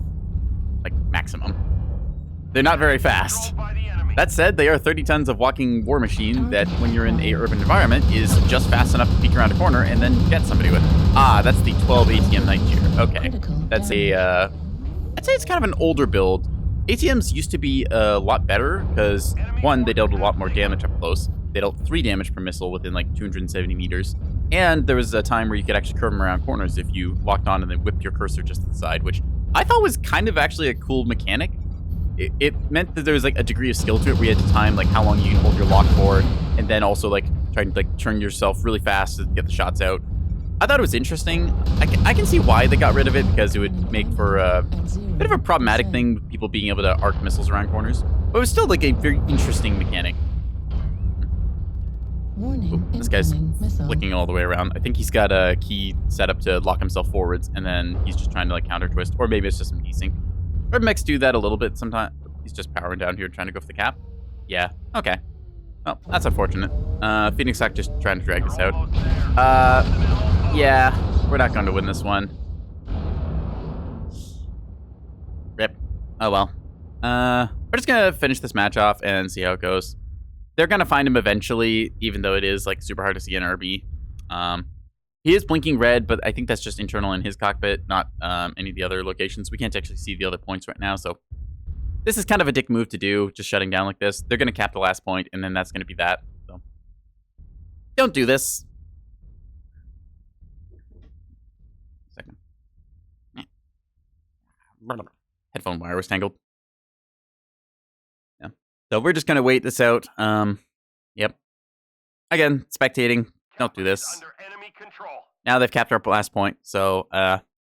Like maximum. They're not very fast. That said, they are 30 tons of walking war machine that, when you're in a urban environment, is just fast enough to peek around a corner and then get somebody with. Ah, that's the 12 ATM Night Cheer. Okay. That's a, I'd say it's kind of an older build. ATMs used to be a lot better because, one, they dealt a lot more damage up close. They dealt 3 damage per missile within like 270 meters. And there was a time where you could actually curve them around corners if you locked on and then whipped your cursor just to the side, which I thought was kind of actually a cool mechanic. It meant that there was like a degree of skill to it where you had to time like how long you can hold your lock for, and then also like trying to like turn yourself really fast to get the shots out. I thought it was interesting. I can see why they got rid of it, because it would make for a bit of a problematic thing with people being able to arc missiles around corners. But it was still like a very interesting mechanic. Ooh, this guy's flicking all the way around. I think he's got a key set up to lock himself forwards, and then he's just trying to like counter twist, or maybe it's just some desync. Urban Mechs do that a little bit sometimes. He's just powering down here trying to go for the cap. Yeah, okay. Well, that's unfortunate. Phoenix Hawk just trying to drag this out. Yeah, we're not going to win this one. Rip. Oh well. We're just gonna finish this match off and see how it goes. They're gonna find him eventually, even though it is like super hard to see in RB. He is blinking red, but I think that's just internal in his cockpit, not any of the other locations. We can't actually see the other points right now, so this is kind of a dick move to do, just shutting down like this. They're going to cap the last point, and then that's going to be that. So don't do this. Second. Headphone wire was tangled. Yeah. So we're just going to wait this out. Yep. Again, spectating. Don't do this. Now they've capped our last point, so,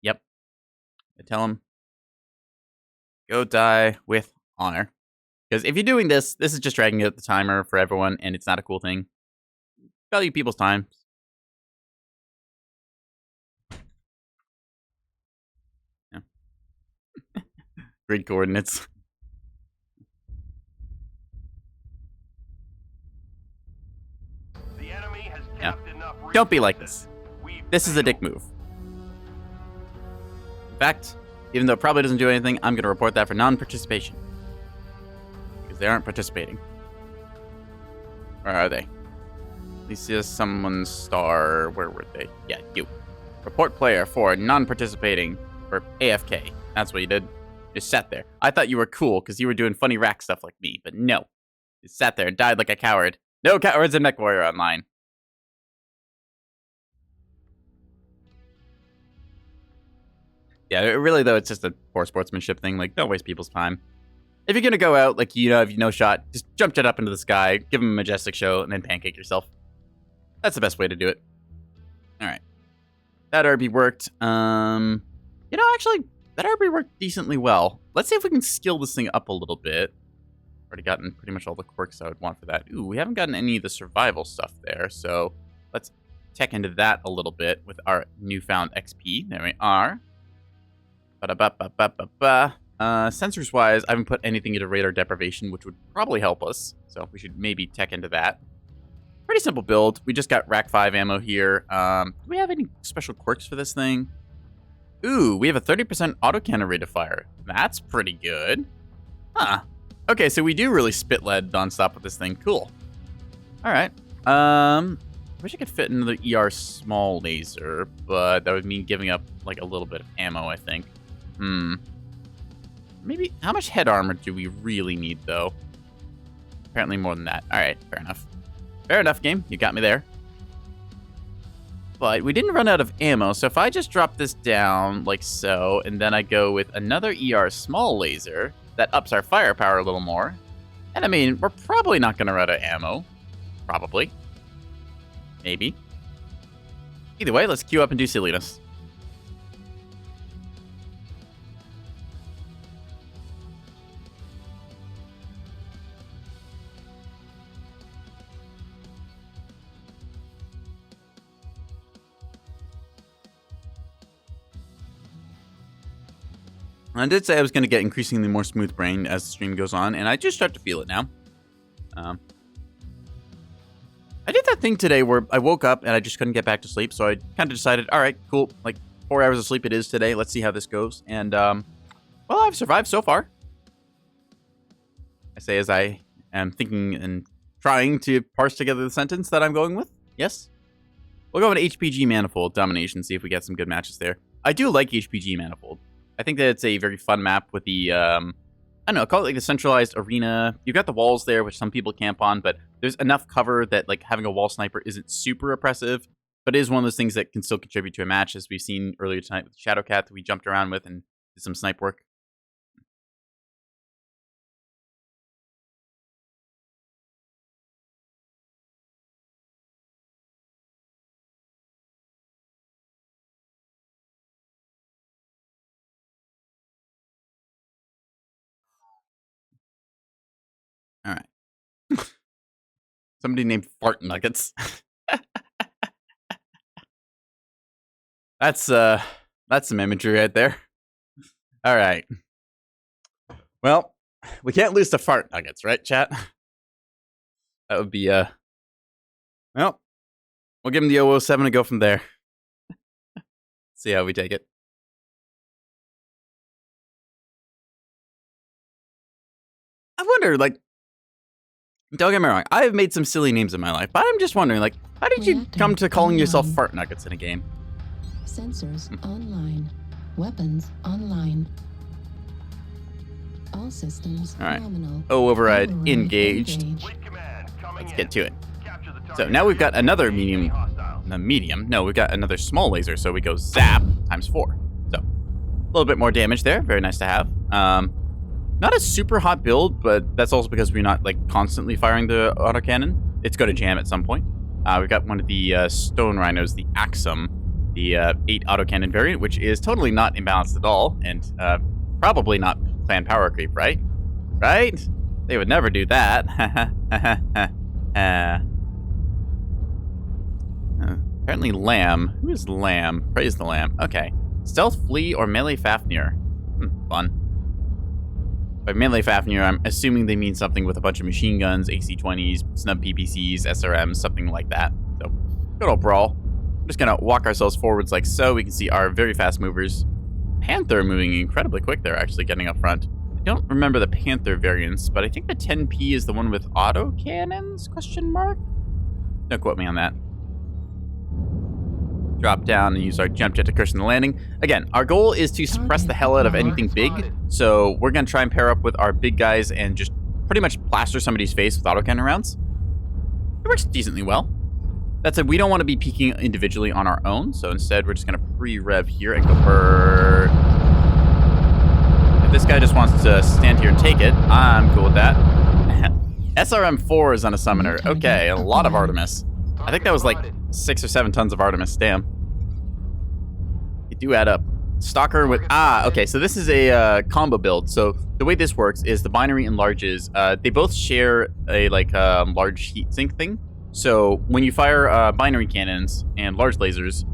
yep. I tell them, go die with honor. Because if you're doing this, this is just dragging out the timer for everyone, and it's not a cool thing. Value people's time. Yeah. Grid coordinates. Yeah. Don't be like this. This is a dick move. In fact, even though it probably doesn't do anything, I'm going to report that for non-participation. Because they aren't participating. Where are they? At least there's someone's star. Where were they? Yeah, you. Report player for non-participating. Or AFK. That's what you did. Just sat there. I thought you were cool because you were doing funny rack stuff like me, but no. You sat there and died like a coward. No cowards in Mechwarrior Online. Yeah, really, though, it's just a poor sportsmanship thing. Like, don't waste people's time. If you're going to go out, like, you know, if you no shot, just jump jet up into the sky, give them a majestic show, and then pancake yourself. That's the best way to do it. All right. That RB worked. You know, actually, that RB worked decently well. Let's see if we can skill this thing up a little bit. Already gotten pretty much all the quirks I would want for that. Ooh, we haven't gotten any of the survival stuff there, so let's tech into that a little bit with our newfound XP. There we are. Sensors wise, I haven't put anything into radar deprivation, which would probably help us. So we should maybe tech into that. Pretty simple build. We just got Rack 5 ammo here. Do we have any special quirks for this thing? Ooh, we have a 30% autocannon rate of fire. That's pretty good. Huh. Okay, so we do really spit lead nonstop with this thing. Cool. All right. I wish I could fit into the ER small laser, but that would mean giving up like a little bit of ammo, I think. Maybe, how much head armor do we really need, though? Apparently more than that. All right, fair enough. Fair enough, game. You got me there. But we didn't run out of ammo, so if I just drop this down like so, and then I go with another ER small laser, that ups our firepower a little more. And I mean, we're probably not going to run out of ammo. Probably. Maybe. Either way, let's queue up and do silliness. I did say I was going to get increasingly more smooth brain as the stream goes on, and I just start to feel it now. I did that thing today where I woke up and I just couldn't get back to sleep, so I kind of decided, all right, cool, like 4 hours of sleep it is today. Let's see how this goes. And, well, I've survived so far. I say as I am thinking and trying to parse together the sentence that I'm going with. Yes? We'll go with HPG Manifold Domination, see if we get some good matches there. I do like HPG Manifold. I think that it's a very fun map with the, I don't know, call it like a centralized arena. You've got the walls there, which some people camp on, but there's enough cover that like having a wall sniper isn't super oppressive, but it is one of those things that can still contribute to a match, as we've seen earlier tonight with Shadowcat that we jumped around with and did some snipe work. All right. Somebody named Fart Nuggets. That's some imagery right there. All right. Well, we can't lose to Fart Nuggets, right, chat? That would be well, we'll give him the 007 and go from there. See how we take it. I wonder, like, don't get me wrong, I have made some silly names in my life, but I'm just wondering, like, how did you come to calling yourself Fart Nuggets in a game? Sensors online. Weapons online. All systems nominal. Oh, override engaged. Let's get to it. So now we've got another medium. No, we've got another small laser, so we go zap times 4. So a little bit more damage there. Very nice to have. Not a super hot build, but that's also because we're not like constantly firing the autocannon. It's going to jam at some point. We've got one of the stone rhinos, the Axum, the 8 autocannon variant, which is totally not imbalanced at all, and probably not clan power creep, right? Right? They would never do that. Apparently Lamb. Who is Lamb? Praise the Lamb. Okay. Stealth Flea or Melee Fafnir. Fun. By Melee Fafnir, I'm assuming they mean something with a bunch of machine guns, AC-20s, snub PPCs, SRMs, something like that. So, good old brawl. I'm just gonna walk ourselves forwards like so. We can see our very fast movers. Panther moving incredibly quick there, actually getting up front. I don't remember the Panther variants, but I think the 10P is the one with auto cannons, question mark? Don't quote me on that. Drop down and use our jump jet to cushion the landing. Again, our goal is to suppress the hell out of anything big, so we're going to try and pair up with our big guys and just pretty much plaster somebody's face with autocannon rounds. It works decently well. That said, we don't want to be peeking individually on our own, so instead we're just going to pre-rev here and go for... If this guy just wants to stand here and take it, I'm cool with that. SRM-4 is on a summoner. Okay, a lot of Artemis. I think that was like 6 or 7 tons of Artemis. Damn. You do add up. Stalker with... okay, so this is a combo build. So the way this works is the binary enlarges. They both share a large heatsink thing. So when you fire binary cannons and large lasers,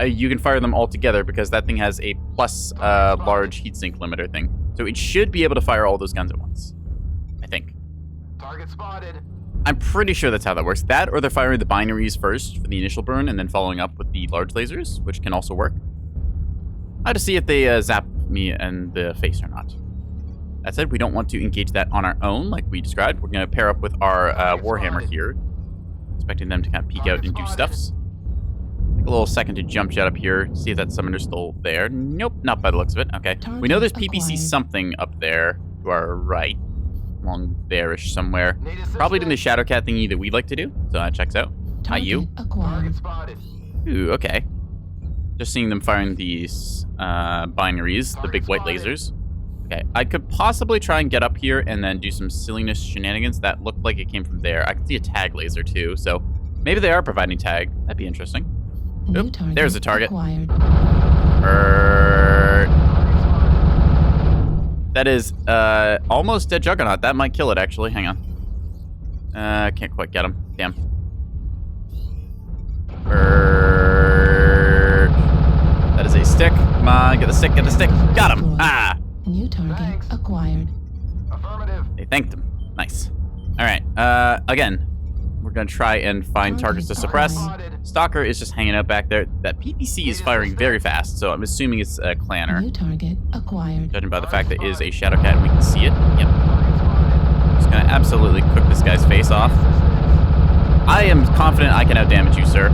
you can fire them all together because that thing has a plus large heatsink limiter thing. So it should be able to fire all those guns at once. I think. Target spotted. I'm pretty sure that's how that works. That or they're firing the binaries first for the initial burn and then following up with the large lasers, which can also work. I have to see if they zap me in the face or not. That said, we don't want to engage that on our own, like we described. We're going to pair up with our Warhammer here, expecting them to kind of peek out and do stuffs. Take a little second to jump jet up here, see if that summoner's still there. Nope, not by the looks of it. Okay. We know there's PPC something up there to our right, along there-ish somewhere. Probably doing the Shadowcat thingy that we'd like to do, so that checks out. Not you. Ooh, okay. Just seeing them firing these binaries, the big white lasers. Okay, I could possibly try and get up here and then do some silliness shenanigans. That looked like it came from there. I can see a tag laser too, so maybe they are providing tag. That'd be interesting. Oop, there's the target. That is almost a Juggernaut. That might kill it, actually. Hang on. Can't quite get him. Damn. That is a stick. Come on, get the stick, get the stick. Got him. Ah. New target acquired. Affirmative. They thanked him. Nice. All right. Again, we're going to try and find targets to suppress. Stalker is just hanging out back there. That PPC is firing very fast, so I'm assuming it's a clanner. New target acquired. Judging by the fact that it is a Shadowcat and we can see it. Yep. Just going to absolutely cook this guy's face off. I am confident I can outdamage you, sir.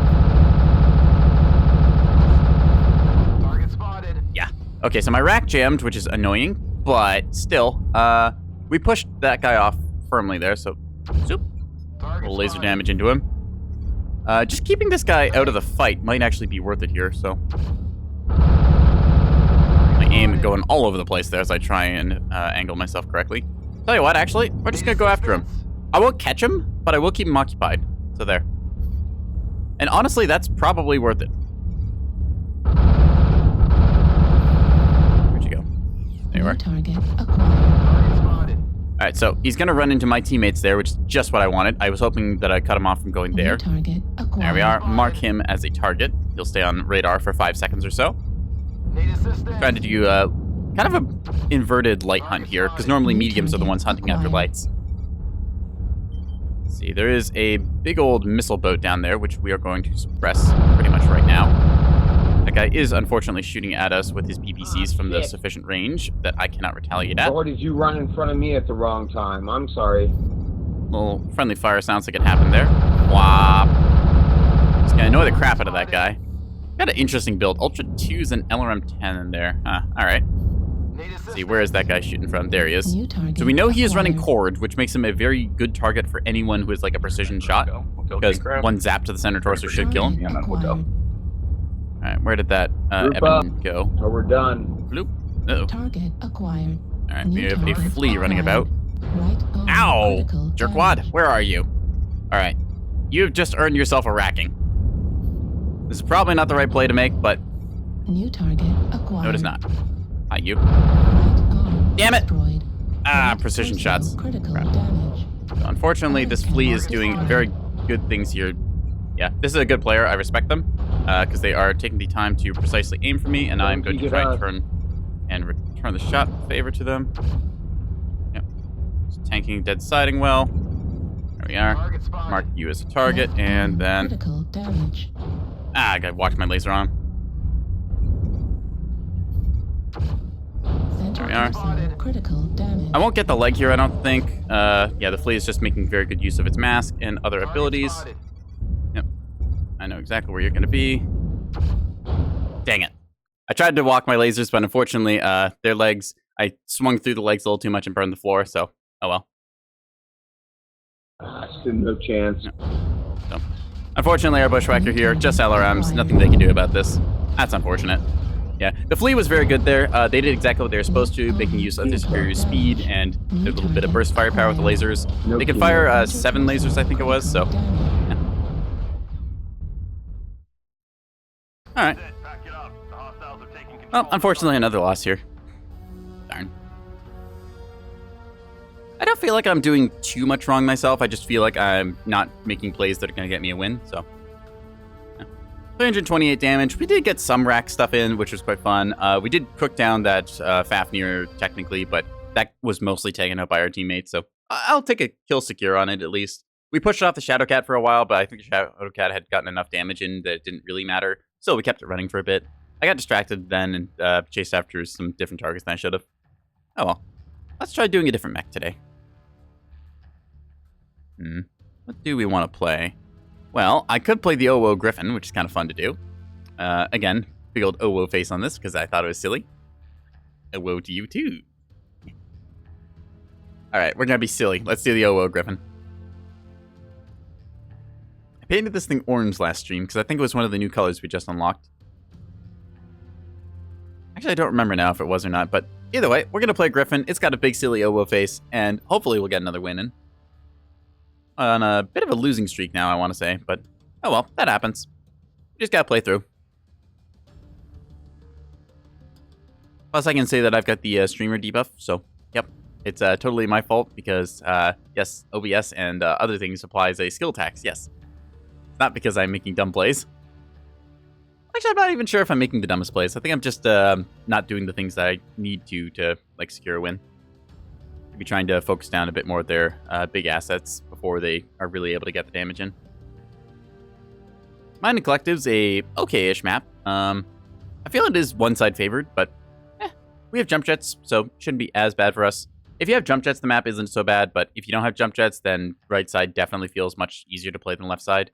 Target spotted. Yeah. Okay, so my rack jammed, which is annoying, but still, we pushed that guy off firmly there, so zoop. A little laser damage into him. Just keeping this guy out of the fight might actually be worth it here, so. My aim going all over the place there as I try and angle myself correctly. Tell you what, actually, we're just gonna go after him. I won't catch him, but I will keep him occupied. So there. And honestly, that's probably worth it. Where'd you go? There you are. Target acquired. Alright, so he's gonna run into my teammates there, which is just what I wanted. I was hoping that I cut him off from going there. Target acquired. There we are. Mark him as a target. He'll stay on radar for 5 seconds or so. Trying to do kind of a inverted light hunt here, because normally mediums are the ones hunting after lights. Let's see, there is a big old missile boat down there, which we are going to suppress pretty much right now. That guy is unfortunately shooting at us with his PPCs from the sufficient range that I cannot retaliate at. Or did you run in front of me at the wrong time? I'm sorry. Little friendly fire sounds like it happened there. Whop. Just gonna annoy the crap out of that guy. Got an interesting build. Ultra 2s and LRM 10 in there. Alright. Let's see, where is that guy shooting from? There he is. So we know he is running cord, which makes him a very good target for anyone who is like a precision shot. Because one zap to the center torso should kill him. Yeah, man, we'll go. Alright, where did that Group Evan go? So we're done. Bloop. Uh-oh. Target acquired. Alright, we have a target flea running about. Right on Ow! critical Jerkwad, damage. where are you? Alright. You have just earned yourself a racking. This is probably not the right play to make, but New target acquired. no, it is not. Hi, you. Right arm Damn it! destroyed. Ah, Right precision torso shots. Critical Crap. damage. So unfortunately, this flea is doing very good things here. Yeah, this is a good player. I respect them because they are taking the time to precisely aim for me, and I'm going to try and return the shot in favor to them. Yep. Just tanking, dead siding well. There we are. Mark you as a target, Left and arm then critical damage. I gotta watch my laser on. Center we are. torso critical damage. I won't get the leg here, I don't think. Yeah, the flea is just making very good use of its mask and other abilities. Yep. I know exactly where you're gonna be. Dang it. I tried to walk my lasers, but unfortunately, their legs, I swung through the legs a little too much and burned the floor, so, oh well. Still no chance. So, unfortunately, our bushwhacker here, just LRMs, nothing they can do about this. That's unfortunate. Yeah, the flea was very good there. They did exactly what they were supposed to, making use of their superior speed and their little bit of burst firepower with the lasers. They can fire 7 lasers, I think it was, so. Yeah. Alright. Well, unfortunately, another loss here. Darn. I don't feel like I'm doing too much wrong myself. I just feel like I'm not making plays that are going to get me a win, so. 328 damage. We did get some rack stuff in, which was quite fun. We did cook down that Fafnir technically, but that was mostly taken out by our teammates, so I'll take a kill secure on it at least. We pushed off the Shadowcat for a while, but I think the Shadowcat had gotten enough damage in that it didn't really matter, so we kept it running for a bit. I got distracted then and chased after some different targets than I should have. Oh well. let's try doing a different mech today. What do we want to play? Well, I could play the Owo Griffin, which is kind of fun to do. Again, big old Owo face on this because I thought it was silly. Owo to you too. Alright, we're gonna be silly. Let's do the Owo Griffin. I painted this thing orange last stream because I think it was one of the new colors we just unlocked. Actually, I don't remember now if it was or not, but either way, we're gonna play Griffin. It's got a big silly Owo face, and hopefully we'll get another win in. On a bit of a losing streak now, I want to say, but oh well, that happens. Just gotta play through. Plus, I can say that I've got the streamer debuff, so yep, it's totally my fault because yes, OBS and other things applies a skill tax. Yes, it's not because I'm making dumb plays. Actually, I'm not even sure if I'm making the dumbest plays. I think I'm just not doing the things that I need to like secure a win. Be trying to focus down a bit more of their big assets before they are really able to get the damage in. Mind and Collective's a okay-ish map. I feel it is one side favored, but we have jump jets, so it shouldn't be as bad for us. If you have jump jets, the map isn't so bad, but if you don't have jump jets, then right side definitely feels much easier to play than left side.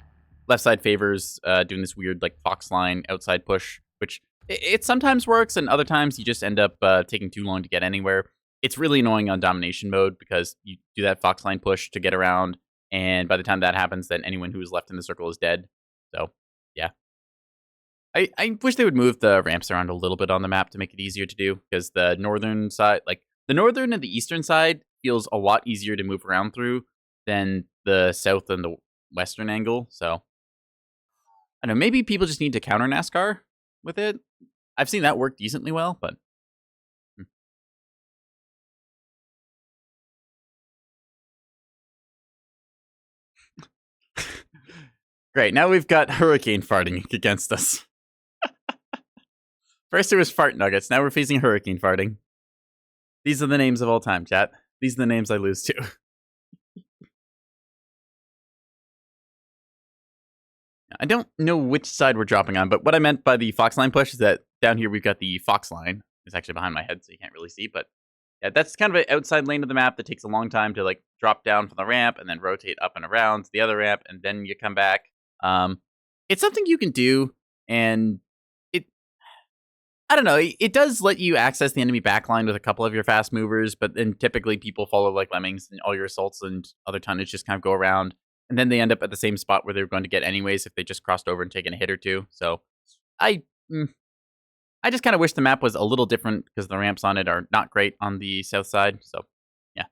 Left side favors doing this weird like fox line outside push, which it sometimes works, and other times you just end up taking too long to get anywhere. It's really annoying on domination mode because you do that fox line push to get around, and by the time that happens, then anyone who is left in the circle is dead. So, yeah. I wish they would move the ramps around a little bit on the map to make it easier to do, because the northern side, like, the northern and the eastern side feels a lot easier to move around through than the south and the western angle, so. I don't know, maybe people just need to counter NASCAR with it. I've seen that work decently well, but. Great, now we've got Hurricane farting against us. First it was Fart Nuggets, now we're facing Hurricane farting. These are the names of all time, chat. These are the names I lose to. I don't know which side we're dropping on, but what I meant by the fox line push is that down here we've got the fox line. It's actually behind my head, so you can't really see, but yeah, that's kind of an outside lane of the map that takes a long time to like drop down from the ramp and then rotate up and around to the other ramp, and then you come back. It's something you can do, and I don't know, it does let you access the enemy backline with a couple of your fast movers, but then typically people follow like lemmings, and all your assaults and other tonnage just kind of go around, and then they end up at the same spot where they were going to get anyways if they just crossed over and taken a hit or two. So I just kind of wish the map was a little different because the ramps on it are not great on the south side, so yeah.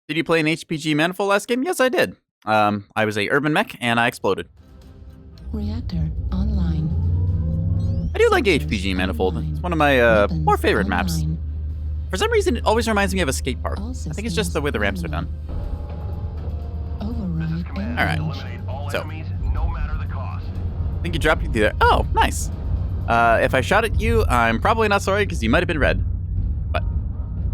Did you play an HPG Manifold last game? Yes, I did. I was a urban mech, and I exploded. Reactor online. I do like HPG Manifold. It's one of my more favorite maps. Online. For some reason, it always reminds me of a skate park. All I think it's just the way the ramps are done. Override. All right. Eliminate all So. enemies, no matter the cost. I think you dropped it through there. Oh, nice. If I shot at you, I'm probably not sorry because you might have been red. But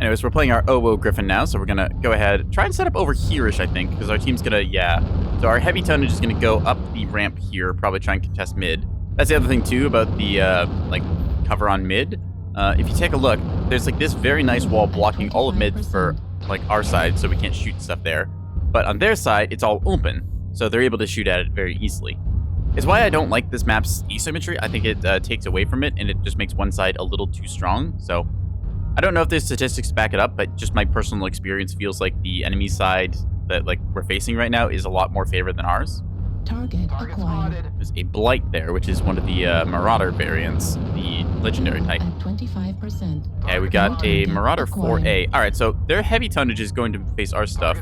anyways, we're playing our Owo Griffin now, so we're going to go ahead. Try and set up over here-ish, I think, because our team's going to, yeah. So our heavy tonnage is going to go up the ramp here, probably try and contest mid. That's the other thing, too, about the, like, cover on mid. If you take a look, there's, like, this very nice wall blocking all of mid for, like, our side, so we can't shoot stuff there. But on their side, it's all open, so they're able to shoot at it very easily. It's why I don't like this map's asymmetry. I think it takes away from it, and it just makes one side a little too strong. So I don't know if there's statistics to back it up, but just my personal experience feels like the enemy side that like we're facing right now is a lot more favored than ours. Target acquired. There's a Blight there, which is one of the Marauder variants, the legendary type. At 25%. Okay, we got a Marauder Acquired. 4A. All right, so their heavy tonnage is going to face our stuff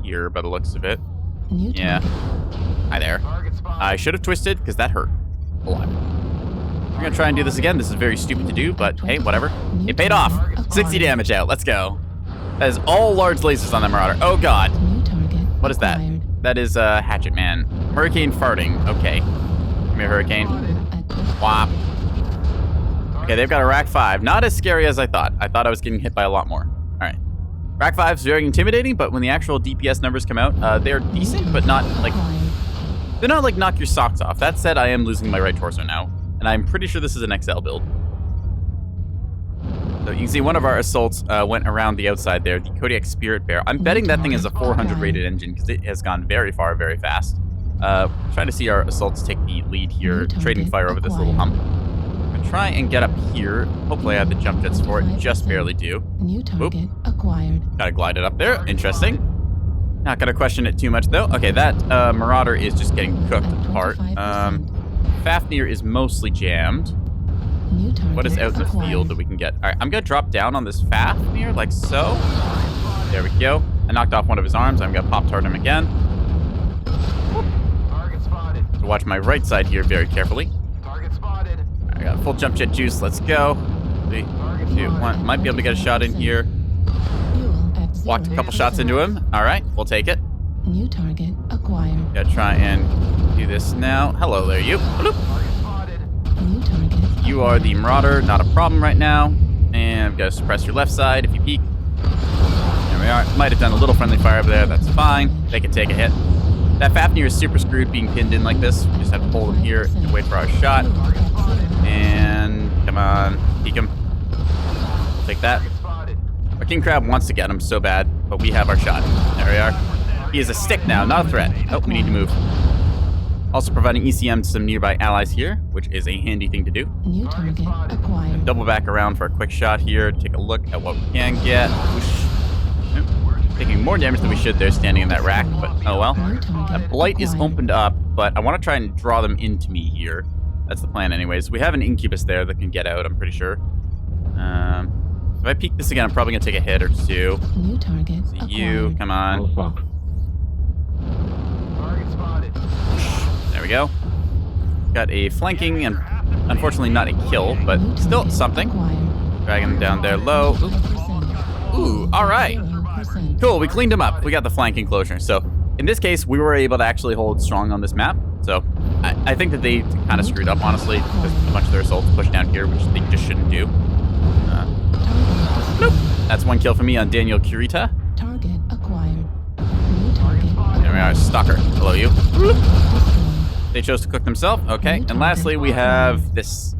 here by the looks of it. New Yeah. target. Hi there. I should have twisted because that hurt a lot. We're going to try and do this again. This is very stupid to do, but hey, whatever. It paid off. 60 damage out. Let's go. That is all large lasers on the Marauder. Oh, God. New target. What is that? acquired. That is Hatchet Man. Hurricane farting. Okay. Come here, Hurricane. At Whop. Okay, they've got a Rack 5. Not as scary as I thought. I thought I was getting hit by a lot more. All right. Rack 5 is very intimidating, but when the actual DPS numbers come out, they're decent, but not like... They're not like knock your socks off. That said, I am losing my right torso now, and I'm pretty sure this is an XL build. So you can see one of our assaults went around the outside there, the Kodiak Spirit Bear. I'm betting that thing is a 400 rated engine because it has gone very far, very fast. Trying to see our assaults take the lead here, trading fire over this little hump. I'm going to try and get up here. Hopefully I have the jump jets for it. Just barely do. New target acquired. Gotta glide it up there. Interesting. Not gonna question it too much though. Okay, that Marauder is just getting cooked apart. Fafnir is mostly jammed. What is out in the field that we can get? All right, I'm gonna drop down on this Fafnir like so. There we go. I knocked off one of his arms. I'm gonna pop-tart him again. Target spotted. So watch my right side here very carefully. Target spotted. I got full jump jet juice. Let's go. 3, 2, 1. Might be able to get a shot in here. Fuel at Walked a couple shots into him. All right, we'll take it. New target acquired. Gotta try and do this now. Hello there, you. Bloop. Target spotted. New target. You are the Marauder, not a problem right now. And I've got to suppress your left side if you peek. There we are. Might have done a little friendly fire over there. That's fine. They can take a hit. That Fafnir is super screwed being pinned in like this. We just have to hold him here and wait for our shot. And come on, peek him. We'll take that. Our King Crab wants to get him so bad, but we have our shot. There we are. He is a stick now, not a threat. Oh, we need to move. Also providing ECM to some nearby allies here, which is a handy thing to do. New target acquired. Double back around for a quick shot here. Take a look at what we can get. Whoosh. Taking more damage than we should there standing in that rack, but oh well. That Blight is opened up, but I want to try and draw them into me here. That's the plan anyways. We have an Incubus there that can get out, I'm pretty sure. If I peek this again, I'm probably going to take a hit or two. New target See you, come on. Oh, fuck. Target spotted. There we go. Got a flanking and unfortunately not a kill, but still something. Dragging him down there low. Ooh, all right. Cool, we cleaned him up. We got the flanking closure. So in this case, we were able to actually hold strong on this map. So I think that they kind of screwed up, honestly, because a bunch of their assaults pushed down here, which they just shouldn't do. Nope. That's one kill for me on Daniel Kurita. Target acquired. New target. There we are, Stalker. Hello, you. They chose to cook themselves. Okay. And lastly, we have this.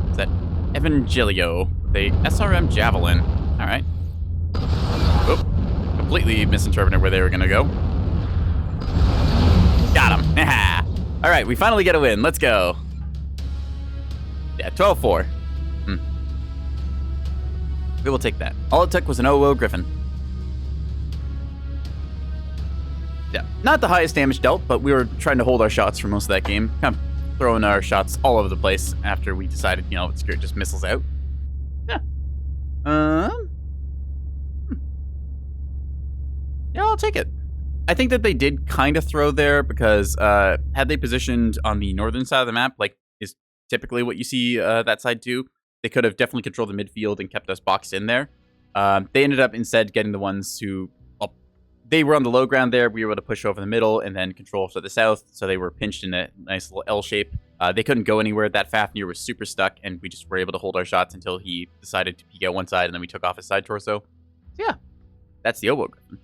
Is that Evangelio? The SRM Javelin. All right. Oop. Completely misinterpreted where they were going to go. Got him. All right, we finally get a win. Let's go. Yeah, 12-4. We will take that. All it took was an OO Griffin. Yeah, not the highest damage dealt, but we were trying to hold our shots for most of that game. Kind of throwing our shots all over the place after we decided, you know, screw it, just missiles out. Yeah. Yeah, I'll take it. I think that they did kind of throw there because had they positioned on the northern side of the map, like is typically what you see that side do, they could have definitely controlled the midfield and kept us boxed in there. They ended up instead getting the ones who... Well, they were on the low ground there. We were able to push over the middle and then control to the south. So they were pinched in a nice little L shape. They couldn't go anywhere. That Fafnir was super stuck, and we just were able to hold our shots until he decided to peek out one side, and then we took off his side torso. So yeah, that's the Oboe Griffin.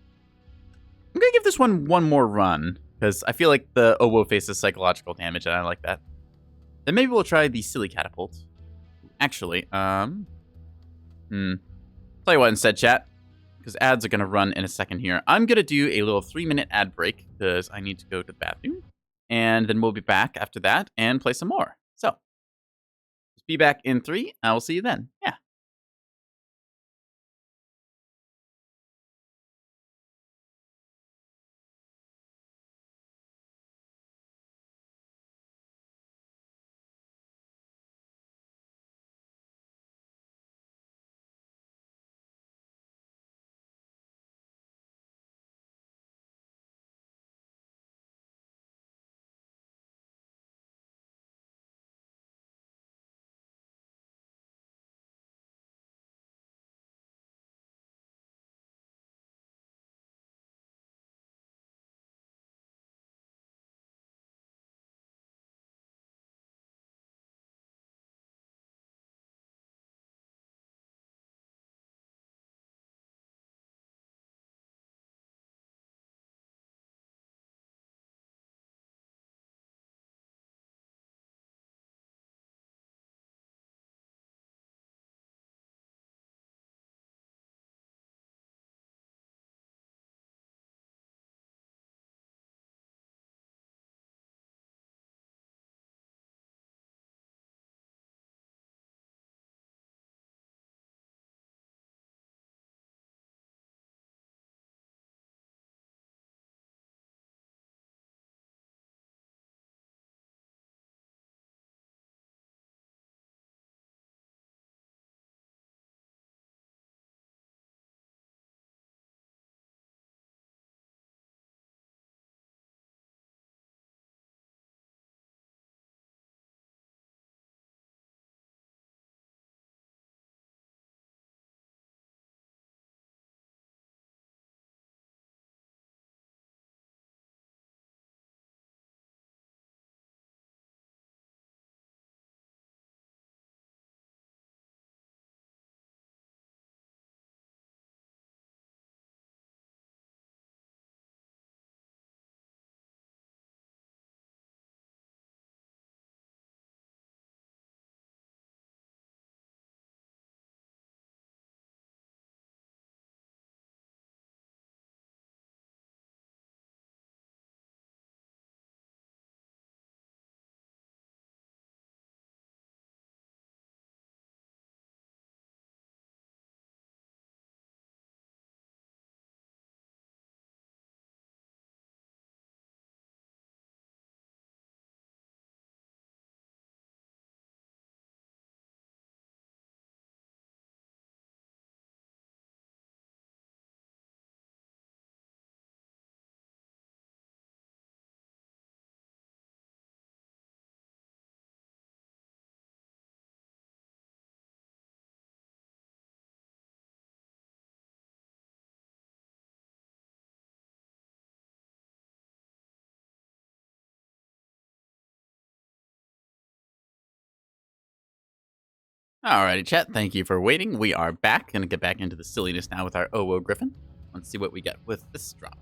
I'm going to give this one more run, because I feel like the Oboe faces psychological damage, and I like that. Then maybe we'll try the Silly Catapult. Actually, tell you what instead, chat, because ads are going to run in a second here. I'm going to do a little 3-minute ad break, because I need to go to the bathroom. And then we'll be back after that and play some more. So, be back in 3. I will see you then. Yeah. Alrighty, chat. Thank you for waiting. We are back. Gonna get back into the silliness now with our OWO Griffin. Let's see what we get with this drop.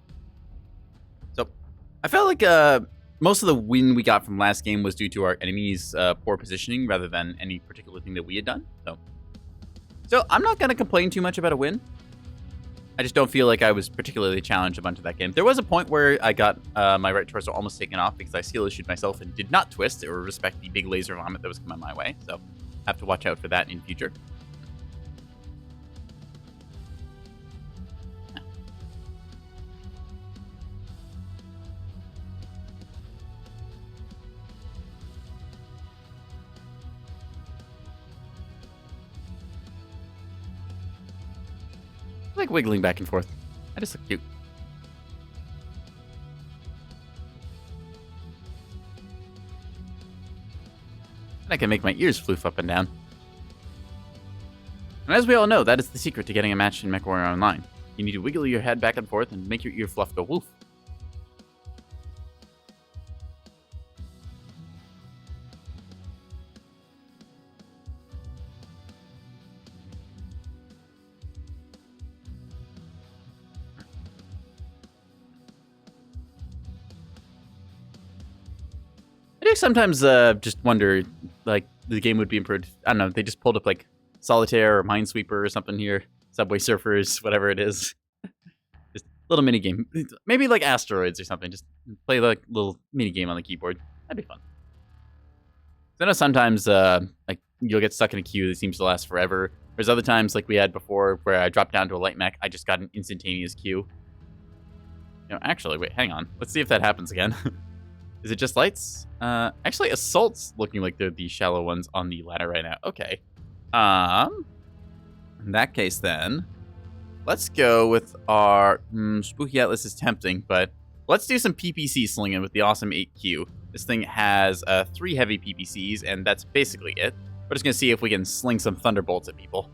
So, I felt like most of the win we got from last game was due to our enemies' poor positioning rather than any particular thing that we had done. So I'm not gonna complain too much about a win. I just don't feel like I was particularly challenged a bunch of that game. There was a point where I got my right torso almost taken off because I skill issued myself and did not twist or respect the big laser vomit that was coming my way. So I have to watch out for that in future. I like wiggling back and forth. I just look cute. And I can make my ears floof up and down. And as we all know, that is the secret to getting a match in Mechwarrior Online. You need to wiggle your head back and forth and make your ear fluff go woof. I do sometimes just wonder, like, the game would be improved. I don't know, they just pulled up, like, Solitaire or Minesweeper or something here. Subway Surfers, whatever it is. Just a little mini game. Maybe, like, Asteroids or something. Just play, like, a little mini game on the keyboard. That'd be fun. I know sometimes, like, you'll get stuck in a queue that seems to last forever. There's other times, like we had before, where I dropped down to a light mech, I just got an instantaneous queue. You know, actually, wait, hang on. Let's see if that happens again. Is it just lights? Actually, Assault's looking like they're the shallow ones on the ladder right now. Okay. In that case, then, let's go with our... Spooky Atlas is tempting, but let's do some PPC slinging with the awesome 8Q. This thing has 3 heavy PPCs, and that's basically it. We're just going to see if we can sling some Thunderbolts at people.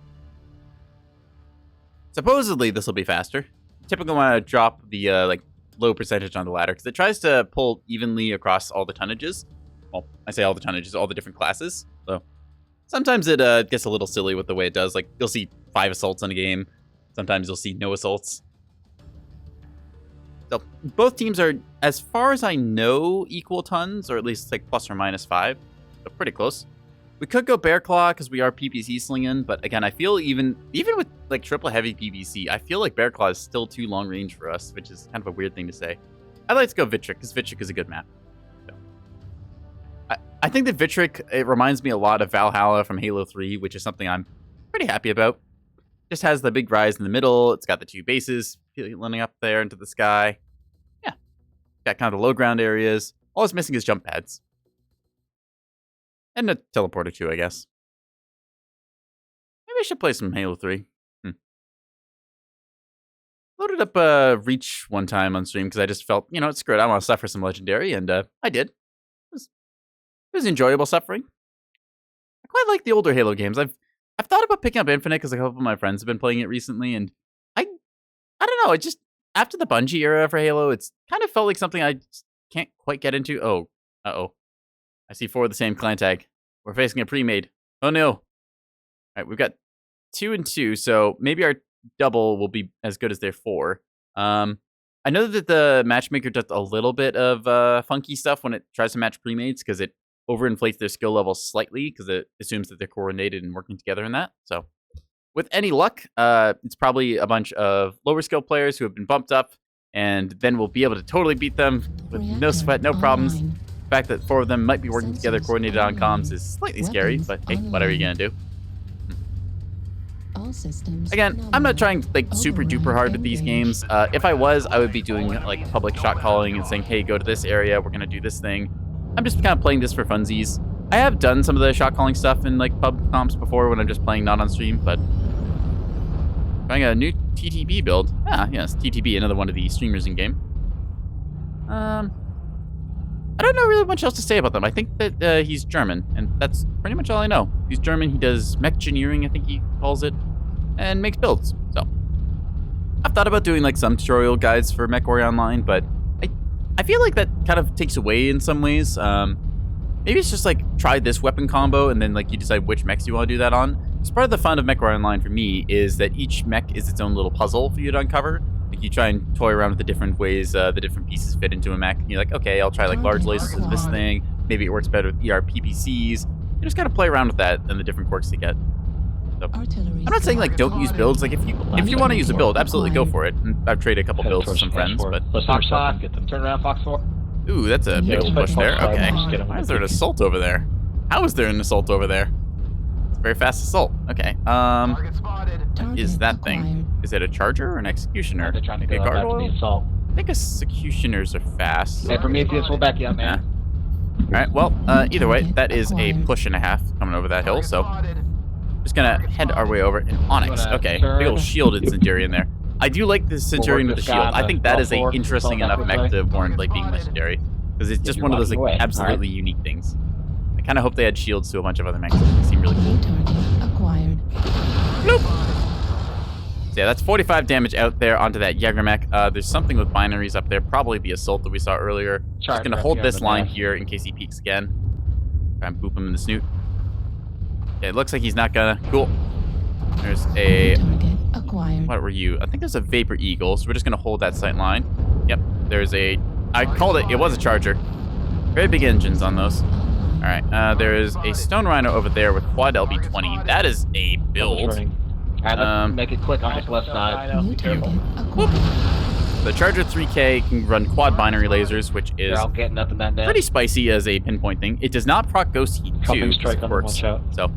Supposedly, this will be faster. Typically want to drop the, like, low percentage on the ladder, because it tries to pull evenly across all the tonnages. Well, I say all the tonnages, all the different classes. So sometimes it gets a little silly with the way it does. Like, you'll see 5 assaults in a game. Sometimes you'll see no assaults. So both teams are, as far as I know, equal tons, or at least like plus or minus 5. So pretty close. We could go Bear Claw because we are PPC slinging, but again, I feel even with like triple heavy PPC, I feel like Bear Claw is still too long range for us, which is kind of a weird thing to say. I'd like to go Vitric because Vitric is a good map. So. I think that Vitric, it reminds me a lot of Valhalla from Halo 3, which is something I'm pretty happy about. Just has the big rise in the middle. It's got the 2 bases running up there into the sky. Yeah. Got kind of the low ground areas. All it's missing is jump pads. And a teleporter too, I guess. Maybe I should play some Halo 3. Loaded up Reach one time on stream because I just felt, you know, it's screwed. I want to suffer some Legendary, and I did. It was enjoyable suffering. I quite like the older Halo games. I've thought about picking up Infinite because a couple of my friends have been playing it recently, and I don't know. It just, after the Bungie era for Halo, it's kind of felt like something I just can't quite get into. Oh, uh-oh. I see 4 of the same clan tag. We're facing a pre-made. Oh no. All right, we've got 2 and 2, so maybe our double will be as good as their 4. I know that the matchmaker does a little bit of funky stuff when it tries to match pre-mates because it overinflates their skill level slightly because it assumes that they're coordinated and working together in that. So with any luck, it's probably a bunch of lower skill players who have been bumped up, and then we'll be able to totally beat them with no sweat, no problems. Online. The fact that 4 of them might be working together coordinated on comms is slightly scary, but hey, what are you gonna do? All systems Again, I'm not trying like super duper hard with these games. If I was, I would be doing like public shot calling and saying, hey, go to this area, we're gonna do this thing. I'm just kind of playing this for funsies. I have done some of the shot calling stuff in like pub comps before when I'm just playing not on stream, but trying a new TTB build. Ah, yes, TTB, another one of the streamers in game. I don't know really much else to say about them. I think that he's German, and that's pretty much all I know. He's German, he does mechgineering, I think he calls it, and makes builds. So, I've thought about doing like some tutorial guides for Mechwarrior Online, but I feel like that kind of takes away in some ways. Maybe it's just like try this weapon combo and then like you decide which mechs you want to do that on. Because part of the fun of Mechwarrior Online for me is that each mech is its own little puzzle for you to uncover. Like you try and toy around with the different ways the different pieces fit into a mech. And you're like, okay, I'll try like large lasers with this thing. Maybe it works better with ERPPCs. You just gotta play around with that and the different quirks you get. So, I'm not saying like don't use builds. Like if you want to use a build, absolutely go for it. And I've traded a couple builds with some friends, but Fox 5, get them. Turn around, Fox 4. ooh, that's a big push there. Okay, why is there an assault over there? How is there an assault over there? It's a very fast assault. Okay, Target spotted. what is that thing? Is it a charger or an executioner? They're trying to Maybe go a up after gargoyle? the assault. I think executioners are fast. Hey, Prometheus, we'll back you up, man. Alright, well, either way, that is a push and a half coming over that hill, so just gonna head our way over in Onyx. Okay, big old shielded Centurion there. I do like the Centurion with the shield. I think that is a interesting enough mech to warrant like being legendary. Because it's just one of those like absolutely unique things. I kind of hope they had shields to a bunch of other mechs. They seem really cool. New target acquired. Nope. So yeah, that's 45 damage out there onto that Jäger mech. There's something with binaries up there, probably the assault that we saw earlier. Just gonna hold this line here in case he peeks again. Try and boop him in the snoot. Okay, it looks like he's not gonna. Cool. There's a. Target acquired. What were you? I think there's a Vapor Eagle, so we're just gonna hold that sight line. Yep. There's a. I called it. It was a Charger. Very big engines on those. All right. There is a Stone Rhino over there with quad LB20. That is a build. Alright, let's make it quick on this left side. New Be target careful. acquired. The Charger 3K can run quad binary lasers, which is They're all getting nothing that pretty spicy as a pinpoint thing. It does not proc Ghost Heat 2, Company which strike on them, works. watch out. So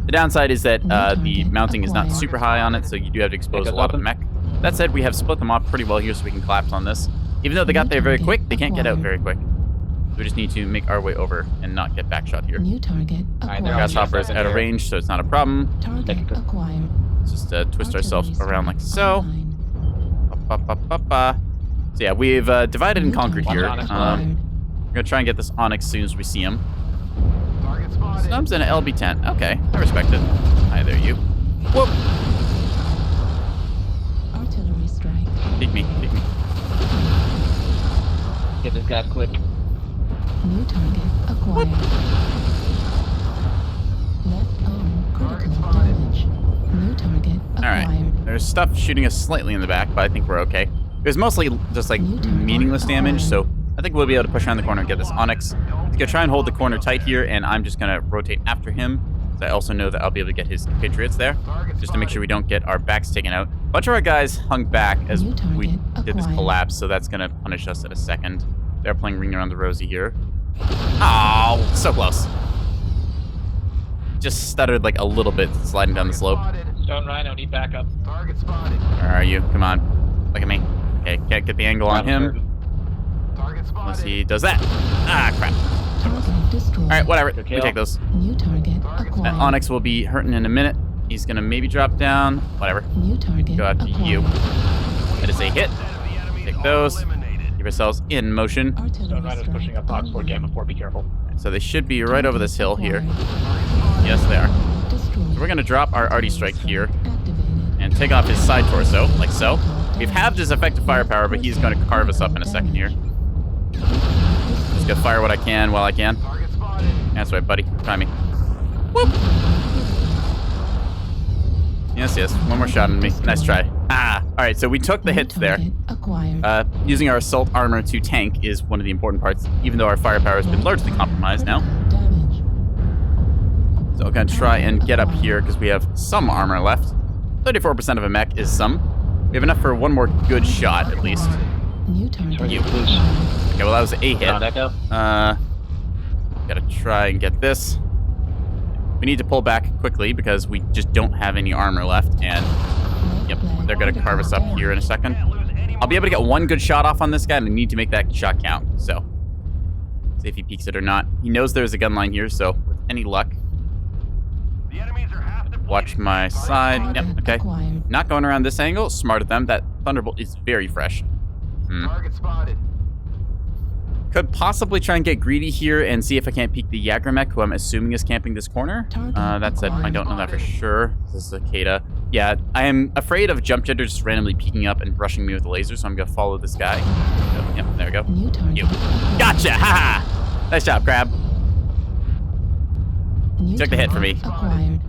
the downside is that the target mounting is not acquired. super high on it, so you do have to expose a Echo's lot of the open. mech. That said, we have split them off pretty well here, so we can collapse on this. Even though they got there very quick, they can't get out very quick. We just need to make our way over and not get backshot here. New target Alright, acquired. they're Grasshopper is out of range, so it's not a problem. Target acquired. Let's just twist ourselves around like so. Online. Ba-ba-ba-ba-ba. So yeah, we've divided and New conquered target here. Onyx acquired. We're gonna try and get this Onyx as soon as we see him. Target spotted. Snubs and an LB10. Okay, I respect it. Hi there, you. Whoop! Artillery strike. Peek me, peek me. Get this guy quick. New target acquired. Left arm critical damage. New target Alright, acquired. there's stuff shooting us slightly in the back, but I think we're okay. It was mostly just like meaningless damage, so I think we'll be able to push around the corner and get this Onyx. He's gonna try and hold the corner tight here, and I'm just gonna rotate after him. So I also know that I'll be able to get his compatriots there, just to make sure we don't get our backs taken out. A bunch of our guys hung back as New target we did this acquired. collapse, so that's gonna punish us in a second. They're playing Ring Around the Rosie here. Oh, so close. Just stuttered like a little bit sliding down the slope. Stone Rhino, need backup. Target spotted. Where are you? Come on. Look at me. Okay, can't get the angle on him Target unless spotted. he does that. Ah, crap. Target destroyed. All right, whatever. Good We kill. take those. New target That acquired. Onyx will be hurting in a minute. He's gonna maybe drop down. Whatever. New target Go after you. acquired. That is a hit. Take those. Keep ourselves in motion. Stone Artillery Rhino's strike pushing up Fox 4 online. Gamma 4, be careful. So they should be right over this hill here. Acquired. Yes, they are. Destroyed. So we're gonna drop our Artie Strike here Activated. and take off his side torso, like so. We've halved his effective firepower, but he's gonna carve us up in a second here. Just gonna fire what I can while I can. Target spotted. That's right, buddy. Try me. Whoop. Yes, yes. One more shot on me. Nice try. Ah. All right, so we took the hits there. Acquired. Using our assault armor to tank is one of the important parts, even though our firepower has been largely compromised now. Damage. So we're going to try and get up here because we have some armor left. 34% of a mech is some. We have enough for one more good shot, at least. New target. You. acquired. Okay, well, that was a Get on hit. Echo. Gotta try and get this. We need to pull back quickly because we just don't have any armor left, and yep, they're gonna carve us up here in a second. I'll be able to get one good shot off on this guy, and I need to make that shot count, so. See if he peeks it or not. He knows there's a gun line here, so with any luck. Watch my side. Yep, Target okay. acquired. Not going around this angle. Smart of them. That Thunderbolt is very fresh. Target spotted. Could possibly try and get greedy here and see if I can't peek the Jäger mech, who I'm assuming is camping this corner. That said, I don't know that for sure. This is a Cicada. Yeah, I am afraid of Jump Jitter just randomly peeking up and rushing me with a laser, so I'm going to follow this guy. Yep, there we go. New target. You. acquired. Gotcha! Haha! Nice job, Crab. New Took the hit for target me. Acquired.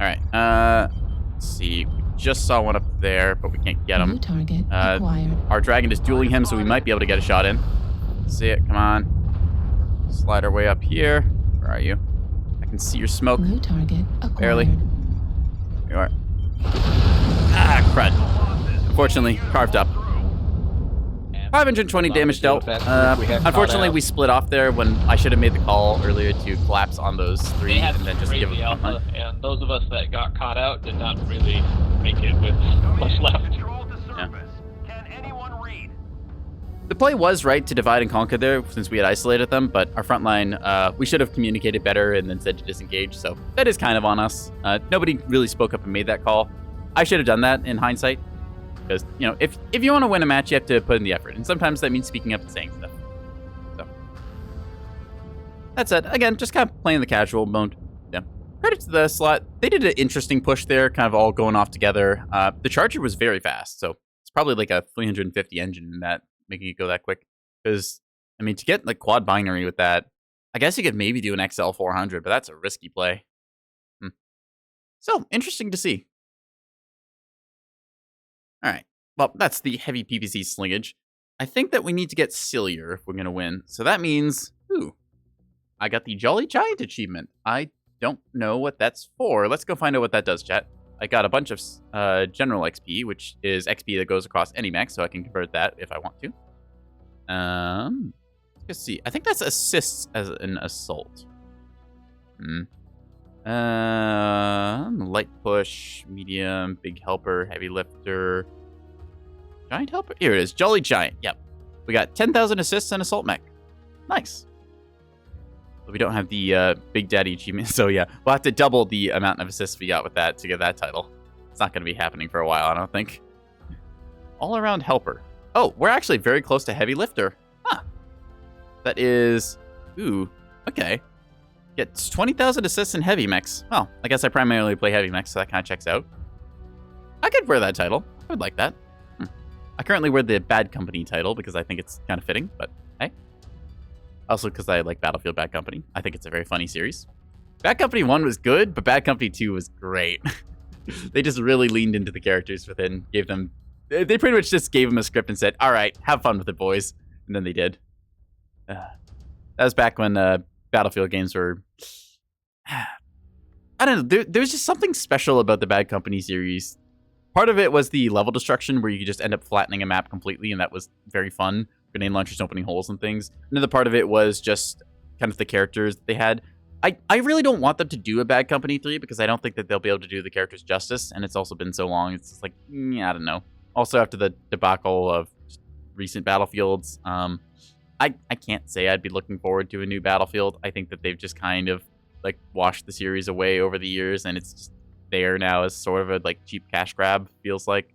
All right. Let's see. We just saw one up there, but we can't get New him. target acquired. Our dragon is dueling him, so we might be able to get a shot in. See it? Come on. Slide our way up here. Where are you? I can see your smoke. New target acquired. Barely. There you are. Ah, crud. Unfortunately, carved up. 520 damage dealt. Unfortunately, we split off there when I should have made the call earlier to collapse on those three They had and then just give crazy them alpha, and those of us that got caught out did not really make it with much left. Can anyone read? The play was right to divide and conquer there since we had isolated them, but our front line, we should have communicated better and then said to disengage, so that is kind of on us. Nobody really spoke up and made that call. I should have done that in hindsight, because, you know, if you want to win a match, you have to put in the effort, and sometimes that means speaking up and saying stuff. So, that said, again, just kind of playing the casual mode. Yeah. Credit to the slot. They did an interesting push there, kind of all going off together. The Charger was very fast, so it's probably like a 350 engine in that, making it go that quick. Because, I mean, to get like quad binary with that, I guess you could maybe do an XL 400, but that's a risky play. So, interesting to see. All right. Well, that's the heavy PvC slingage. I think that we need to get sillier if we're going to win. So that means, ooh, I got the Jolly Giant achievement. I don't know what that's for. Let's go find out what that does, chat. I got a bunch of general XP, which is XP that goes across any mech, so I can convert that if I want to. Let's see. I think that's assists as an assault. Light push, medium, big helper, heavy lifter, giant helper. Here it is, Jolly Giant. Yep, we got 10,000 assists and assault mech. Nice. But we don't have the Big Daddy achievement, so yeah, we'll have to double the amount of assists we got with that to get that title. It's not going to be happening for a while, I don't think. All around helper. Oh, we're actually very close to heavy lifter. Huh. That is, ooh, okay. Gets 20,000 assists in heavy mechs. Well, I guess I primarily play heavy mechs, so that kind of checks out. I could wear that title. I would like that. I currently wear the Bad Company title because I think it's kind of fitting, but hey. Also because I like Battlefield Bad Company. I think it's a very funny series. Bad Company 1 was good, but Bad Company 2 was great. They just really leaned into the characters within, gave them... They pretty much just gave them a script and said, all right, have fun with it, boys. And then they did. That was back when... Battlefield games were... I don't know, there's just something special about the Bad Company series. Part of it was the level destruction, where you could just end up flattening a map completely, and that was very fun. Grenade launchers opening holes and things. Another part of it was just kind of the characters that they had. I really don't want them to do a Bad Company 3, because I don't think that they'll be able to do the characters justice, and it's also been so long, it's just like, I don't know. Also, after the debacle of recent Battlefields, I can't say I'd be looking forward to a new Battlefield. I think that they've just kind of like washed the series away over the years, and it's just there now as sort of a like cheap cash grab, feels like.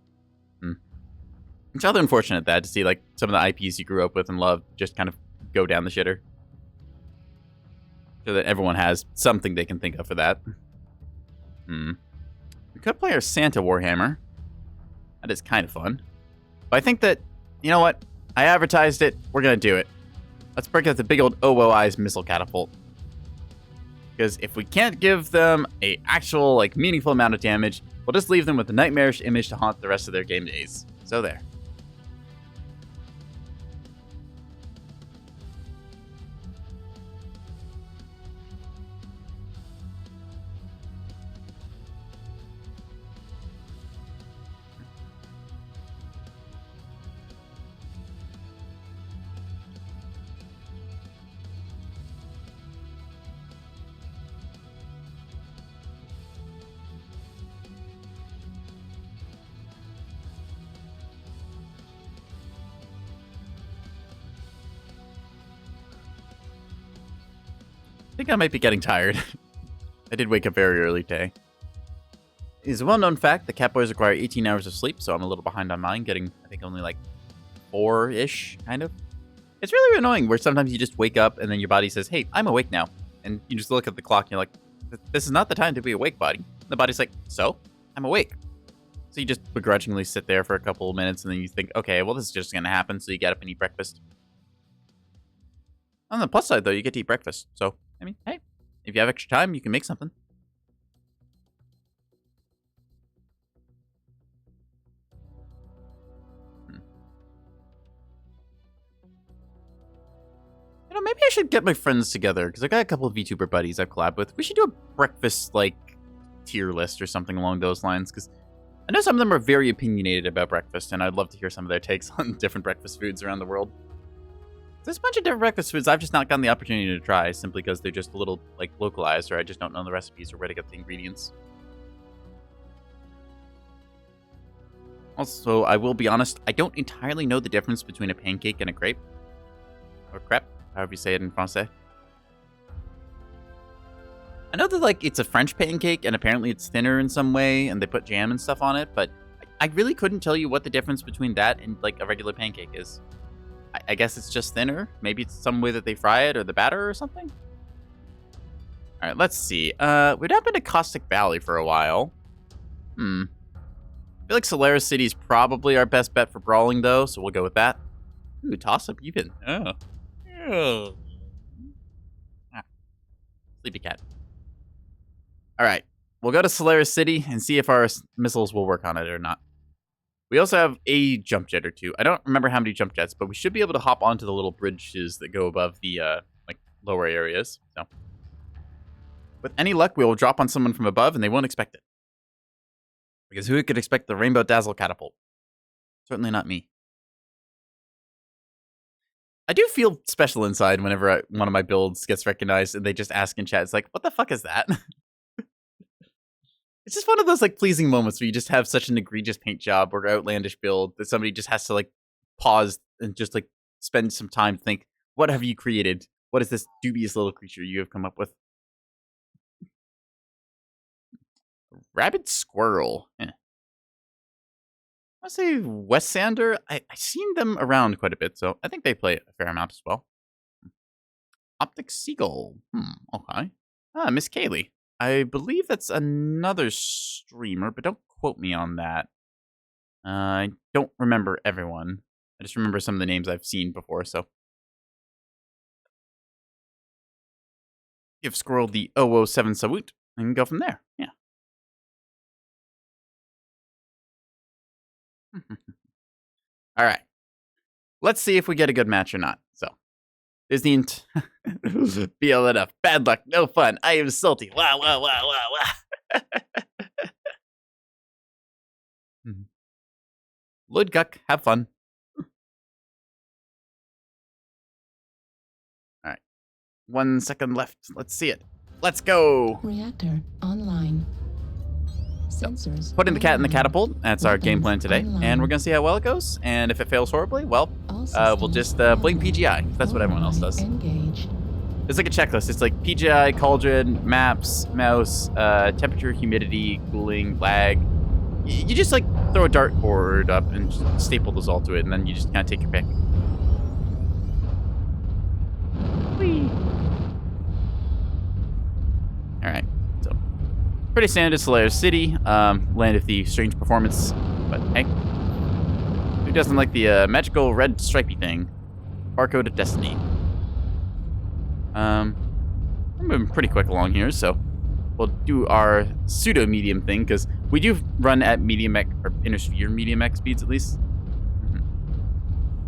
It's rather unfortunate that to see like some of the IPs you grew up with and loved just kind of go down the shitter. So that everyone has something they can think of for that. We could play our Santa Warhammer. That is kind of fun. But I think that, you know what? I advertised it. We're going to do it. Let's break out the big old OOI's missile catapult. Because if we can't give them a actual, like, meaningful amount of damage, we'll just leave them with a nightmarish image to haunt the rest of their game days. So there. I think I might be getting tired. I did wake up very early today. It is a well-known fact that catboys require 18 hours of sleep, so I'm a little behind on mine, getting, I think, only like 4-ish, kind of. It's really annoying where sometimes you just wake up and then your body says, hey, I'm awake now. And you just look at the clock and you're like, this is not the time to be awake, body. And the body's like, so? I'm awake. So you just begrudgingly sit there for a couple of minutes and then you think, okay, well, this is just going to happen, so you get up and eat breakfast. On the plus side, though, you get to eat breakfast, so... I mean, hey, if you have extra time, you can make something. You know, maybe I should get my friends together, because I got a couple of VTuber buddies I've collabed with. We should do a breakfast, like, tier list or something along those lines, because I know some of them are very opinionated about breakfast, and I'd love to hear some of their takes on different breakfast foods around the world. There's a bunch of different breakfast foods I've just not gotten the opportunity to try, simply because they're just a little, like, localized, or I just don't know the recipes or where to get the ingredients. Also, I will be honest, I don't entirely know the difference between a pancake and a crepe. Or crepe, however you say it in Francais. I know that, like, it's a French pancake, and apparently it's thinner in some way, and they put jam and stuff on it, but I really couldn't tell you what the difference between that and, like, a regular pancake is. I guess it's just thinner. Maybe it's some way that they fry it, or the batter, or something? Alright, let's see. We'd not been to Caustic Valley for a while. I feel like Solaris City's probably our best bet for brawling, though, so we'll go with that. Ooh, toss-up even. Oh. Ah. Sleepy cat. Alright, we'll go to Solaris City and see if our missiles will work on it or not. We also have a jump jet or two. I don't remember how many jump jets, but we should be able to hop onto the little bridges that go above the, like, lower areas. So, with any luck, we will drop on someone from above, and they won't expect it. Because who could expect the Rainbow Dazzle Catapult? Certainly not me. I do feel special inside whenever one of my builds gets recognized, and they just ask in chat, it's like, what the fuck is that? It's just one of those, like, pleasing moments where you just have such an egregious paint job or outlandish build that somebody just has to, like, pause and just, like, spend some time to think, what have you created? What is this dubious little creature you have come up with? Rabid squirrel. Eh. I say West Sander. I've seen them around quite a bit, so I think they play a fair amount as well. Optic Seagull. Okay. Ah, Miss Kaylee. I believe that's another streamer, but don't quote me on that. I don't remember everyone. I just remember some of the names I've seen before, so. Give Squirrel the 007 salute and go from there. Yeah. All right. Let's see if we get a good match or not. So, there's the feel enough. Bad luck, no fun. I am salty. Wow, wow, wow, wow, wow. Ludguk, have fun. All right. 1 second left. Let's see it. Let's go. Reactor online. Sensors. Putting the cat in the catapult. That's our game plan today. Online. And we're going to see how well it goes. And if it fails horribly, well, we'll just blame PGI. That's what everyone else does. Engaged. It's like a checklist. It's like PGI, cauldron, maps, mouse, temperature, humidity, cooling, lag. You just like throw a dartboard up and just staple those all to it, and then you just kind of take your pick. Whee. All right. So pretty standard Solaris City. Land of the strange performance, but hey, who doesn't like the magical red stripey thing? Barcode of Destiny. I'm moving pretty quick along here, so we'll do our pseudo medium thing because we do run at medium mech or inner sphere medium mech speeds at least.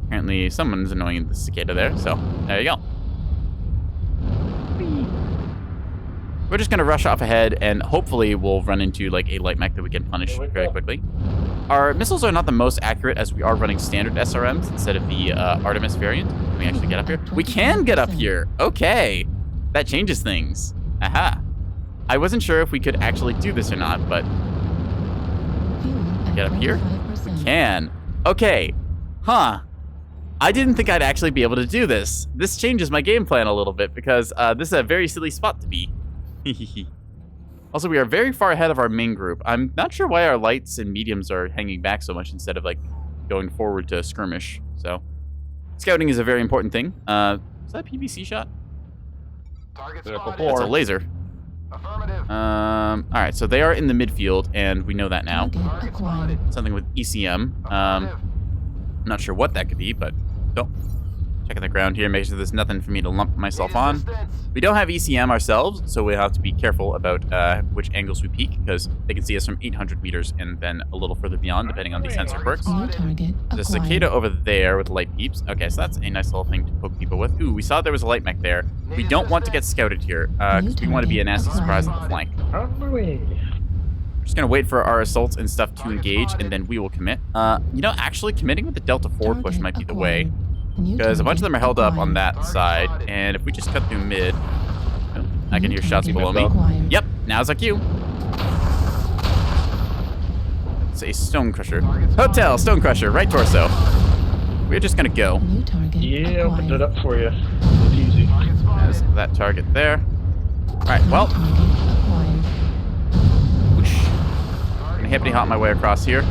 Apparently, someone's annoying the cicada there, so there you go. Whee. We're just gonna rush off ahead, and hopefully we'll run into like a light mech that we can punish very quickly. Our missiles are not the most accurate as we are running standard SRMs instead of the Artemis variant. Can we actually get up here? We can get up here. Okay. That changes things. Aha. I wasn't sure if we could actually do this or not, but get up here? We can. Okay. Huh. I didn't think I'd actually be able to do this. This changes my game plan a little bit because this is a very silly spot to be. Also, we are very far ahead of our main group. I'm not sure why our lights and mediums are hanging back so much instead of like going forward to skirmish. So, scouting is a very important thing. Is that a PVC shot? Target Vehicle spotted. four. That's a laser. Affirmative. All right, so they are in the midfield, and we know that now. Target spotted. Something with ECM. I'm Affirmative. not sure what that could be, but don't Checking the ground here, make sure there's nothing for me to lump myself Need on. assistance. We don't have ECM ourselves, so we have to be careful about which angles we peek, because they can see us from 800 meters and then a little further beyond, depending on the sensor quirks. New target There's a acquired. cicada over there with light peeps. Okay, so that's a nice little thing to poke people with. Ooh, we saw there was a light mech there. We don't want to get scouted here, because we want to be a nasty surprise on the flank. We're just going to wait for our assaults and stuff to engage, and then we will commit. You know, actually committing with the Delta 4 push Target might be the way, acquired. New because a bunch of target them are held up on acquired. that side, and if we just cut through mid... Oh, I can hear shots Target below me. acquired. Yep, now's our cue. It's a Stone Crusher. Hotel, Stone Crusher, right torso. We're just going to go. New target Yeah, opened it acquired. up for you. It's easy. There's that target there. Alright, New well, target acquired. whoosh. I'm gonna hippity hop my way across here.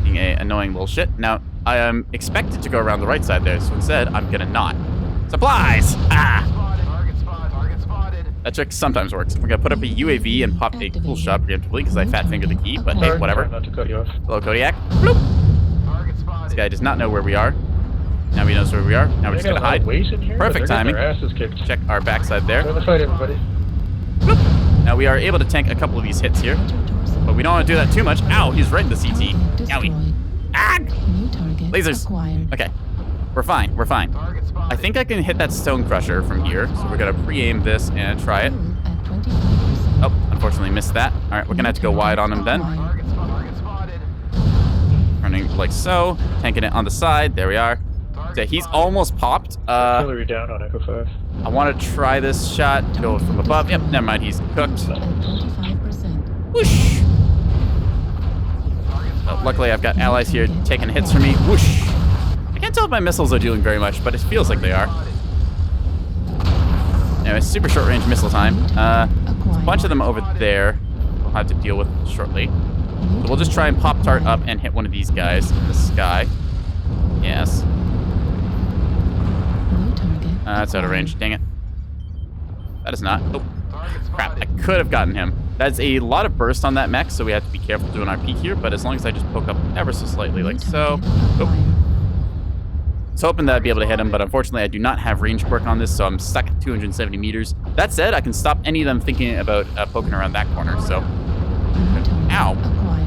Being a annoying little shit. Now, I am expected to go around the right side there, so instead, I'm gonna not. Supplies! Ah! Target spotted. Target spotted. That trick sometimes works. We're gonna put up a UAV and pop a cool shot preemptively because I fat fingered the key, but hey, Sorry, whatever. Not to cut you off. Hello, Kodiak. Bloop! Target spotted. This guy does not know where we are. Now he knows where we are. Now we're They just got gonna a lot of hide. weight in here, Perfect but they're getting timing. Their asses kicked. Check our backside there. Go to the fight, everybody. Now we are able to tank a couple of these hits here, but we don't want to do that too much. Ow, he's right in the CT. Target Owie. destroyed. Ah! New target Lasers. acquired. Okay. We're fine. We're fine. Target spotted. I think I can hit that Stone Crusher from here, so we're gonna pre-aim this and try it. Fuel at 25%. Oh, unfortunately missed that. All right, we're gonna have to go wide on him then. Target spotted. Running like so, tanking it on the side. There we are. So he's almost popped. Artillery down on Echo 5. I want to try this shot. Go from above. Yep, never mind. He's cooked. At 25%. Whoosh. Oh, luckily, I've got allies here taking hits for me. Whoosh. I can't tell if my missiles are doing very much, but it feels like they are. Anyway, super short range missile time. A bunch of them over there we'll have to deal with shortly. So we'll just try and pop tart up and hit one of these guys in the sky. Yes. New target That's out of range. Dang it. That is not. Oh, crap. I could have gotten him. That's a lot of burst on that mech, so we have to be careful doing our peek here, but as long as I just poke up ever so slightly, like so. Oh. I was hoping that I'd be able to hit him, but unfortunately I do not have range quirk on this, so I'm stuck at 270 meters. That said, I can stop any of them thinking about poking around that corner, so. Ow.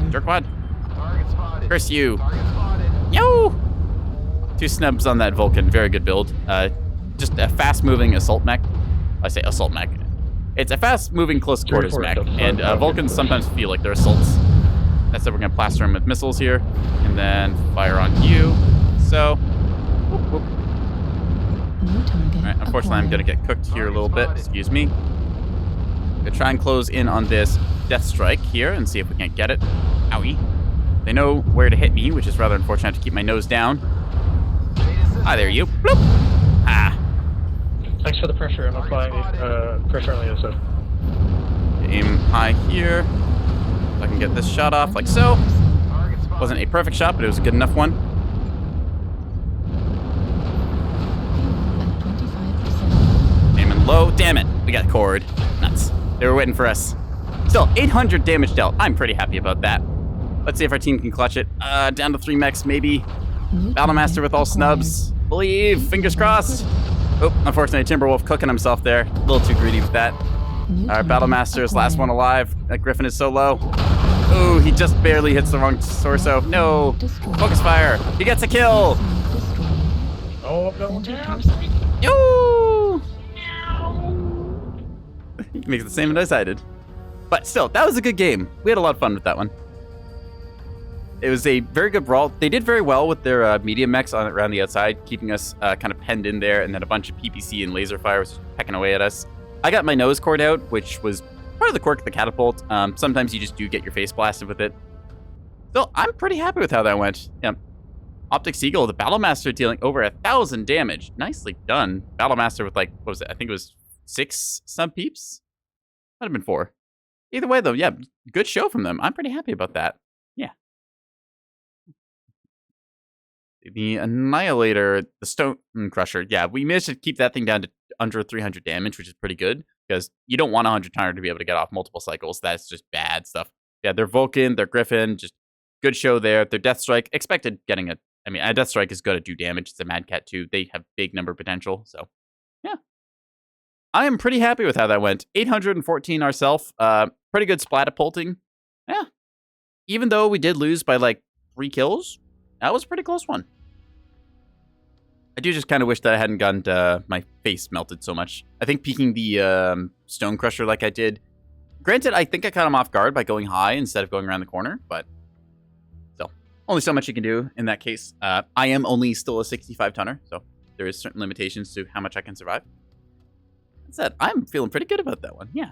Jerkwad. Target spotted. Curse you. Target spotted. Yo! 2 snubs on that Vulcan. Very good build. Just a fast-moving assault mech. I say assault mech. It's a fast-moving close quarters mech, and Vulcans sometimes feel like they're assaults. That's it. We're gonna plaster them with missiles here, and then fire on you. So, whoop, whoop. All right. Unfortunately, I'm gonna get cooked here a little bit. Excuse me. Gonna try and close in on this death strike here and see if we can't get it. Owie. They know where to hit me, which is rather unfortunate. I have to keep my nose down. Hi there, you. Bloop. Ah. Thanks for the pressure. I'm applying the pressure on the other side. Aim high here. So I can get this shot off like so. Target spotted. Wasn't a perfect shot, but it was a good enough one. At 25%. Aiming low. Damn it. We got cored. Nuts. They were waiting for us. Still, 800 damage dealt. I'm pretty happy about that. Let's see if our team can clutch it. Down to 3 mechs, maybe. New Battlemaster target with all acquired. snubs. Believe. Fingers crossed. Oh, unfortunately, Timberwolf cooking himself there. A little too greedy with that. New Our target Battlemaster is last one acquired. alive. That Griffin is so low. Oh, he just barely hits the wrong torso. No. Destroyed. Focus fire. He gets a kill. Destroyed. Oh, I've got one Center down. torso. Yo! He makes the same as I did. But still, that was a good game. We had a lot of fun with that one. It was a very good brawl. They did very well with their medium mechs around the outside, keeping us kind of penned in there, and then a bunch of PPC and laser fire was pecking away at us. I got my nose cored out, which was part of the quirk of the catapult. Sometimes you just do get your face blasted with it. Still, I'm pretty happy with how that went. Yeah. Optic Seagull, the Battlemaster dealing over 1,000 damage. Nicely done. Battlemaster with like, what was it? I think it was 6 snub peeps? Might have been 4. Either way, though, yeah, good show from them. I'm pretty happy about that. Yeah. The Annihilator, the Stone Crusher. Yeah, we managed to keep that thing down to under 300 damage, which is pretty good, because you don't want a 100 timer to be able to get off multiple cycles. That's just bad stuff. Yeah, they're Vulcan, they're Griffin, just good show there. Their Death Strike, expected getting a I mean, a Death Strike is going to do damage. It's a Mad Cat too. They have big number potential. So, yeah. I am pretty happy with how that went. 814 ourself. Pretty good splatapulting. Yeah. Even though we did lose by like 3 kills, that was a pretty close one. I do just kind of wish that I hadn't gotten my face melted so much. I think peeking the Stone Crusher like I did. Granted, I think I caught him off guard by going high instead of going around the corner, but still, only so much you can do in that case. I am only still a 65 tonner, so there is certain limitations to how much I can survive. That said, I'm feeling pretty good about that one, yeah.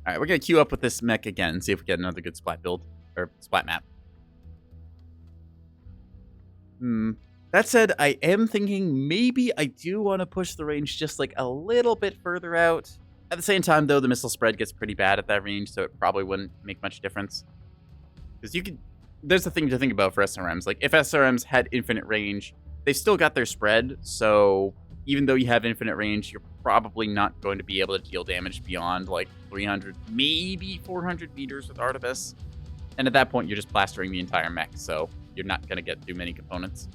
All right, we're going to queue up with this mech again and see if we get another good splat build, or splat map. That said, I am thinking maybe I do want to push the range just like a little bit further out. At the same time, though, the missile spread gets pretty bad at that range, so it probably wouldn't make much difference. Because you could... There's the thing to think about for SRMs. Like, if SRMs had infinite range, they've still got their spread, so even though you have infinite range, you're probably not going to be able to deal damage beyond, like, 300, maybe 400 meters with Artemis. And at that point, you're just plastering the entire mech, so you're not going to get through many components.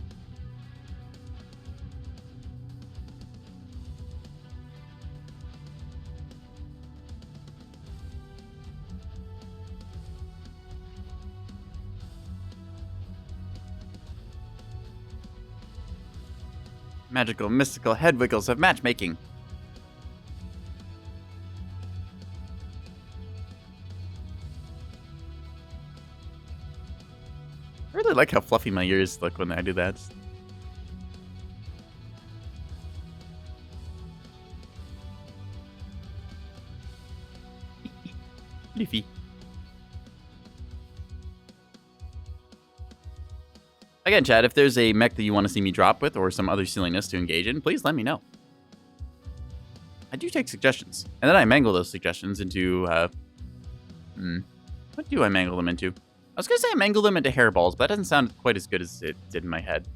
Magical, mystical head wiggles of matchmaking. I really like how fluffy my ears look when I do that. Leafy. Again, chat, if there's a mech that you want to see me drop with or some other silliness to engage in, please let me know. I do take suggestions. And then I mangle those suggestions into, what do I mangle them into? I was going to say I mangle them into hairballs, but that doesn't sound quite as good as it did in my head.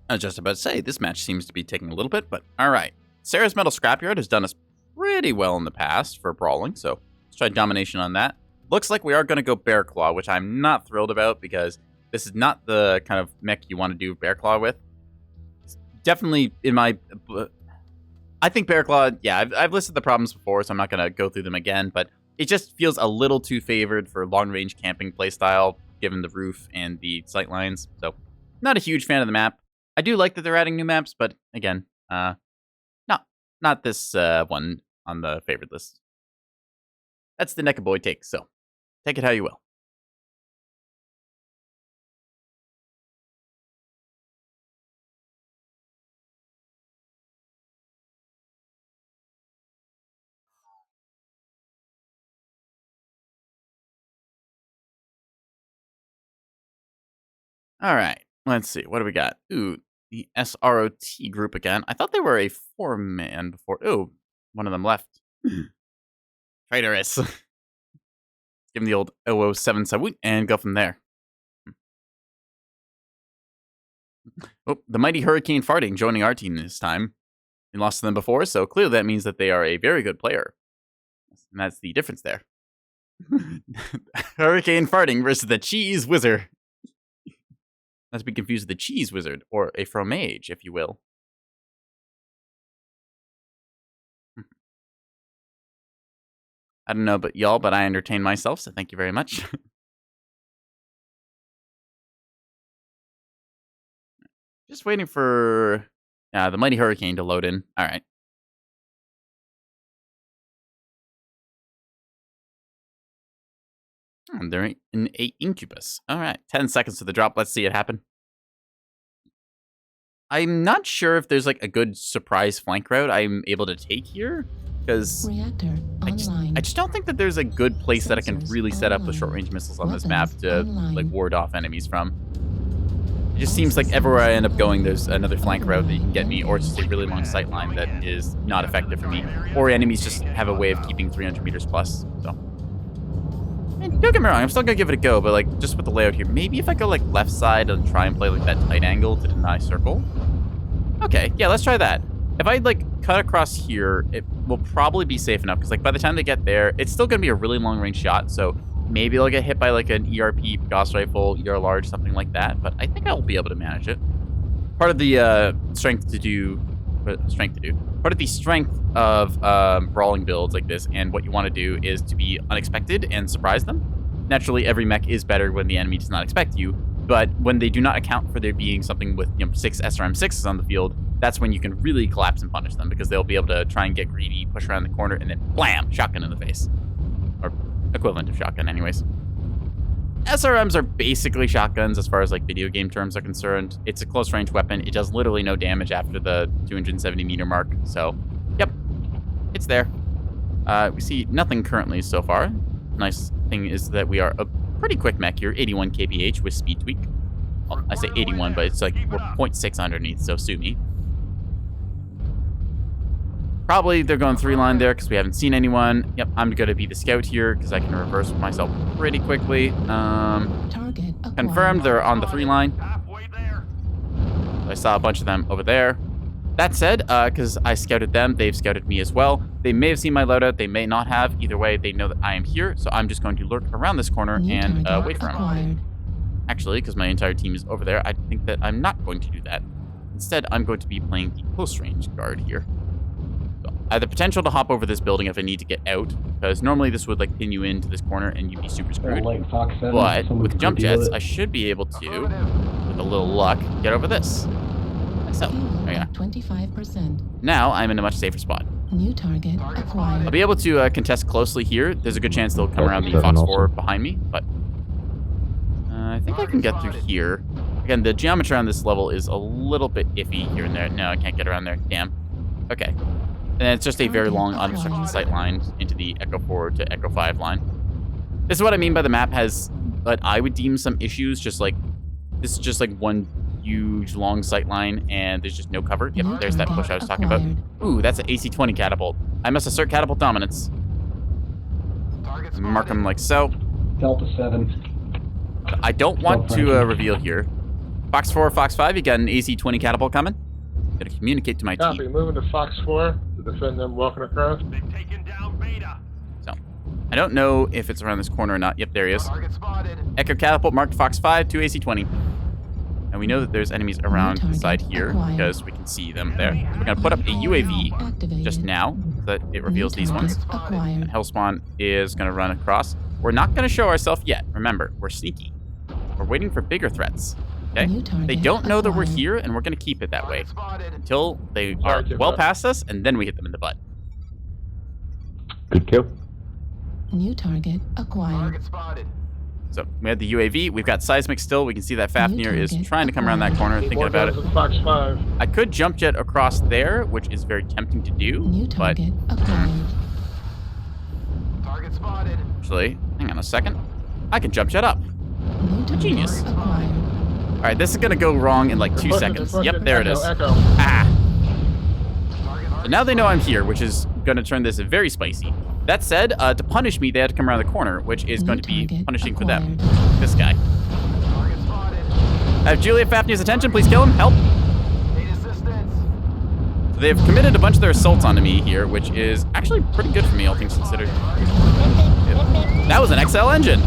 I was just about to say, this match seems to be taking a little bit, but alright. Sarah's Metal Scrapyard has done us pretty well in the past for brawling, so let's try domination on that. Looks like we are going to go Bear Claw, which I'm not thrilled about because this is not the kind of mech you want to do Bear Claw with. It's definitely in my... I think Bear Claw, yeah, I've listed the problems before, so I'm not going to go through them again, but it just feels a little too favored for long-range camping playstyle, given the roof and the sight lines, so not a huge fan of the map. I do like that they're adding new maps, but again, not this one on the favorite list. That's the Nekoboy take, so take it how you will. All right, let's see. What do we got? Ooh, the SROT group again. I thought they were a 4-man before. Ooh, one of them left. Traitorous. Give him the old 007 salute and go from there. Oh, the mighty Hurricane Farting joining our team this time. We lost to them before, so clearly that means that they are a very good player. And that's the difference there. Hurricane Farting versus the Cheese Wizard. Not to be confused with the Cheese Wizard, or a fromage, if you will. I don't know about y'all, but I entertain myself, so thank you very much. Just waiting for the Mighty Hurricane to load in. All right. Oh, they're in a incubus. All right, 10 seconds to the drop. Let's see it happen. I'm not sure if there's like a good surprise flank route I'm able to take here, because I just don't think that there's a good place that I can really set up the short range missiles on this map to like ward off enemies from. It just seems like everywhere I end up going, there's another flank route that you can get me, or it's just a really long sight line that is not effective for me. Or enemies just have a way of keeping 300 meters plus, so. And don't get me wrong, I'm still gonna give it a go, but like, just with the layout here, maybe if I go like left side and try and play like that tight angle to deny circle. Okay, yeah, let's try that. If I like cut across here, it will probably be safe enough, because like by the time they get there, it's still gonna be a really long range shot, so maybe they'll get hit by like an ERP, Gauss rifle, ER large, something like that, but I think I'll be able to manage it. Part of the strength of brawling builds like this, and what you want to do is to be unexpected and surprise them. Naturally, every mech is better when the enemy does not expect you, but when they do not account for there being something with 6 SRM6s on the field, that's when you can really collapse and punish them, because they'll be able to try and get greedy, push around the corner, and then blam, shotgun in the face. Or equivalent of shotgun anyways. SRMs are basically shotguns as far as like video game terms are concerned. It's a close range weapon. It does literally no damage after the 270 meter mark. So, yep, it's there. We see nothing currently so far. Nice thing is that we are a pretty quick mech here, 81 kph with speed tweak. Well, I say 81, but it's like we're 0.6 underneath, so sue me. Probably they're going 3-line there because we haven't seen anyone. Yep, I'm going to be the scout here because I can reverse myself pretty quickly. Target acquired. Confirmed they're on the 3-line. I saw a bunch of them over there. That said, because I scouted them, they've scouted me as well. They may have seen my loadout, they may not have. Either way, they know that I am here, so I'm just going to lurk around this corner and wait for him. Actually, because my entire team is over there, I think that I'm not going to do that. Instead, I'm going to be playing the close range guard here. I have the potential to hop over this building if I need to get out, because normally this would like pin you into this corner and you'd be super screwed. But with jump jets, I should be able to, with a little luck, get over this. Like so. There you go. 25%. Now I'm in a much safer spot. New target acquired. I'll be able to contest closely here. There's a good chance they'll come around the Fox 4 behind me, but I think I can get through here. Again, the geometry on this level is a little bit iffy here and there. No, I can't get around there. Damn. Okay. And it's just a very long unobstructed sight line into the Echo 4 to Echo 5 line. This is what I mean by the map has what I would deem some issues, just like, this is just like one huge long sight line and there's just no cover. Yep, there's that push I was talking about. Ooh, that's an AC-20 catapult. I must assert catapult dominance. Mark them like so. Delta 7. I don't want to reveal here. Fox 4, Fox 5, you got an AC-20 catapult coming? Gotta communicate to my team. Copy, moving to Fox 4 to defend them walking across. They've taken down Beta. So, I don't know if it's around this corner or not. Yep, there he is. Target spotted. Echo catapult marked Fox 5 to AC-20. And we know that there's enemies around the side here because we can see them there. So we're gonna put up a UAV just now so that it reveals these ones. And Hellspawn is gonna run across. We're not gonna show ourselves yet. Remember, we're sneaky. We're waiting for bigger threats. Okay? They don't know that we're here, and we're going to keep it that way until they are well past us, and then we hit them in the butt. Good kill. New target acquired. Target spotted. So we had the UAV. We've got seismic still. We can see that Fafnir is trying to come around that corner, thinking about it. Fox 5. I could jump jet across there, which is very tempting to do, New but target acquired. Target spotted. actually, hang on a second. I can jump jet up. New target Genius. acquired. All right, this is going to go wrong in like 2 seconds. Yep, there it is. Echo. Ah. So now they know I'm here, which is going to turn this very spicy. That said, to punish me, they had to come around the corner, which is going to be punishing for them. This guy. Target spotted. I have Juliet Fafnir's attention. Please kill him. Help. Need assistance. So they've committed a bunch of their assaults onto me here, which is actually pretty good for me, all things considered. That was an XL engine.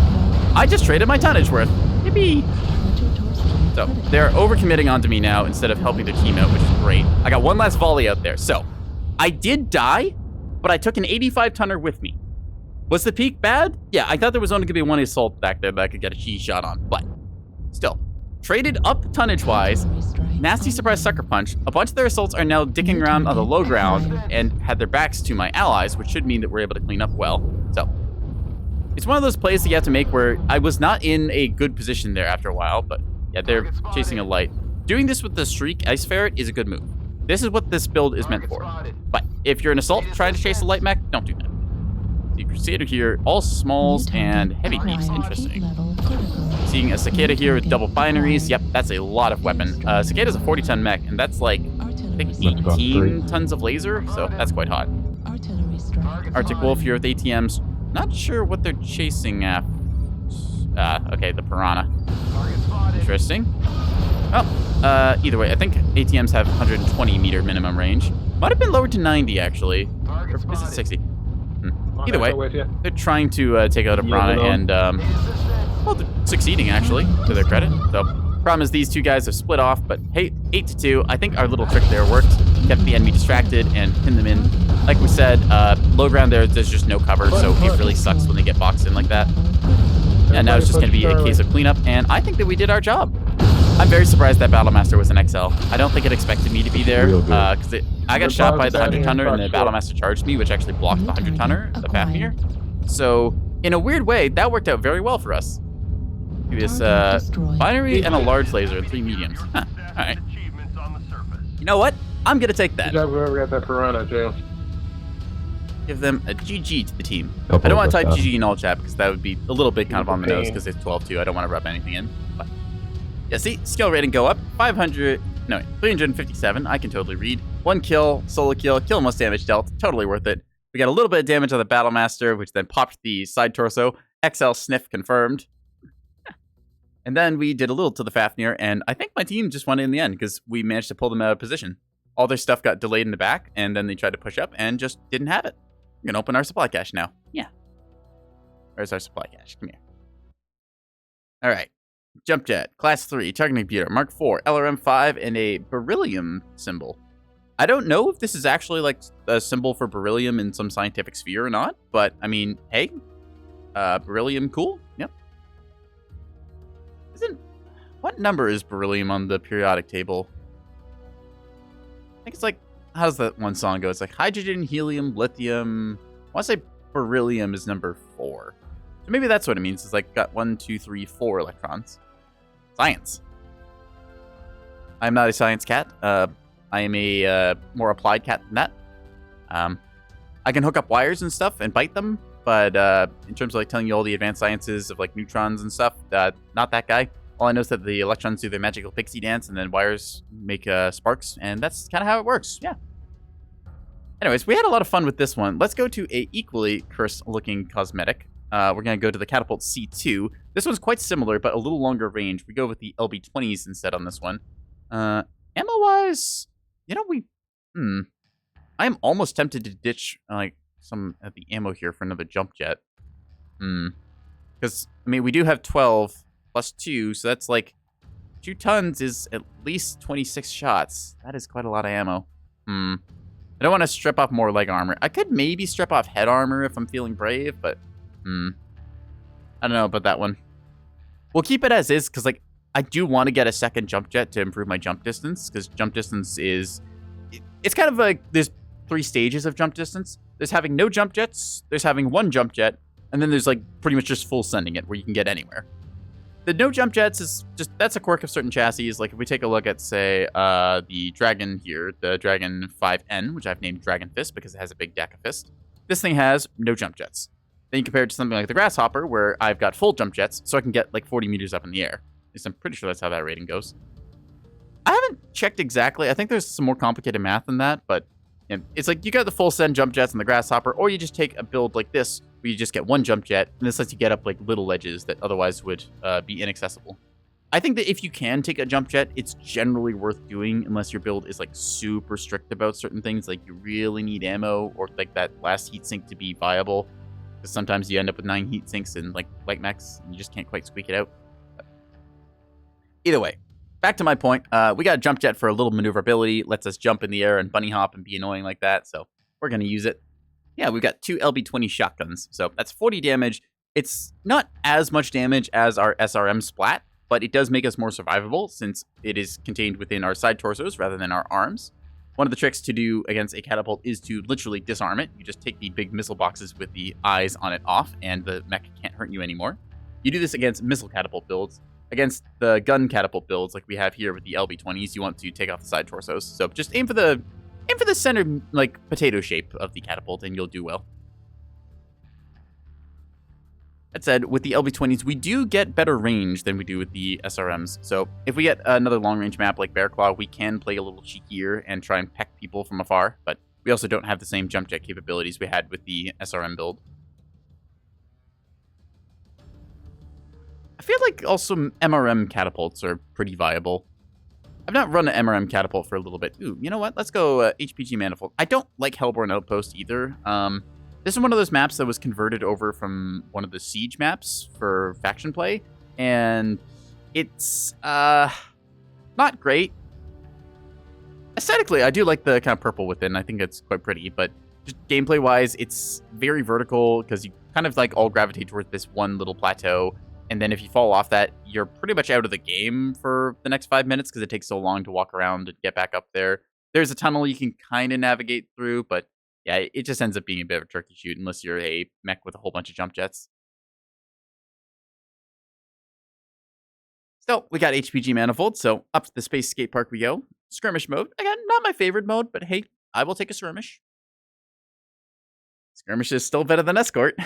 I just traded my tonnage worth. Yippee. So they're overcommitting onto me now instead of helping their team out, which is great. I got one last volley out there. So I did die, but I took an 85-tonner with me. Was the peak bad? Yeah, I thought there was only going to be one assault back there that I could get a cheese shot on, but still. Traded up tonnage-wise, nasty surprise sucker punch. A bunch of their assaults are now dicking around on the low ground and had their backs to my allies, which should mean that we're able to clean up well. So it's one of those plays that you have to make where I was not in a good position there after a while, but yeah, they're chasing a light. Doing this with the Streak Ice Ferret is a good move. This is what this build is meant for. But if you're an assault trying to chase a light mech, don't do that. The Crusader here, all smalls and heavy beefs. Interesting. Seeing a Cicada here with double binaries. Yep, that's a lot of weapon. Cicada's a 40-ton mech, and that's like, I think 18 tons of laser, so that's quite hot. Arctic Wolf here with ATMs. Not sure what they're chasing at. Okay, the Piranha. Interesting. Oh, either way, I think ATMs have 120 meter minimum range. Might have been lowered to 90, actually. Or is it 60? Either way, they're trying to take out a Piranha, and, well, they're succeeding, actually, to their credit. So, problem is these two guys have split off, but hey, 8-2. I think our little trick there worked. Kept the enemy distracted and pinned them in. Like we said, low ground there's just no cover, so it really sucks when they get boxed in like that. And now it's just going to be a case of cleanup, and I think that we did our job. I'm very surprised that Battlemaster was an XL. I don't think it expected me to be there, because I got shot by the 100-tonner, and the Battlemaster charged me, which actually blocked the 100-tonner, the Fafnir. So, in a weird way, that worked out very well for us. This binary and a large laser and 3 mediums. Huh, alright. You know what? I'm going to take that. Good job, whoever got that Piranha, Jail. Give them a GG to the team. I don't want to type GG in all chat because that would be a little bit kind of on the nose because it's 12-2. I don't want to rub anything in. But yeah, see, skill rating go up. 357. I can totally read. 1 kill, solo kill most damage dealt. Totally worth it. We got a little bit of damage on the Battlemaster, which then popped the side torso. XL sniff confirmed. And then we did a little to the Fafnir, and I think my team just won in the end because we managed to pull them out of position. All their stuff got delayed in the back, and then they tried to push up and just didn't have it. We're gonna open our supply cache now. Yeah. Where's our supply cache? Come here. All right. Jump jet, class 3, targeting computer, Mark 4, LRM 5, and a beryllium symbol. I don't know if this is actually like a symbol for beryllium in some scientific sphere or not, but I mean, hey, beryllium, cool. Yep. What number is beryllium on the periodic table? I think it's like, how does that one song go? It's like hydrogen, helium, lithium. I want to say beryllium is number 4. So maybe that's what it means. It's like got 1, 2, 3, 4 electrons. Science. I'm not a science cat. I am a more applied cat than that. I can hook up wires and stuff and bite them, but in terms of like telling you all the advanced sciences of like neutrons and stuff, not that guy. All I know is that the electrons do their magical pixie dance, and then wires make sparks, and that's kind of how it works. Yeah. Anyways, we had a lot of fun with this one. Let's go to a equally cursed-looking cosmetic. We're going to go to the Catapult C2. This one's quite similar, but a little longer range. We go with the LB20s instead on this one. Ammo-wise, you know, I am almost tempted to ditch, like, some of the ammo here for another jump jet. Because, I mean, we do have 12 plus 2, so that's like 2 tons is at least 26 shots. That is quite a lot of ammo. I don't want to strip off more leg armor. I could maybe strip off head armor if I'm feeling brave, but I don't know about that one. We'll keep it as is, because like I do want to get a second jump jet to improve my jump distance, because jump distance is... It's kind of like there's 3 stages of jump distance. There's having no jump jets, there's having 1 jump jet, and then there's like pretty much just full sending it, where you can get anywhere. The no jump jets is just, that's a quirk of certain chassis. Like if we take a look at, say, the Dragon here, the Dragon 5N, which I've named Dragon Fist because it has a big deck of fist. This thing has no jump jets. Then you compare it to something like the Grasshopper, where I've got full jump jets, so I can get like 40 meters up in the air. At least I'm pretty sure that's how that rating goes. I haven't checked exactly. I think there's some more complicated math than that, but it's like you got the full send jump jets in the Grasshopper, or you just take a build like this, where you just get 1 jump jet, and this lets you get up like little ledges that otherwise would be inaccessible. I think that if you can take a jump jet, it's generally worth doing unless your build is like super strict about certain things, like you really need ammo or like that last heat sink to be viable. Because sometimes you end up with 9 heat sinks and like light mechs, and you just can't quite squeak it out. But either way, back to my point. We got a jump jet for a little maneuverability, lets us jump in the air and bunny hop and be annoying like that. So we're gonna use it. Yeah, we've got 2 LB20 shotguns, so that's 40 damage. It's not as much damage as our SRM splat, but it does make us more survivable since it is contained within our side torsos rather than our arms. One of the tricks to do against a catapult is to literally disarm it. You just take the big missile boxes with the eyes on it off, and the mech can't hurt you anymore. You do this against missile catapult builds. Against the gun catapult builds like we have here with the LB20s, you want to take off the side torsos. So just aim for the center, like, potato shape of the catapult, and you'll do well. That said, with the LV-20s, we do get better range than we do with the SRMs. So if we get another long-range map like Bear Claw, we can play a little cheekier and try and peck people from afar, but we also don't have the same jump jet capabilities we had with the SRM build. I feel like also MRM catapults are pretty viable. I've not run an MRM catapult for a little bit. Ooh, you know what? Let's go HPG Manifold. I don't like Hellborn Outpost either. This is one of those maps that was converted over from one of the Siege maps for faction play, and it's not great. Aesthetically, I do like the kind of purple within. I think it's quite pretty, but just gameplay-wise, it's very vertical because you kind of like all gravitate towards this one little plateau, and then if you fall off that, you're pretty much out of the game for the next 5 minutes because it takes so long to walk around and get back up there. There's a tunnel you can kind of navigate through, but yeah, it just ends up being a bit of a turkey shoot unless you're a mech with a whole bunch of jump jets. So, we got HPG Manifold, so up to the Space Skate Park we go. Skirmish mode. Again, not my favorite mode, but hey, I will take a skirmish. Skirmish is still better than Escort.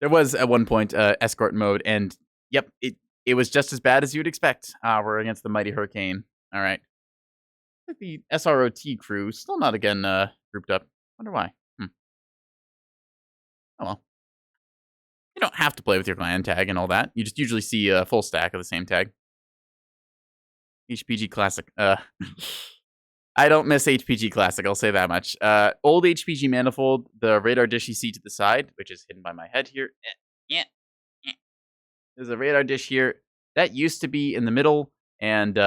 There was, at one point, Escort mode, and yep, it was just as bad as you'd expect. We're against the Mighty Hurricane. All right. The SROT crew still not again grouped up. Wonder why. Oh well. You don't have to play with your clan tag and all that. You just usually see a full stack of the same tag. HPG Classic. I don't miss HPG Classic, I'll say that much. Old HPG Manifold, the radar dish you see to the side, which is hidden by my head here. There's a radar dish here. That used to be in the middle, and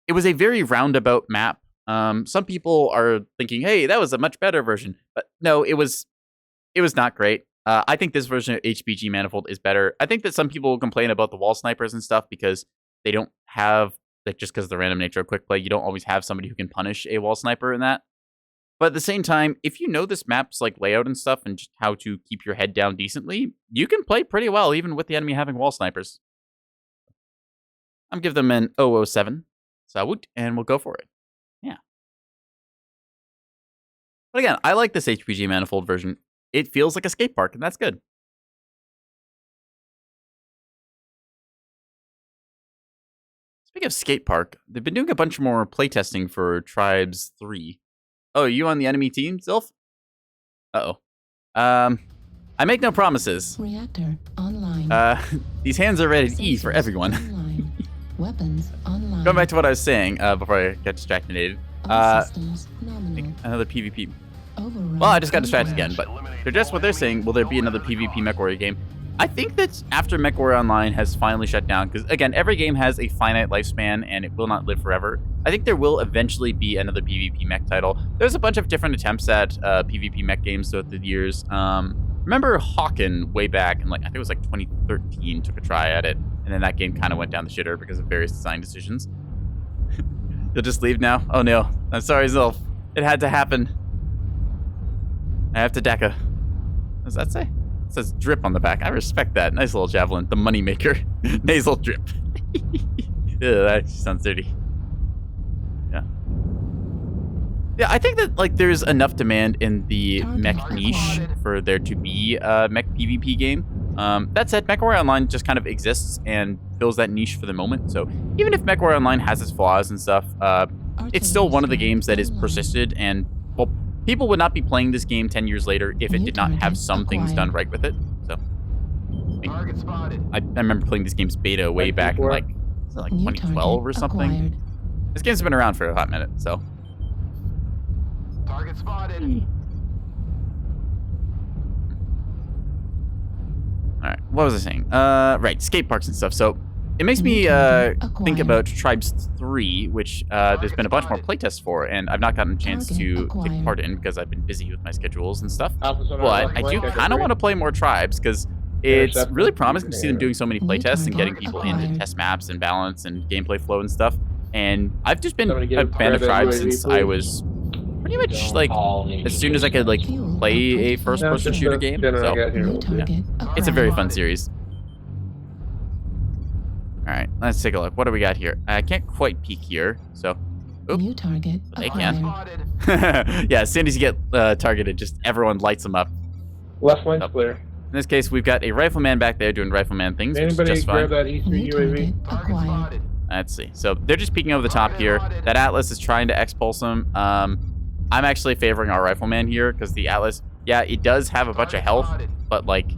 it was a very roundabout map. Some people are thinking, hey, that was a much better version. But no, it was not great. I think this version of HPG Manifold is better. I think that some people complain about the wall snipers and stuff because they don't have, like, just because of the random nature of quick play, you don't always have somebody who can punish a wall sniper in that. But at the same time, if you know this map's like layout and stuff and just how to keep your head down decently, you can play pretty well even with the enemy having wall snipers. I'm giving them an 007. Salute, and we'll go for it. Yeah. But again, I like this HPG Manifold version. It feels like a skate park, and that's good. Speaking of skate park, they've been doing a bunch more playtesting for Tribes 3. Oh, are you on the enemy team, Zilf? Uh-oh. I make no promises. Reactor online. These hands are rated E for everyone. Online. Weapons online. Going back to what I was saying before I got distracted. All systems nominal. Another PvP. Override Well, I just got distracted online. again, but they're just what they're saying. Will there be another PvP Mechwarrior game? I think that after Mechwarrior Online has finally shut down, because again, every game has a finite lifespan and it will not live forever. I think there will eventually be another PvP mech title. There's a bunch of different attempts at PvP mech games throughout the years. Remember Hawken way back in, like, I think it was like 2013 took a try at it, and then that game kind of went down the shitter because of various design decisions. You'll just leave now? Oh no, I'm sorry, Zilf. It had to happen. I have to DECA. What does that say? It says drip on the back. I respect that. Nice little javelin. The moneymaker. Nasal drip. Ew, that sounds dirty. Yeah. Yeah, I think that, like, there's enough demand in the mech niche for there to be a mech PvP game. That said, Mechwarrior Online just kind of exists and fills that niche for the moment. So even if Mechwarrior Online has its flaws and stuff, it's still one of the games that is persisted, and, well, people would not be playing this game 10 years later if it did not have some things done right with it. So Target spotted. I remember playing this game's beta way back in, like, was it like 2012 or something. Acquired. This game's been around for a hot minute, so. Target spotted. Alright, what was I saying? Right, skate parks and stuff. So it makes me think about Tribes 3, which there's been a bunch more playtests for, and I've not gotten a chance to take part in because I've been busy with my schedules and stuff. But I do kind of want to play more Tribes because it's really promising to see them doing so many playtests and getting people in to test maps and balance and gameplay flow and stuff. And I've just been a fan of Tribes since I was pretty much, like, as soon as I could, like, play a first-person shooter game. So yeah, it's a very fun series. Alright, let's take a look. What do we got here? I can't quite peek here, so. Oop. New target They acquired. can. Yeah, as soon as you get targeted, just everyone lights them up. Left lane's Oh. clear. In this case, we've got a rifleman back there doing rifleman things, which is Anybody just fine. grab that E3 New target UAV? acquired. Let's see. So they're just peeking over the top here. That Atlas is trying to X-pulse him. I'm actually favoring our rifleman here because the Atlas, yeah, it does have a bunch of health, but like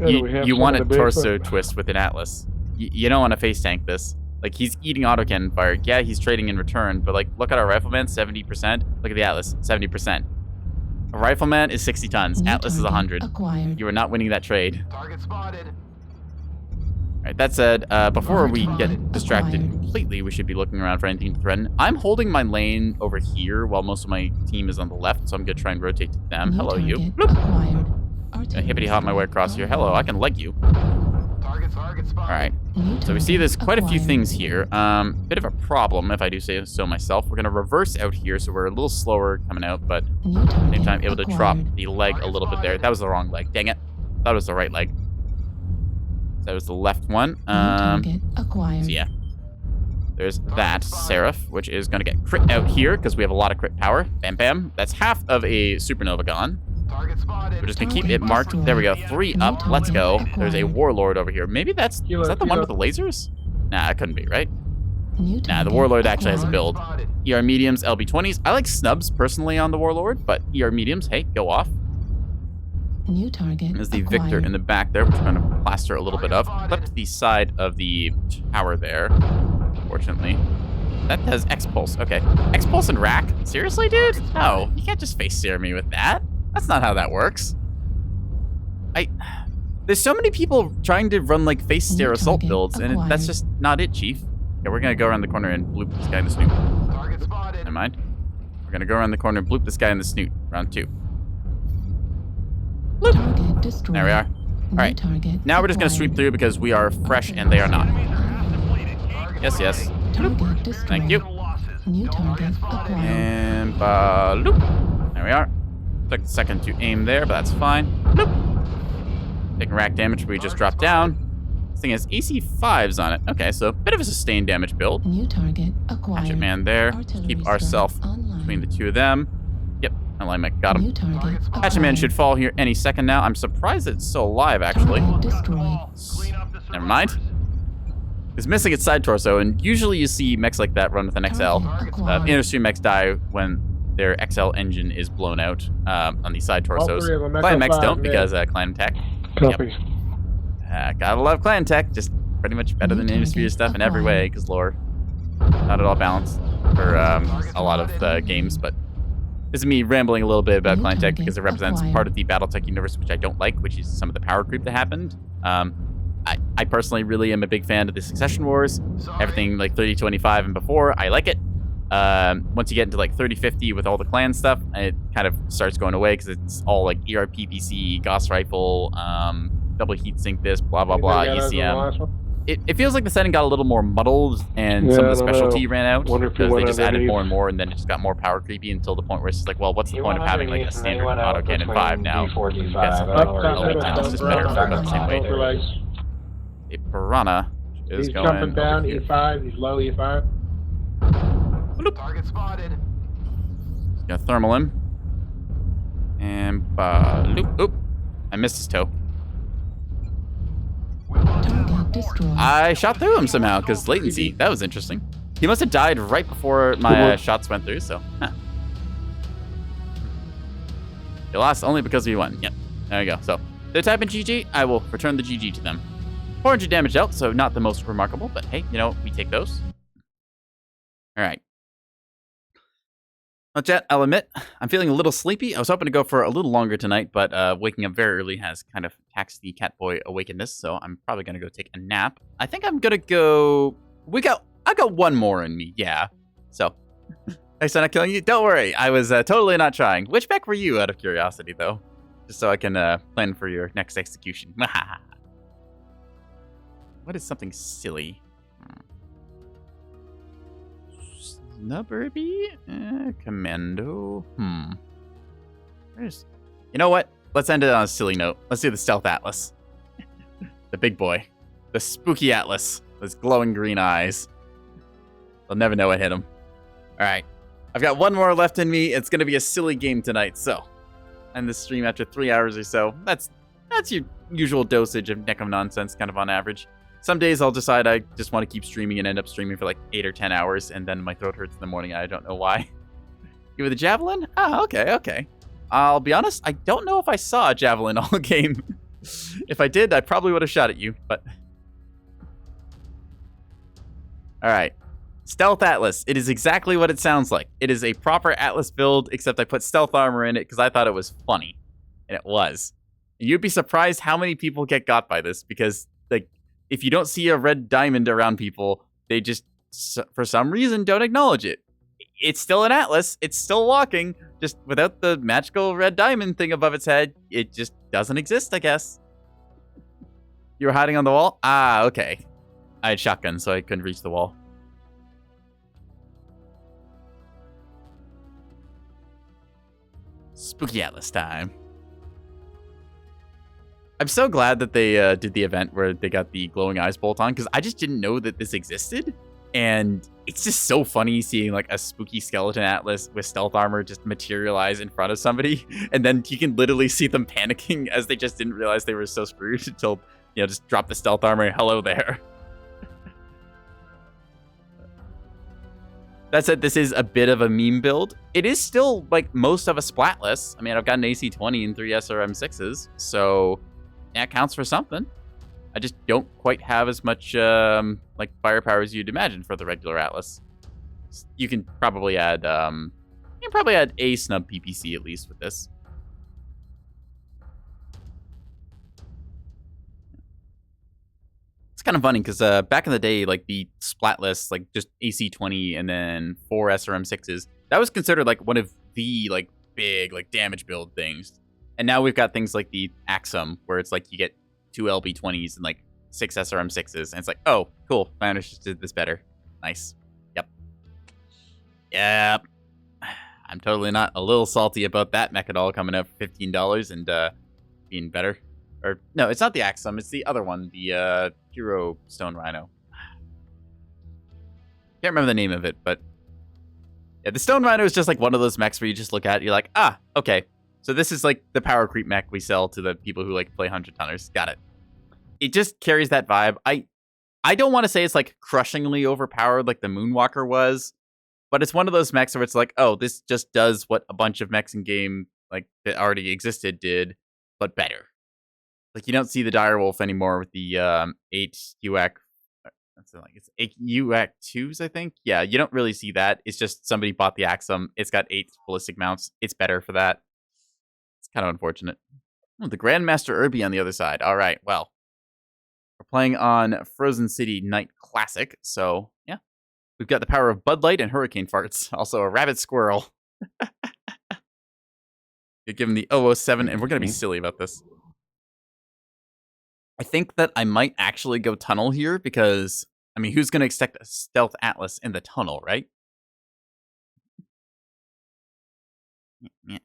Yeah, do we have you some want of a the big torso foot? twist with an Atlas. You don't want to face tank this. Like he's eating autocannon fire. Yeah, he's trading in return, but like look at our rifleman, 70%. Look at the Atlas, 70%. A rifleman is 60 tons. New Atlas is target 100. acquired. You are not winning that trade. Target spotted. All right, that said, before we get distracted completely, we should be looking around for anything to threaten. I'm holding my lane over here while most of my team is on the left, so I'm going to try and rotate to them. New Hello, you. target Bloop. acquired. I hippity hop my way across here. Hello, I can leg you. Target spotted. All right, New so we see target there's quite a few acquired. things here. Bit of a problem, if I do say so myself. We're going to reverse out here, so we're a little slower coming out, but New at the same target time able to drop acquired. the leg a little bit there. That was the wrong leg. Dang it. That was the right leg. So that was the left one. New target acquired. So yeah. There's that Seraph, which is going to get crit out here because we have a lot of crit power. Bam, bam. That's half of a supernova gone. Target spotted. We're just going to keep it marked. There we go. 3 up. Let's go. There's a warlord over here. Maybe that's... Is that the one with the lasers? Nah, it couldn't be, right? New Nah, the target warlord actually has a acquired. build. Spotted. ER mediums, LB20s. I like snubs personally on the warlord, but ER mediums, hey, go off. New target There's the acquired. Victor in the back there, which we're going to plaster a little bit of. Flip to the side of the tower there, fortunately. That has X-Pulse. Okay. X-Pulse and Rack? Seriously, dude? No, you can't just face sear me with that. That's not how that works. There's so many people trying to run like face New stare assault target builds, and acquired. that's just not it, Chief. Yeah, we're going to go around the corner and bloop this guy in the snoot. Target spotted. Never mind. We're going to go around the corner and bloop this guy in the snoot. Round 2. Target destroyed. There we are. New right. target Now we're just going to sweep acquired. through because we are fresh and they are not. Yes, yes. Target destroyed. Thank you. New target acquired. And loop. There we are. Took a second to aim there, but that's fine. Loop. Taking rack damage, we just dropped down. This thing has AC5s on it. Okay, so a bit of a sustained damage build. New target acquired. Hatchet man there. Just Artillery keep strike ourselves online. between the two of them. Yep, alignment got him. New target Hatchet man acquired. should fall here any second now. I'm surprised it's still alive, actually. Target destroyed. Never mind. It's missing its side torso, and usually you see mechs like that run with an XL. Target acquired. Inner mechs die when their XL engine is blown out on the side torsos. three of them, Clan Echo mechs 5 don't mid. because clan tech. Copy. Gotta love clan tech. Just pretty much better than New Industry target stuff in every acquired. way because lore. Not at all balanced for a lot of the games, but this is me rambling a little bit about New clan tech target because it represents acquired. part of the BattleTech universe, which I don't like, which is some of the power creep that happened. I personally really am a big fan of the Succession Wars. Everything like 3025 and before, I like it. Once you get into like 3050 with all the clan stuff, it kind of starts going away because it's all like ERPPC, Gauss Rifle, double heatsink this, blah, blah, blah, ECM. It feels like the setting got a little more muddled and Yeah, some I of the don't specialty know. ran out Wonder if he because they went just added underneath. more and more and then it just got more power creepy until the point where it's just like, well, what's the point of having like a standard autocannon 5 now? You got something Up, like top, elite middle, tanks don't just drop, better for back about up, the same both weight. your legs. A Piranha is He's going jumping down, over here. E5, he's low E5. Target spotted. Gonna thermal him. And loop. Oop. I missed his toe. Target destroyed. I shot through him somehow because latency. That was interesting. He must have died right before my shots went through, so. Huh. You lost only because we won. Yep. There you go. So, they're typing GG. I will return the GG to them. 400 damage dealt, so not the most remarkable, but hey, you know, we take those. All right. Well, chat, I'll admit, I'm feeling a little sleepy. I was hoping to go for a little longer tonight, but waking up very early has kind of taxed the Catboy awakenness, so I'm probably going to go take a nap. I think I'm going to go... I got one more in me, yeah. So, I said not killing you? Don't worry, I was totally not trying. Which mech were you, out of curiosity, though? Just so I can plan for your next execution. What is something silly? Snubberby? Commando? You know what? Let's end it on a silly note. Let's do the Stealth Atlas. The big boy. The spooky Atlas. With glowing green eyes. They'll never know what hit him. Alright. I've got one more left in me. It's going to be a silly game tonight, so. end the stream after 3 hours or so. That's your usual dosage of Neko nonsense, kind of on average. Some days I'll decide I just want to keep streaming and end up streaming for like 8 or 10 hours, and then my throat hurts in the morning. I don't know why. You with a javelin? Ah, okay. I'll be honest, I don't know if I saw a javelin all game. If I did, I probably would have shot at you, but... Alright. Stealth Atlas. It is exactly what it sounds like. It is a proper Atlas build, except I put stealth armor in it because I thought it was funny. And it was. And you'd be surprised how many people get got by this, because, like, if you don't see a red diamond around people, they just, for some reason, don't acknowledge it. It's still an Atlas. It's still walking. Just without the magical red diamond thing above its head, it just doesn't exist, I guess. You were hiding on the wall? Ah, okay. I had shotgun, so I couldn't reach the wall. Spooky Atlas time. I'm so glad that they did the event where they got the glowing eyes bolt on, because I just didn't know that this existed. And it's just so funny seeing like a spooky skeleton Atlas with stealth armor just materialize in front of somebody. And then you can literally see them panicking as they just didn't realize they were so screwed until, you know, just drop the stealth armor. Hello there. That said, this is a bit of a meme build. It is still like most of a Splatless. I mean, I've got an AC-20 and 3 SRM6s, so that counts for something. I just don't quite have as much like firepower as you'd imagine for the regular Atlas. You can probably add a snub PPC at least with this. It's kind of funny because back in the day, like the Splatless, like just AC-20 and then 4 SRM6s, that was considered like one of the like big like damage build things. And now we've got things like the Axum, where it's like you get 2 LB20s and like 6 SRM6s, and it's like, oh, cool, Founders just did this better. Nice. Yep. I'm totally not a little salty about that Mechadol coming up for $15 and being better. Or no, it's not the Axum, it's the other one, the Hero Stone Rhino. Can't remember the name of it, but yeah, the Stone Rhino is just like one of those mechs where you just look at it, you're like, ah, okay. So this is like the power creep mech we sell to the people who like to play 100-tonners. Got it. It just carries that vibe. I don't want to say it's like crushingly overpowered like the Moonwalker was, but it's one of those mechs where it's like, oh, this just does what a bunch of mechs in game like that already existed did, but better. Like you don't see the Direwolf anymore with the 8 UAC. That's like it's 8 UAC 2s, I think. Yeah, you don't really see that. It's just somebody bought the Axum. It's got 8 ballistic mounts. It's better for that. It's kind of unfortunate. Oh, the Grandmaster Irby on the other side. All right, well, we're playing on Frozen City Night Classic, so yeah. We've got the power of Bud Light and Hurricane Farts. Also a Rabbit Squirrel. You give him the 007, and we're going to be silly about this. I think that I might actually go tunnel here because, I mean, who's going to expect a stealth Atlas in the tunnel, right? Yeah.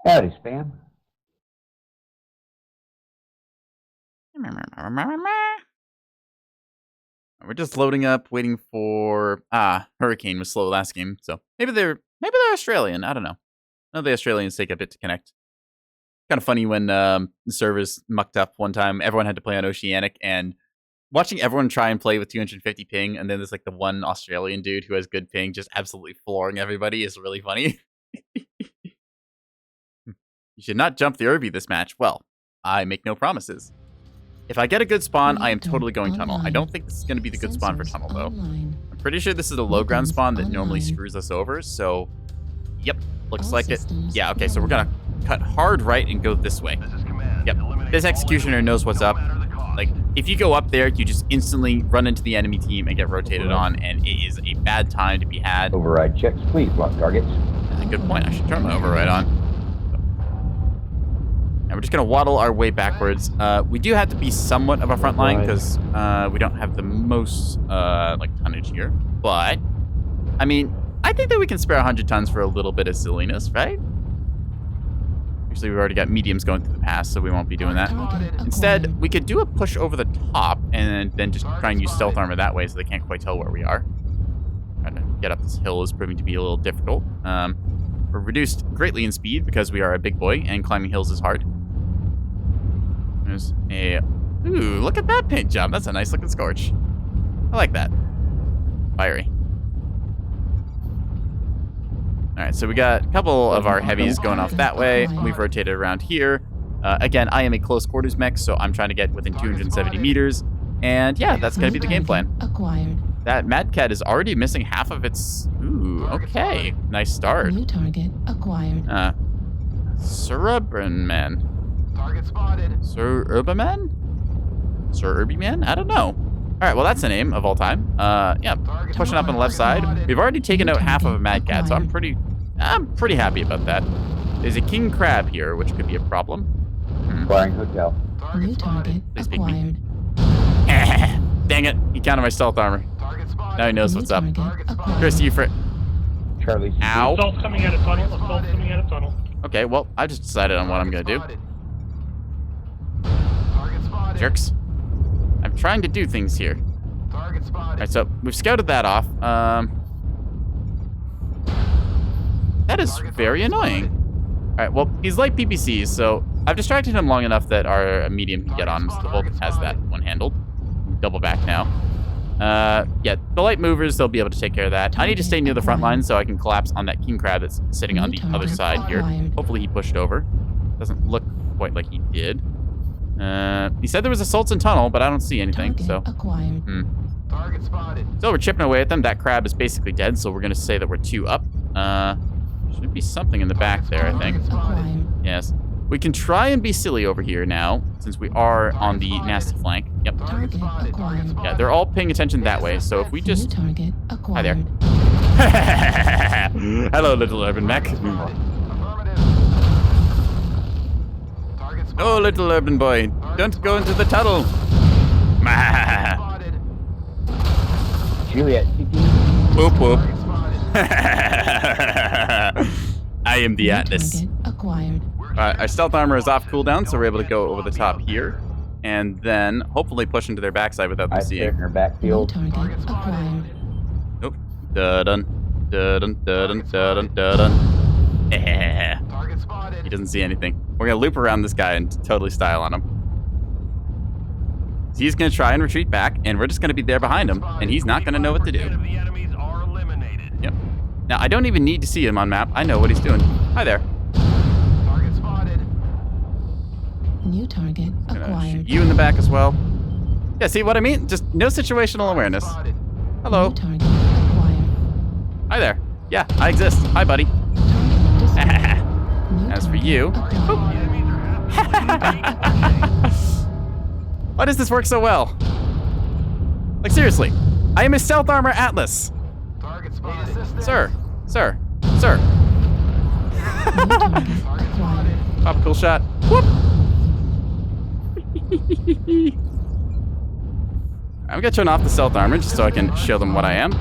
Howdy, Spam. We're just loading up, waiting for Hurricane was slow last game, so maybe they're Australian. I don't know. No, the Australians take a bit to connect. Kind of funny when the servers mucked up one time. Everyone had to play on Oceanic, and watching everyone try and play with 250 ping, and then there's like the one Australian dude who has good ping just absolutely flooring everybody is really funny. You should not jump the Irby this match. Well, I make no promises. If I get a good spawn, I am totally going tunnel. I don't think this is going to be the good spawn for tunnel, though. I'm pretty sure this is a low ground spawn that normally screws us over, so... Yep, looks like it. Yeah, okay, so we're going to cut hard right and go this way. Yep, this Executioner knows what's up. Like, if you go up there, you just instantly run into the enemy team and get rotated on, and it is a bad time to be had. Override checks, please. Lock targets. That's a good point. I should turn my override on. And we're just going to waddle our way backwards. We do have to be somewhat of a front line because we don't have the most like tonnage here. But, I mean, I think that we can spare 100 tons for a little bit of silliness, right? Usually we've already got mediums going through the pass, so we won't be doing that. Instead, we could do a push over the top and then just try and use stealth armor that way so they can't quite tell where we are. All Trying to get up this hill is proving to be a little difficult. We're reduced greatly in speed because we are a big boy, and climbing hills is hard. There's a... Ooh, look at that paint job. That's a nice looking scorch. I like that. Fiery. Alright, so we got a couple of our heavies going off that way. We've rotated around here. Again, I am a close quarters mech, so I'm trying to get within 270 meters. And yeah, that's going to be the game plan. Acquired. That Mad Cat is already missing half of its... Ooh, okay. Nice start. New target acquired. Suburban Man. Target spotted. Sir Urbaman? Sir Urbyman? I don't know. Alright, well that's the name of all time. Yeah, pushing up on the left side. We've already taken out half of a Mad Cat, so I'm pretty happy about that. There's a King Crab here, which could be a problem. Acquiring hotel. New target Please pick me. acquired. Dang it, he counted my stealth armor. Target spotted. Now he knows New what's up. target acquired. Chris, you for... Charlie. Ow. Assault coming out of tunnel. Assault coming out of tunnel. Okay, well, I just decided on what I'm gonna do. Target spotted. Jerks. I'm trying to do things here. Target spotted. Alright, so we've scouted that off. That is very annoying. Alright, well, he's like PPCs, so I've distracted him long enough that our medium can get on him, so the Vulcan has that one handled. Double back now. Yeah, the light movers, they'll be able to take care of that. I need to stay near the front line so I can collapse on that King Crab that's sitting on the other side here. Hopefully he pushed over. Doesn't look quite like he did. He said there was assaults in tunnel, but I don't see anything, Target so... acquired. Target spotted. So we're chipping away at them. That crab is basically dead, so we're going to say that we're 2 up. Should be something in the back there, I think. Acquired. Yes. We can try and be silly over here now, since we are on the nasty flank. Yep. Target acquired. Yeah, they're all paying attention that way, so if we New just... target Hi acquired. there. Hello, little urban mech. Affirmative. Target spotted. Oh, little urban boy, don't go into the tunnel. Spotted. Juliet, CT. Whoop, whoop. Target spotted. I am the New Atlas. target acquired. Our stealth armor is off cooldown, so we're able to go over the top here. And then hopefully push into their backside without them I sit in seeing. her New backfield. target acquired. Nope. Dun dun dun dun dun. Target spotted. He doesn't see anything. We're gonna loop around this guy and totally style on him. So he's gonna try and retreat back, and we're just gonna be there behind him, and he's not gonna know what to do. The enemies are eliminated. Yep. Now I don't even need to see him on map. I know what he's doing. Hi there. Target spotted. New target Gonna shoot acquired. you in the back as well. Yeah, see what I mean? Just no situational awareness. Spotted. Hello. New target acquired. Hi there. Yeah, I exist. Hi, buddy. Target destroyed. New As for target you. acquired. Why does this work so well? Like, seriously. I am a stealth armor Atlas. Target spotted. Sir. Sir. New target acquired. Pop a cool shot. Whoop. I'm gonna turn off the stealth armor just so I can show them what I am.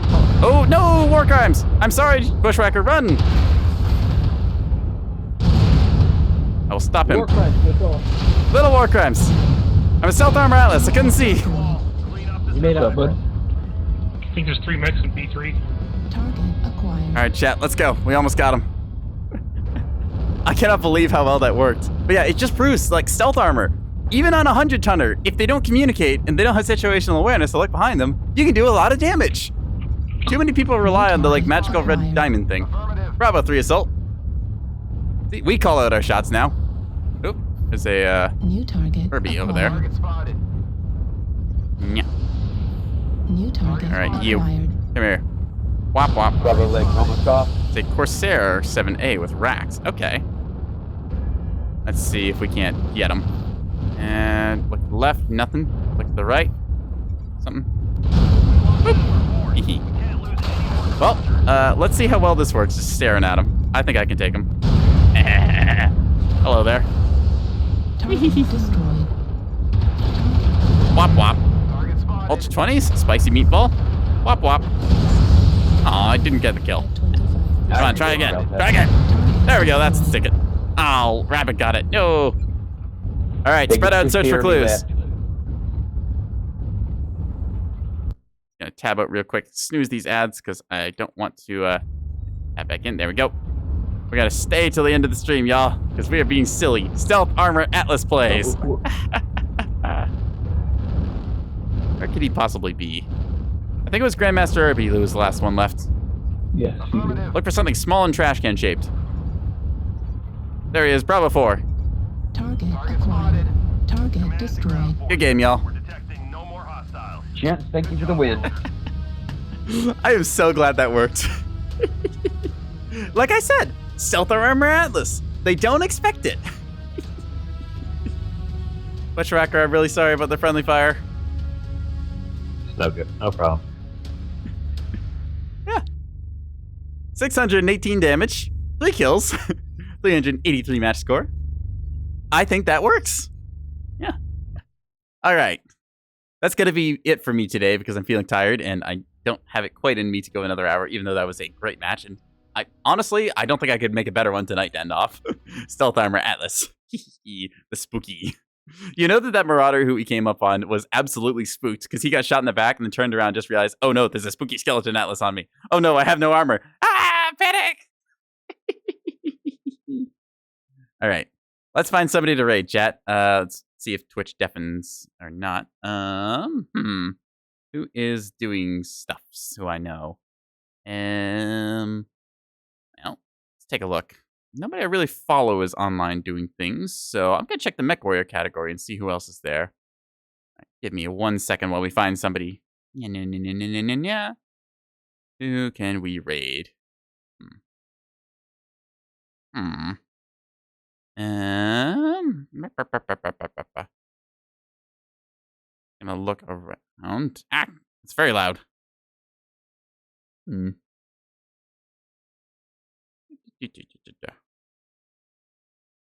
Oh, no! War crimes! I'm sorry, Bushwhacker, run! I will stop him. Little war crimes. I'm a stealth armor Atlas. I couldn't see. You made up, bud. I think there's 3 mechs in B3. Target acquired. All right, chat, let's go. We almost got him. I cannot believe how well that worked. But yeah, it just proves, like, stealth armor, even on a 100-tonner, if they don't communicate and they don't have situational awareness to look behind them, you can do a lot of damage. Too many people rely on the, like, magical red diamond thing. Affirmative. Bravo 3 Assault. See, we call out our shots now. Oop, there's a, New target Herbie over there. acquired. Target spotted. yeah. New target All right, you. acquired. Come here. Wop wop. Rubber leg almost off. It's a Corsair 7A with racks. Okay. Let's see if we can't get him. And look to the left, nothing. Look to the right, something. Boop. Hee hee. Well, let's see how well this works. Just staring at him. I think I can take him. Hello there. Target destroyed. Wop wop. Target spotted. Ultra 20s, spicy meatball. Wop wop. Oh, I didn't get the kill. 25. Come on, try again. Try again. There we go. That's the ticket. Oh, rabbit got it. No. All right, spread out and search for clues. Gonna tab out real quick, snooze these ads, because I don't want to tab back in. There we go. We gotta stay till the end of the stream, y'all, because we are being silly. Stealth Armor Atlas plays. Where could he possibly be? I think it was Grandmaster Irby who was the last one left. Yes. Look for something small and trash can shaped. There he is, Bravo 4. Target Target acquired. spotted. Target destroyed. Good game, y'all. We're detecting no more hostiles. Chance, thank you for the win. I am so glad that worked. Like I said, Stealth Armor Atlas. They don't expect it. Mechwarrior, I'm really sorry about the friendly fire. No good. No problem. Yeah. 618 damage, 3 kills, 383 match score. I think that works. Yeah. All right. That's going to be it for me today because I'm feeling tired and I don't have it quite in me to go another hour, even though that was a great match. And honestly, I don't think I could make a better one tonight to end off. Stealth Armor Atlas. The spooky. You know that Marauder who he came up on was absolutely spooked because he got shot in the back and then turned around and just realized, oh no, there's a spooky skeleton Atlas on me. Oh no, I have no armor. Ah, panic! All right. Let's find somebody to raid, chat. Let's see if Twitch deafens or not. Who is doing stuffs? Who I know? Well, let's take a look. Nobody I really follow is online doing things, so I'm gonna check the Mechwarrior category and see who else is there. Right, give me 1 second while we find somebody. Who can we raid? Gonna look around. Ah, it's very loud.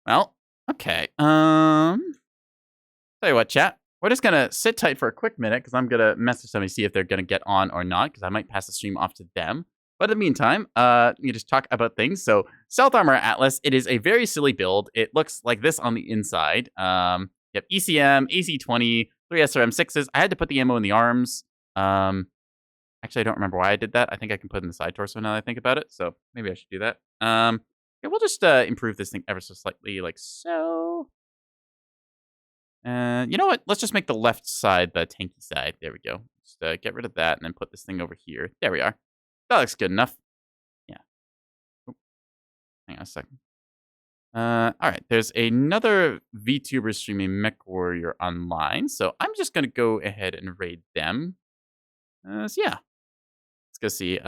Well, okay. Tell you what, chat. We're just gonna sit tight for a quick minute because I'm gonna message somebody, see if they're gonna get on or not, because I might pass the stream off to them. But in the meantime, you just talk about things. So, Stealth Armor Atlas, it is a very silly build. It looks like this on the inside. You have ECM, AC-20, 3 SRM6s. I had to put the ammo in the arms. Actually, I don't remember why I did that. I think I can put it in the side torso now that I think about it. So, maybe I should do that. Yeah, we'll just improve this thing ever so slightly, like so. You know what? Let's just make the left side the tanky side. There we go. Just get rid of that and then put this thing over here. There we are. That looks good enough. Yeah. Oh, hang on a second. All right. There's another VTuber streaming Mechwarrior online, so I'm just gonna go ahead and raid them. So yeah. Let's go see.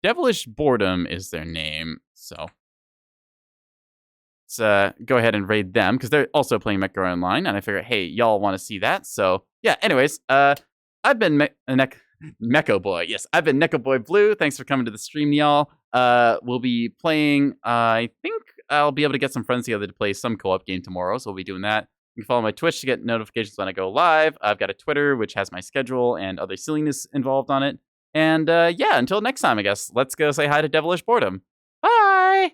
Devilish Boredom is their name, so let's go ahead and raid them because they're also playing Mechwarrior online, and I figured, hey, y'all want to see that? So yeah. Anyways, I've been Neko Boy. Yes, I've been NekoboyBlue. Thanks for coming to the stream, y'all. We'll be playing. I think I'll be able to get some friends together to play some co-op game tomorrow, so we'll be doing that. You can follow my Twitch to get notifications when I go live. I've got a Twitter which has my schedule and other silliness involved on it. And yeah, until next time, I guess. Let's go say hi to Devilish Boredom. Bye!